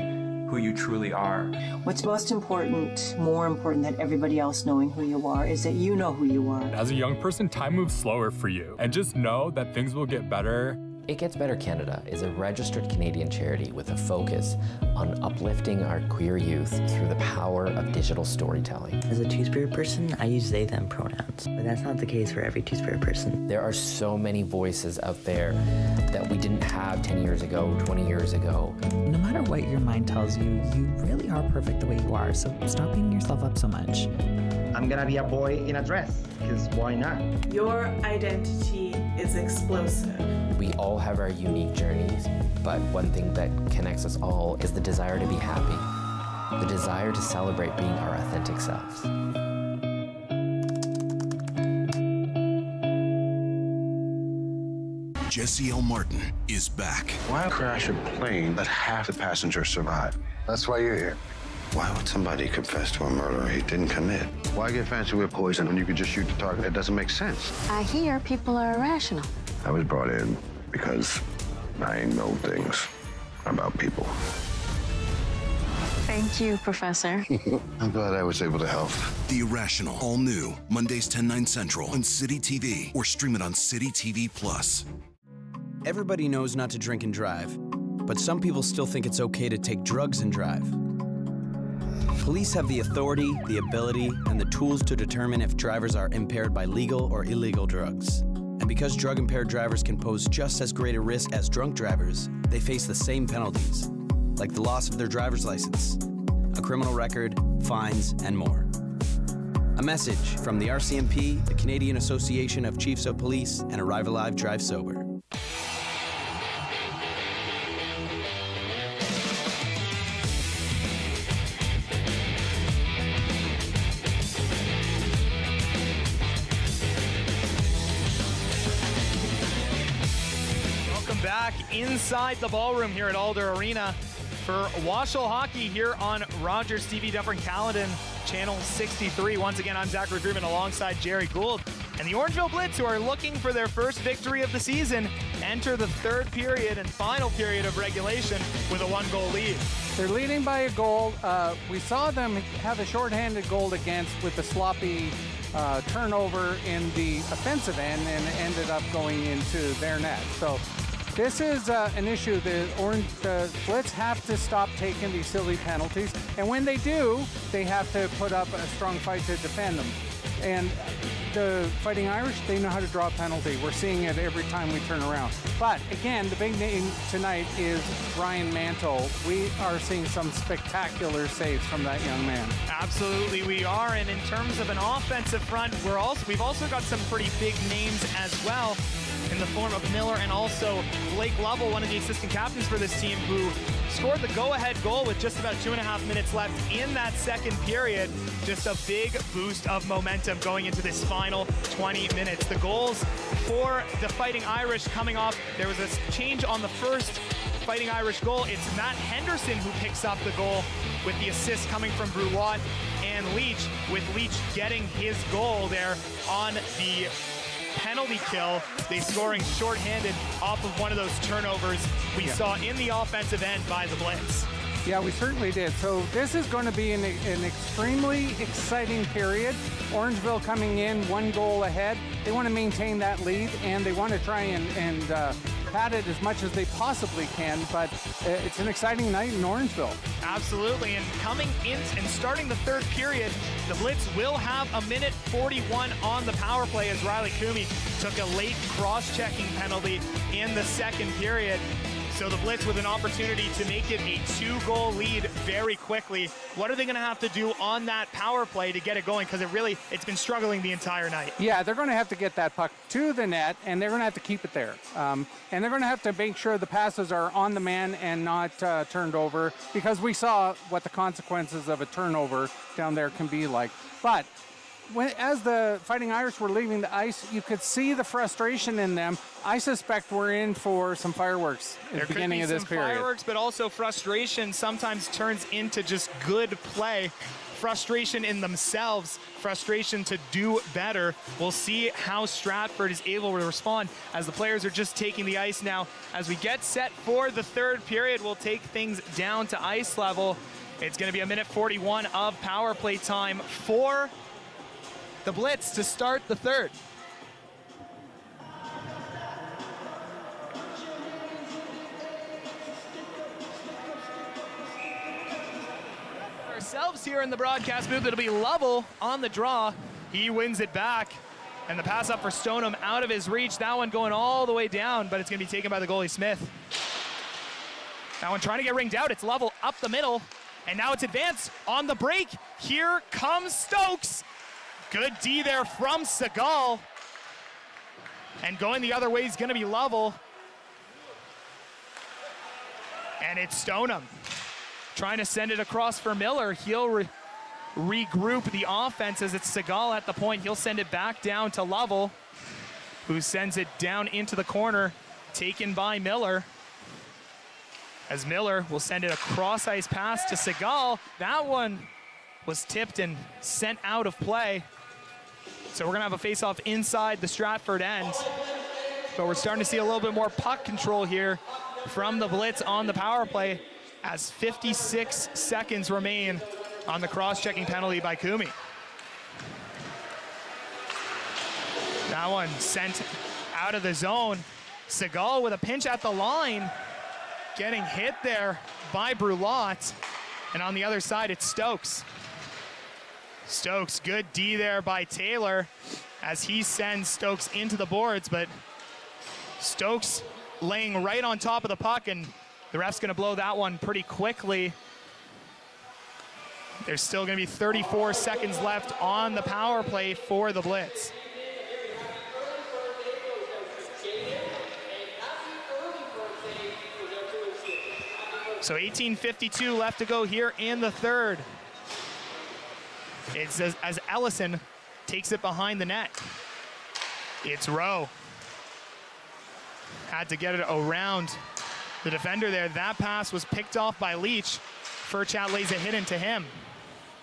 [SPEAKER 18] who you truly are.
[SPEAKER 19] What's most important, more important than everybody else knowing who you are, is that you know who you are.
[SPEAKER 23] As a young person, time moves slower for you. And just know that things will get better.
[SPEAKER 26] It Gets Better Canada is a registered Canadian charity with a focus on uplifting our queer youth through the power of digital storytelling.
[SPEAKER 27] As a Two-Spirit person, I use they, them pronouns, but that's not the case for every Two-Spirit person.
[SPEAKER 26] There are so many voices out there that we didn't have 10 years ago, 20 years ago.
[SPEAKER 28] No matter what your mind tells you, you really are perfect the way you are, so stop beating yourself up so much.
[SPEAKER 29] I'm gonna be a boy in a dress, because why not?
[SPEAKER 30] Your identity is explosive.
[SPEAKER 26] We all have our unique journeys, but one thing that connects us all is the desire to be happy, the desire to celebrate being our authentic selves.
[SPEAKER 31] Jesse L. Martin is back.
[SPEAKER 32] Why crash a plane that half the passengers survive? That's why you're here. Why would somebody confess to a murder he didn't commit? Why get fancy with poison when you could just shoot the target? It doesn't make sense.
[SPEAKER 22] I hear people are irrational.
[SPEAKER 32] I was brought in because I know things about people.
[SPEAKER 22] Thank you, Professor.
[SPEAKER 32] I'm glad I was able to help.
[SPEAKER 31] The Irrational, all new, Mondays 10/9 Central on City TV or stream it on City TV Plus.
[SPEAKER 3] Everybody knows not to drink and drive, but some people still think it's okay to take drugs and drive. Police have the authority, the ability, and the tools to determine if drivers are impaired by legal or illegal drugs. And because drug-impaired drivers can pose just as great a risk as drunk drivers, they face the same penalties, like the loss of their driver's license, a criminal record, fines, and more. A message from the RCMP, the Canadian Association of Chiefs of Police, and Arrive Alive, Drive Sober.
[SPEAKER 1] Back inside the ballroom here at Alder Arena for WOSHL hockey here on Rogers TV Dufferin-Caledon, Channel 63. Once again, I'm Zachary Freeman alongside Jerry Gould. And the Orangeville Blitz, who are looking for their first victory of the season, enter the third period and final period of regulation with a 1-goal lead.
[SPEAKER 25] They're leading by a goal. We saw them have a shorthanded goal against with a sloppy turnover in the offensive end, and ended up going into their net. So this is an issue. The Blitz have to stop taking these silly penalties, and when they do, they have to put up a strong fight to defend them. And the Fighting Irish, they know how to draw a penalty. We're seeing it every time we turn around. But again, the big name tonight is Ryan Mantle. We are seeing some spectacular saves from that young man.
[SPEAKER 1] Absolutely, we are. And in terms of an offensive front, we've also got some pretty big names as well, in the form of Miller and also Blake Lovell, one of the assistant captains for this team, who scored the go-ahead goal with just about 2.5 minutes left in that second period. Just a big boost of momentum going into this final 20 minutes. The goals for the Fighting Irish coming off, there was a change on the first Fighting Irish goal. It's Matt Henderson who picks up the goal, with the assist coming from Brouillot and Leach, with Leach getting his goal there on the penalty kill. They scoring shorthanded off of one of those turnovers we saw in the offensive end by the Blitz.
[SPEAKER 25] Yeah, we certainly did. So this is going to be an extremely exciting period. Orangeville coming in 1 goal ahead. They want to maintain that lead, and they want to try and pad it as much as they possibly can, but it's an exciting night in Orangeville.
[SPEAKER 1] Absolutely, and coming in and starting the third period, the Blitz will have a 1:41 on the power play as Riley Coomey took a late cross-checking penalty in the second period. So the Blitz with an opportunity to make it a 2-goal lead very quickly. What are they going to have to do on that power play to get it going? Because it's been struggling the entire night.
[SPEAKER 25] Yeah, they're going to have to get that puck to the net, and they're going to have to keep it there. And they're going to have to make sure the passes are on the man and not turned over, because we saw what the consequences of a turnover down there can be like. But as the Fighting Irish were leaving the ice, you could see the frustration in them. I suspect we're in for some fireworks at the beginning of this period.
[SPEAKER 1] Fireworks, but also frustration sometimes turns into just good play. Frustration in themselves, frustration to do better. We'll see how Stratford is able to respond as the players are just taking the ice now. As we get set for the third period, we'll take things down to ice level. It's going to be a 1:41 of power play time for the Blitz to start the third. Ourselves here in the broadcast booth, it'll be Lovell on the draw. He wins it back, and the pass up for Stoneham out of his reach. That one going all the way down, but it's going to be taken by the goalie Smith. That one trying to get ringed out. It's Lovell up the middle, and now it's advanced on the break. Here comes Stokes. Good D there from Segal. And going the other way is going to be Lovell. And it's Stoneham trying to send it across for Miller. He'll regroup the offense as it's Segal at the point. He'll send it back down to Lovell, who sends it down into the corner, taken by Miller. As Miller will send it a cross-ice pass to Segal. That one was tipped and sent out of play. So we're gonna have a face-off inside the Stratford end. But we're starting to see a little bit more puck control here from the Blitz on the power play. as 56 seconds remain on the cross-checking penalty by Kumi. That one sent out of the zone. Segal with a pinch at the line, getting hit there by Brulot. And on the other side, it's Stokes. Stokes, good D there by Taylor as he sends Stokes into the boards, but Stokes laying right on top of the puck, and the ref's gonna blow that one pretty quickly. There's still gonna be 34 seconds left on the power play for the Blitz. So 18:52 left to go here in the third. It's as Ellison takes it behind the net. It's Rowe. Had to get it around the defender there. That pass was picked off by Leach. Furchat lays a hit into him.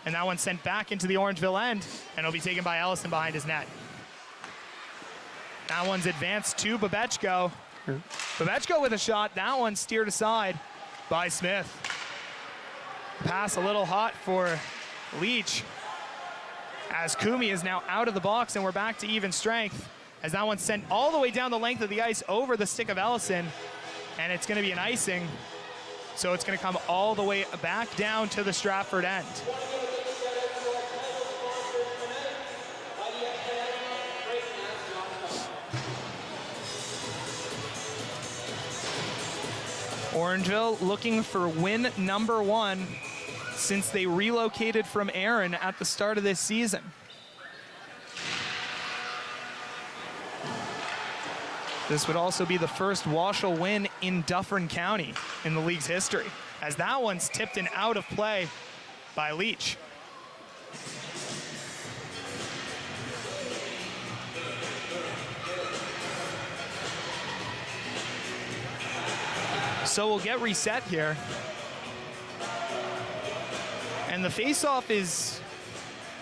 [SPEAKER 1] And that one's sent back into the Orangeville end, and it'll be taken by Ellison behind his net. That one's advanced to Babechko. Babechko with a shot. That one steered aside by Smith. Pass a little hot for Leach, as Kumi is now out of the box, and we're back to even strength as that one's sent all the way down the length of the ice over the stick of Ellison, and it's gonna be an icing. So it's gonna come all the way back down to the Stratford end. Orangeville looking for win number 1 since they relocated from Erin at the start of this season. This would also be the first WOSHL win in Dufferin County in the league's history, as that one's tipped and out of play by Leach. So we'll get reset here. And the faceoff is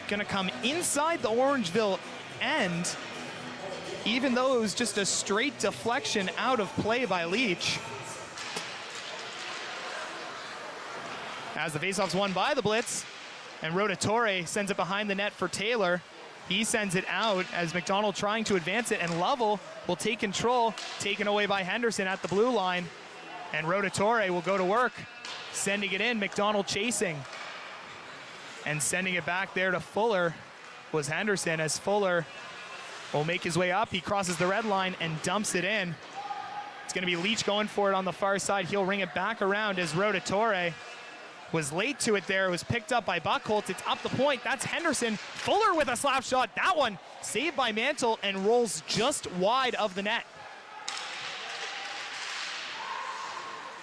[SPEAKER 1] gonna come inside the Orangeville end, even though it was just a straight deflection out of play by Leach. As the faceoff's won by the Blitz, and Rotatore sends it behind the net for Taylor. He sends it out as McDonald trying to advance it, and Lovell will take control, taken away by Henderson at the blue line. And Rotatore will go to work, sending it in, McDonald chasing. And sending it back there to Fuller was Henderson, as Fuller will make his way up. He crosses the red line and dumps it in. It's gonna be Leach going for it on the far side. He'll ring it back around as Rotatore was late to it there. It was picked up by Buckholtz. It's up the point. That's Henderson. Fuller with a slap shot. That one saved by Mantle and rolls just wide of the net.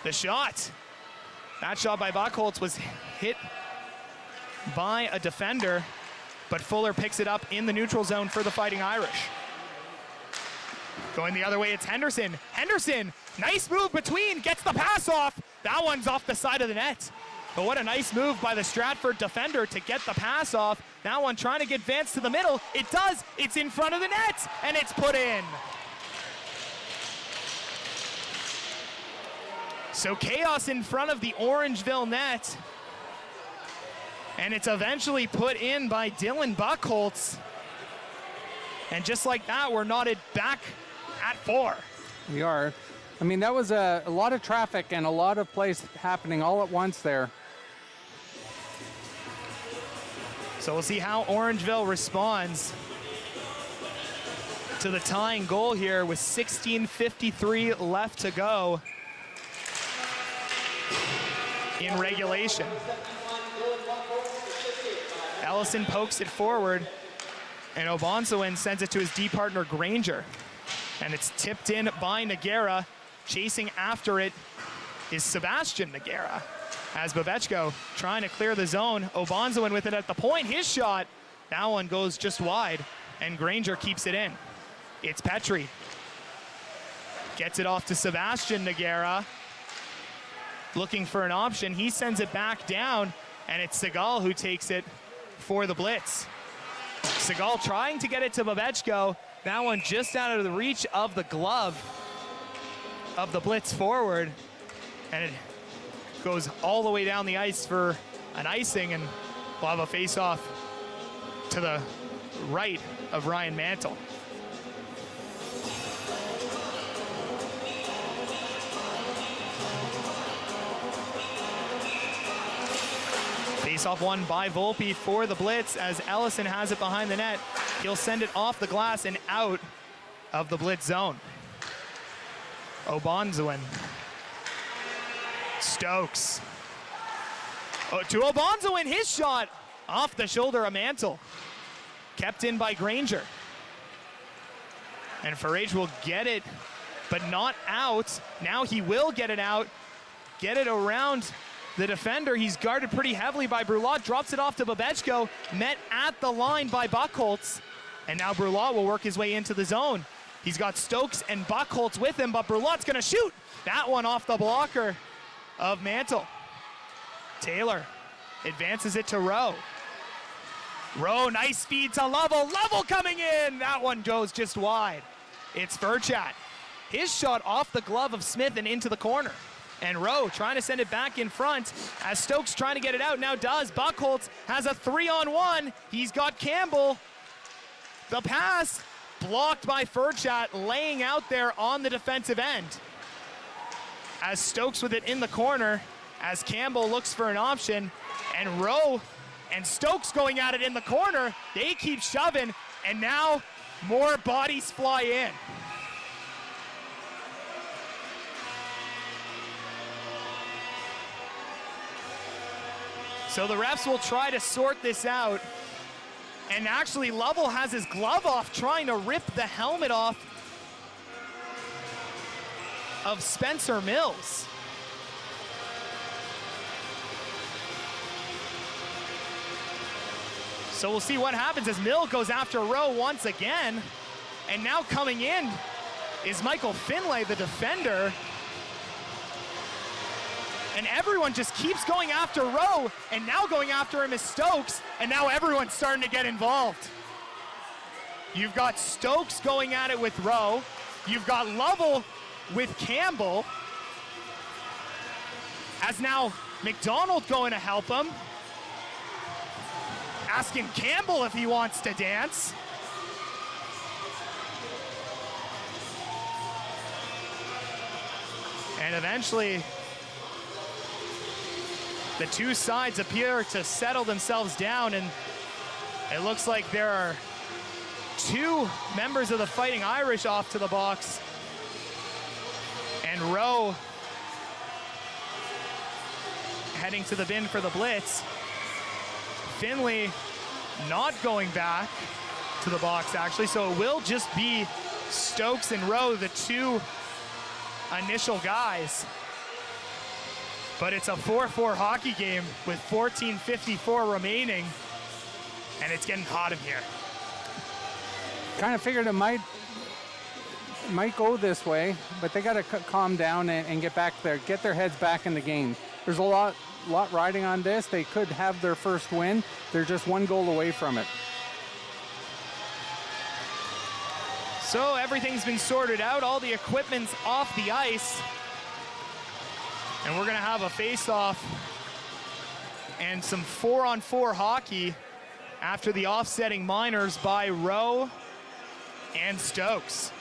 [SPEAKER 1] The shot. That shot by Buckholtz was hit by a defender, but Fuller picks it up in the neutral zone for the Fighting Irish. Going the other way, it's Henderson. Henderson, nice move between, gets the pass off. That one's off the side of the net. But what a nice move by the Stratford defender to get the pass off. That one trying to get advanced to the middle. It does, it's in front of the net, and it's put in. So chaos in front of the Orangeville net. And it's eventually put in by Dylan Buckholtz. And just like that, we're knotted back at 4.
[SPEAKER 25] We are. I mean, that was a lot of traffic and a lot of plays happening all at once there.
[SPEAKER 1] So we'll see how Orangeville responds to the tying goal here with 16:53 left to go in regulation. Ellison pokes it forward, and Obonsawin sends it to his D partner Granger. And it's tipped in by Noguera. Chasing after it is Sebastian Noguera. As Babechko trying to clear the zone. Obonsawin with it at the point. His shot, that one goes just wide, and Granger keeps it in. It's Petrie. Gets it off to Sebastian Noguera. Looking for an option. He sends it back down, and it's Segal who takes it for the Blitz. Segal trying to get it to Babechko. That one just out of the reach of the glove of the Blitz forward. And it goes all the way down the ice for an icing, and we'll have a face-off to the right of Ryan Mantle. Face-off won by Volpe for the Blitz as Ellison has it behind the net. He'll send it off the glass and out of the Blitz zone. Obonzoin. Stokes. Oh, to Obonzoin, his shot off the shoulder of Mantle. Kept in by Granger. And Farage will get it, but not out. Now he will get it out, get it around the defender. He's guarded pretty heavily by Brulot, drops it off to Babechko, met at the line by Buchholz, and now Brulot will work his way into the zone. He's got Stokes and Buchholz with him, but Brulot's gonna shoot that one off the blocker of Mantle. Taylor advances it to Rowe. Rowe, nice feed to Lovell. Lovell coming in. That one goes just wide. It's Furchat. His shot off the glove of Smith and into the corner. And Rowe trying to send it back in front as Stokes trying to get it out. Now does. Buchholz has a 3-on-1. He's got Campbell. The pass blocked by Furchat, laying out there on the defensive end. As Stokes with it in the corner, as Campbell looks for an option, and Rowe and Stokes going at it in the corner. They keep shoving, and now more bodies fly in. So the refs will try to sort this out. And actually, Lovell has his glove off, trying to rip the helmet off of Spencer Mills. So we'll see what happens as Mill goes after Rowe once again. And now coming in is Michael Finlay, the defender. And everyone just keeps going after Rowe, and now going after him is Stokes, and now everyone's starting to get involved. You've got Stokes going at it with Rowe. You've got Lovell with Campbell. As now McDonald going to help him. Asking Campbell if he wants to dance. And eventually, the two sides appear to settle themselves down, and it looks like there are two members of the Fighting Irish off to the box. And Rowe heading to the bin for the Blitz. Finley not going back to the box, actually, so it will just be Stokes and Rowe, the two initial guys. But it's a 4-4 hockey game with 14:54 remaining, and it's getting hot in here.
[SPEAKER 25] Kind of figured it might go this way, but they got to calm down and get back there, get their heads back in the game. There's a lot riding on this. They could have their first win. They're just one goal away from it.
[SPEAKER 1] So everything's been sorted out. All the equipment's off the ice. And we're gonna have a face-off and some 4-on-4 hockey after the offsetting minors by Rowe and Stokes.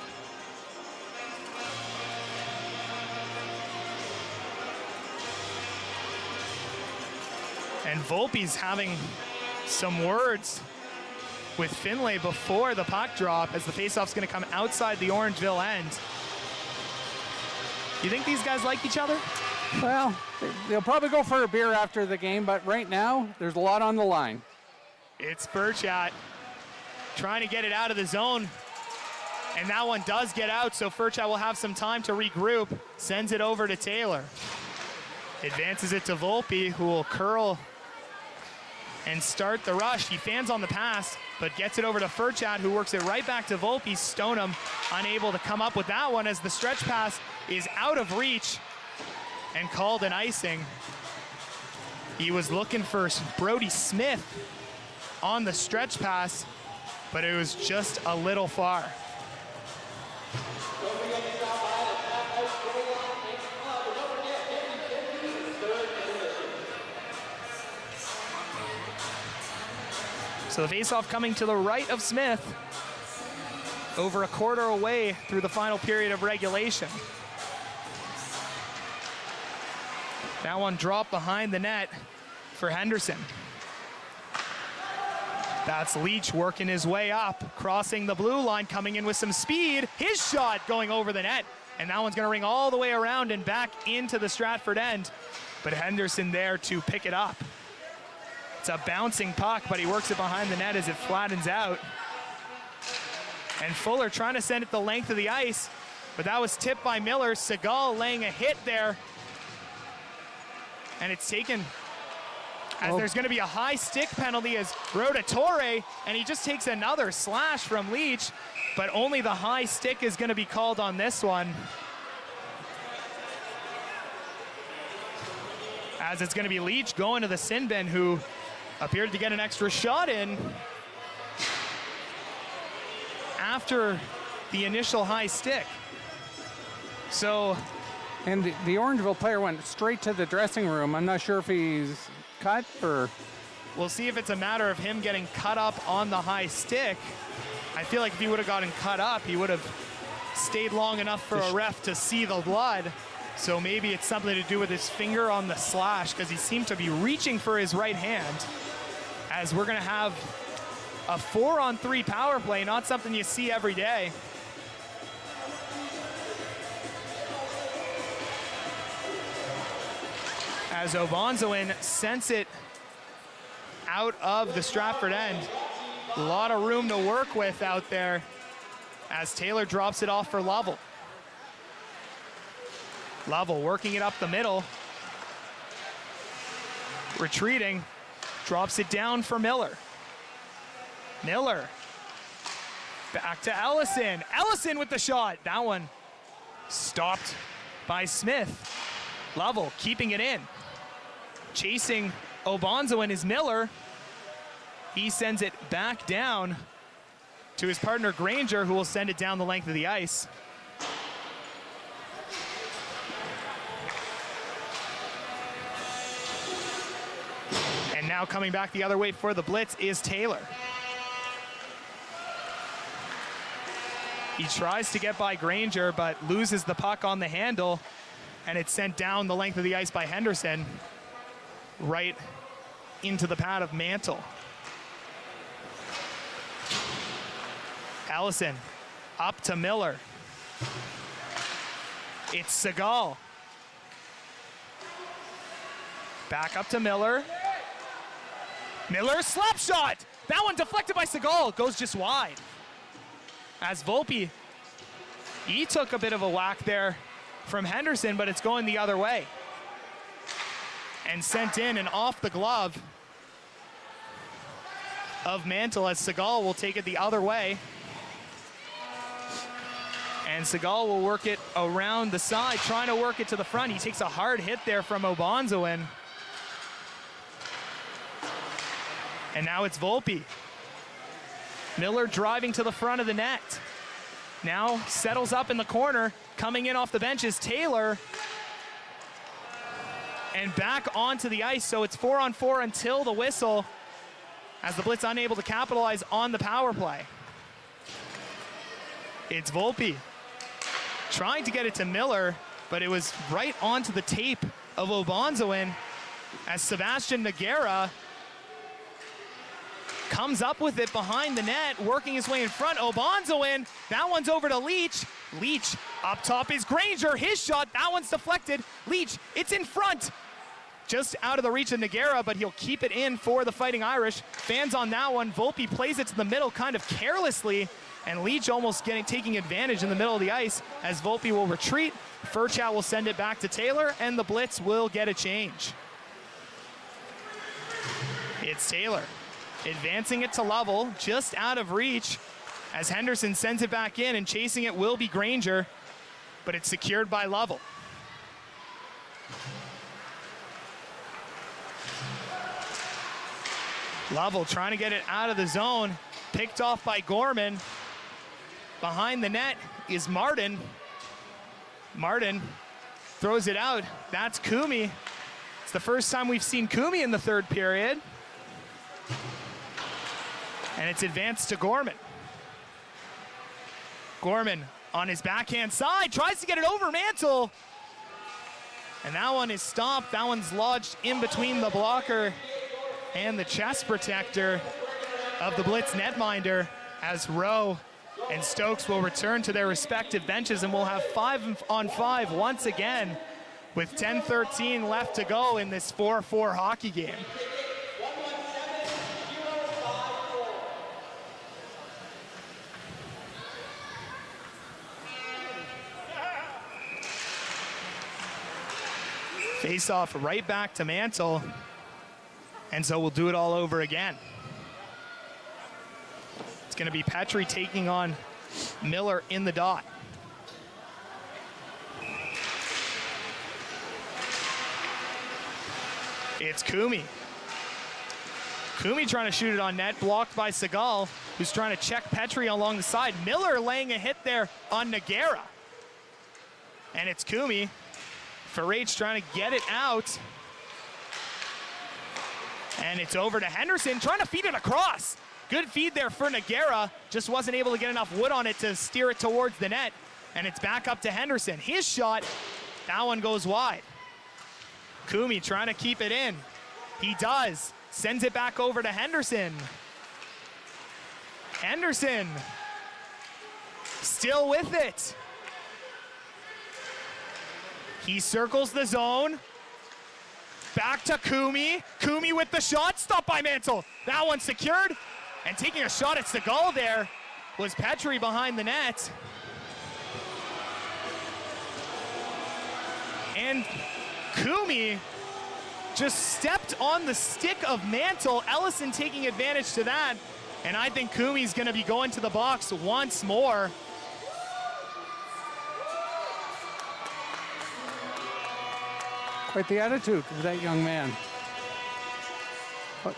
[SPEAKER 1] And Volpe's having some words with Finlay before the puck drop, as the face-off's gonna come outside the Orangeville end. You think these guys like each other?
[SPEAKER 25] Well, they'll probably go for a beer after the game, but right now, there's a lot on the line.
[SPEAKER 1] It's Furchat trying to get it out of the zone, and that one does get out, so Furchat will have some time to regroup, sends it over to Taylor. Advances it to Volpe, who will curl and start the rush. He fans on the pass, but gets it over to Furchat, who works it right back to Volpe. Stoneham unable to come up with that one as the stretch pass is out of reach and called an icing. He was looking for Brody Smith on the stretch pass, but it was just a little far. So the face-off coming to the right of Smith, over a quarter away through the final period of regulation. That one dropped behind the net for Henderson. That's Leach working his way up, crossing the blue line, coming in with some speed. His shot going over the net, and that one's gonna ring all the way around and back into the Stratford end. But Henderson there to pick it up. It's a bouncing puck, but he works it behind the net as it flattens out. And Fuller trying to send it the length of the ice, but that was tipped by Miller. Segal laying a hit there. And it's taken, as there's gonna be a high stick penalty as Rotatore, and he just takes another slash from Leach, but only the high stick is gonna be called on this one. As it's gonna be Leach going to the sin bin, who appeared to get an extra shot in after the initial high stick. So,
[SPEAKER 25] and the Orangeville player went straight to the dressing room. I'm not sure if he's cut or...
[SPEAKER 1] We'll see if it's a matter of him getting cut up on the high stick. I feel like if he would have gotten cut up, he would have stayed long enough for a ref to see the blood. So maybe it's something to do with his finger on the slash, because he seemed to be reaching for his right hand. As we're gonna have a 4-on-3 power play, not something you see every day. As Obonzoin sends it out of the Stratford end. A lot of room to work with out there as Taylor drops it off for Lovell. Lovell working it up the middle. Retreating, drops it down for Miller. Miller, back to Ellison. Ellison with the shot. That one stopped by Smith. Lovell keeping it in. Chasing Obonzoin is Miller. He sends it back down to his partner Granger, who will send it down the length of the ice. And now coming back the other way for the Blitz is Taylor. He tries to get by Granger, but loses the puck on the handle, and it's sent down the length of the ice by Henderson, right into the pad of Mantle. Allison up to Miller. It's Segal. Back up to Miller. Miller, slap shot! That one deflected by Segal, goes just wide. As Volpe, he took a bit of a whack there from Henderson, but it's going the other way. And sent in and off the glove of Mantle, as Segal will take it the other way. And Segal will work it around the side, trying to work it to the front. He takes a hard hit there from Obonzoin. And now it's Volpe. Miller driving to the front of the net. Now settles up in the corner. Coming in off the bench is Taylor. And back onto the ice, so it's 4-on-4 until the whistle, as the Blitz unable to capitalize on the power play. It's Volpe trying to get it to Miller, but it was right onto the tape of Obonzoin, as Sebastian Noguera comes up with it behind the net, working his way in front. Obonzoin, that one's over to Leach. Leach, up top is Granger, his shot, that one's deflected. Leach, it's in front. Just out of the reach of Noguera, but he'll keep it in for the Fighting Irish. Fans on that one. Volpe plays it to the middle kind of carelessly, and Leach almost taking advantage in the middle of the ice, as Volpe will retreat. Furchat will send it back to Taylor, and the Blitz will get a change. It's Taylor advancing it to Lovell, just out of reach, as Henderson sends it back in, and chasing it will be Granger, but it's secured by Lovell. Lovell trying to get it out of the zone, picked off by Gorman. Behind the net is Martin. Martin throws it out. That's Kumi. It's the first time we've seen Kumi in the third period. And it's advanced to Gorman. Gorman on his backhand side, tries to get it over Mantle. And that one is stopped. That one's lodged in between the blocker and the chest protector of the Blitz netminder, as Rowe and Stokes will return to their respective benches, and we'll have 5-on-5 once again with 10:13 left to go in this 4-4 hockey game. Face off right back to Mantle, and so we'll do it all over again. It's going to be Petrie taking on Miller in the dot. It's Kumi. Kumi trying to shoot it on net, blocked by Segal, who's trying to check Petrie along the side. Miller laying a hit there on Nagara. And it's Kumi. Farage trying to get it out. And it's over to Henderson, trying to feed it across. Good feed there for Nagara. Just wasn't able to get enough wood on it to steer it towards the net. And it's back up to Henderson. His shot, that one goes wide. Kumi trying to keep it in. He does. Sends it back over to Henderson. Henderson still with it. He circles the zone. Back to Kumi. Kumi with the shot. Stopped by Mantle. That one secured. And taking a shot at Segal there was Petrie behind the net. And Kumi just stepped on the stick of Mantle. Ellison taking advantage to that. And I think Kumi's going to be going to the box once more.
[SPEAKER 25] Quite the attitude of that young man. But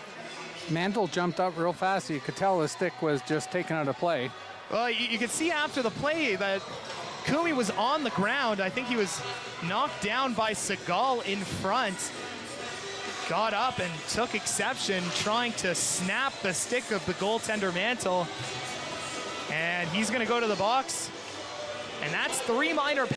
[SPEAKER 25] Mantle jumped up real fast. You could tell the stick was just taken out of play.
[SPEAKER 1] Well, you could see after the play that Kumi was on the ground. I think he was knocked down by Segal in front. Got up and took exception, trying to snap the stick of the goaltender Mantle. And he's going to go to the box. And that's 3 minor penalties.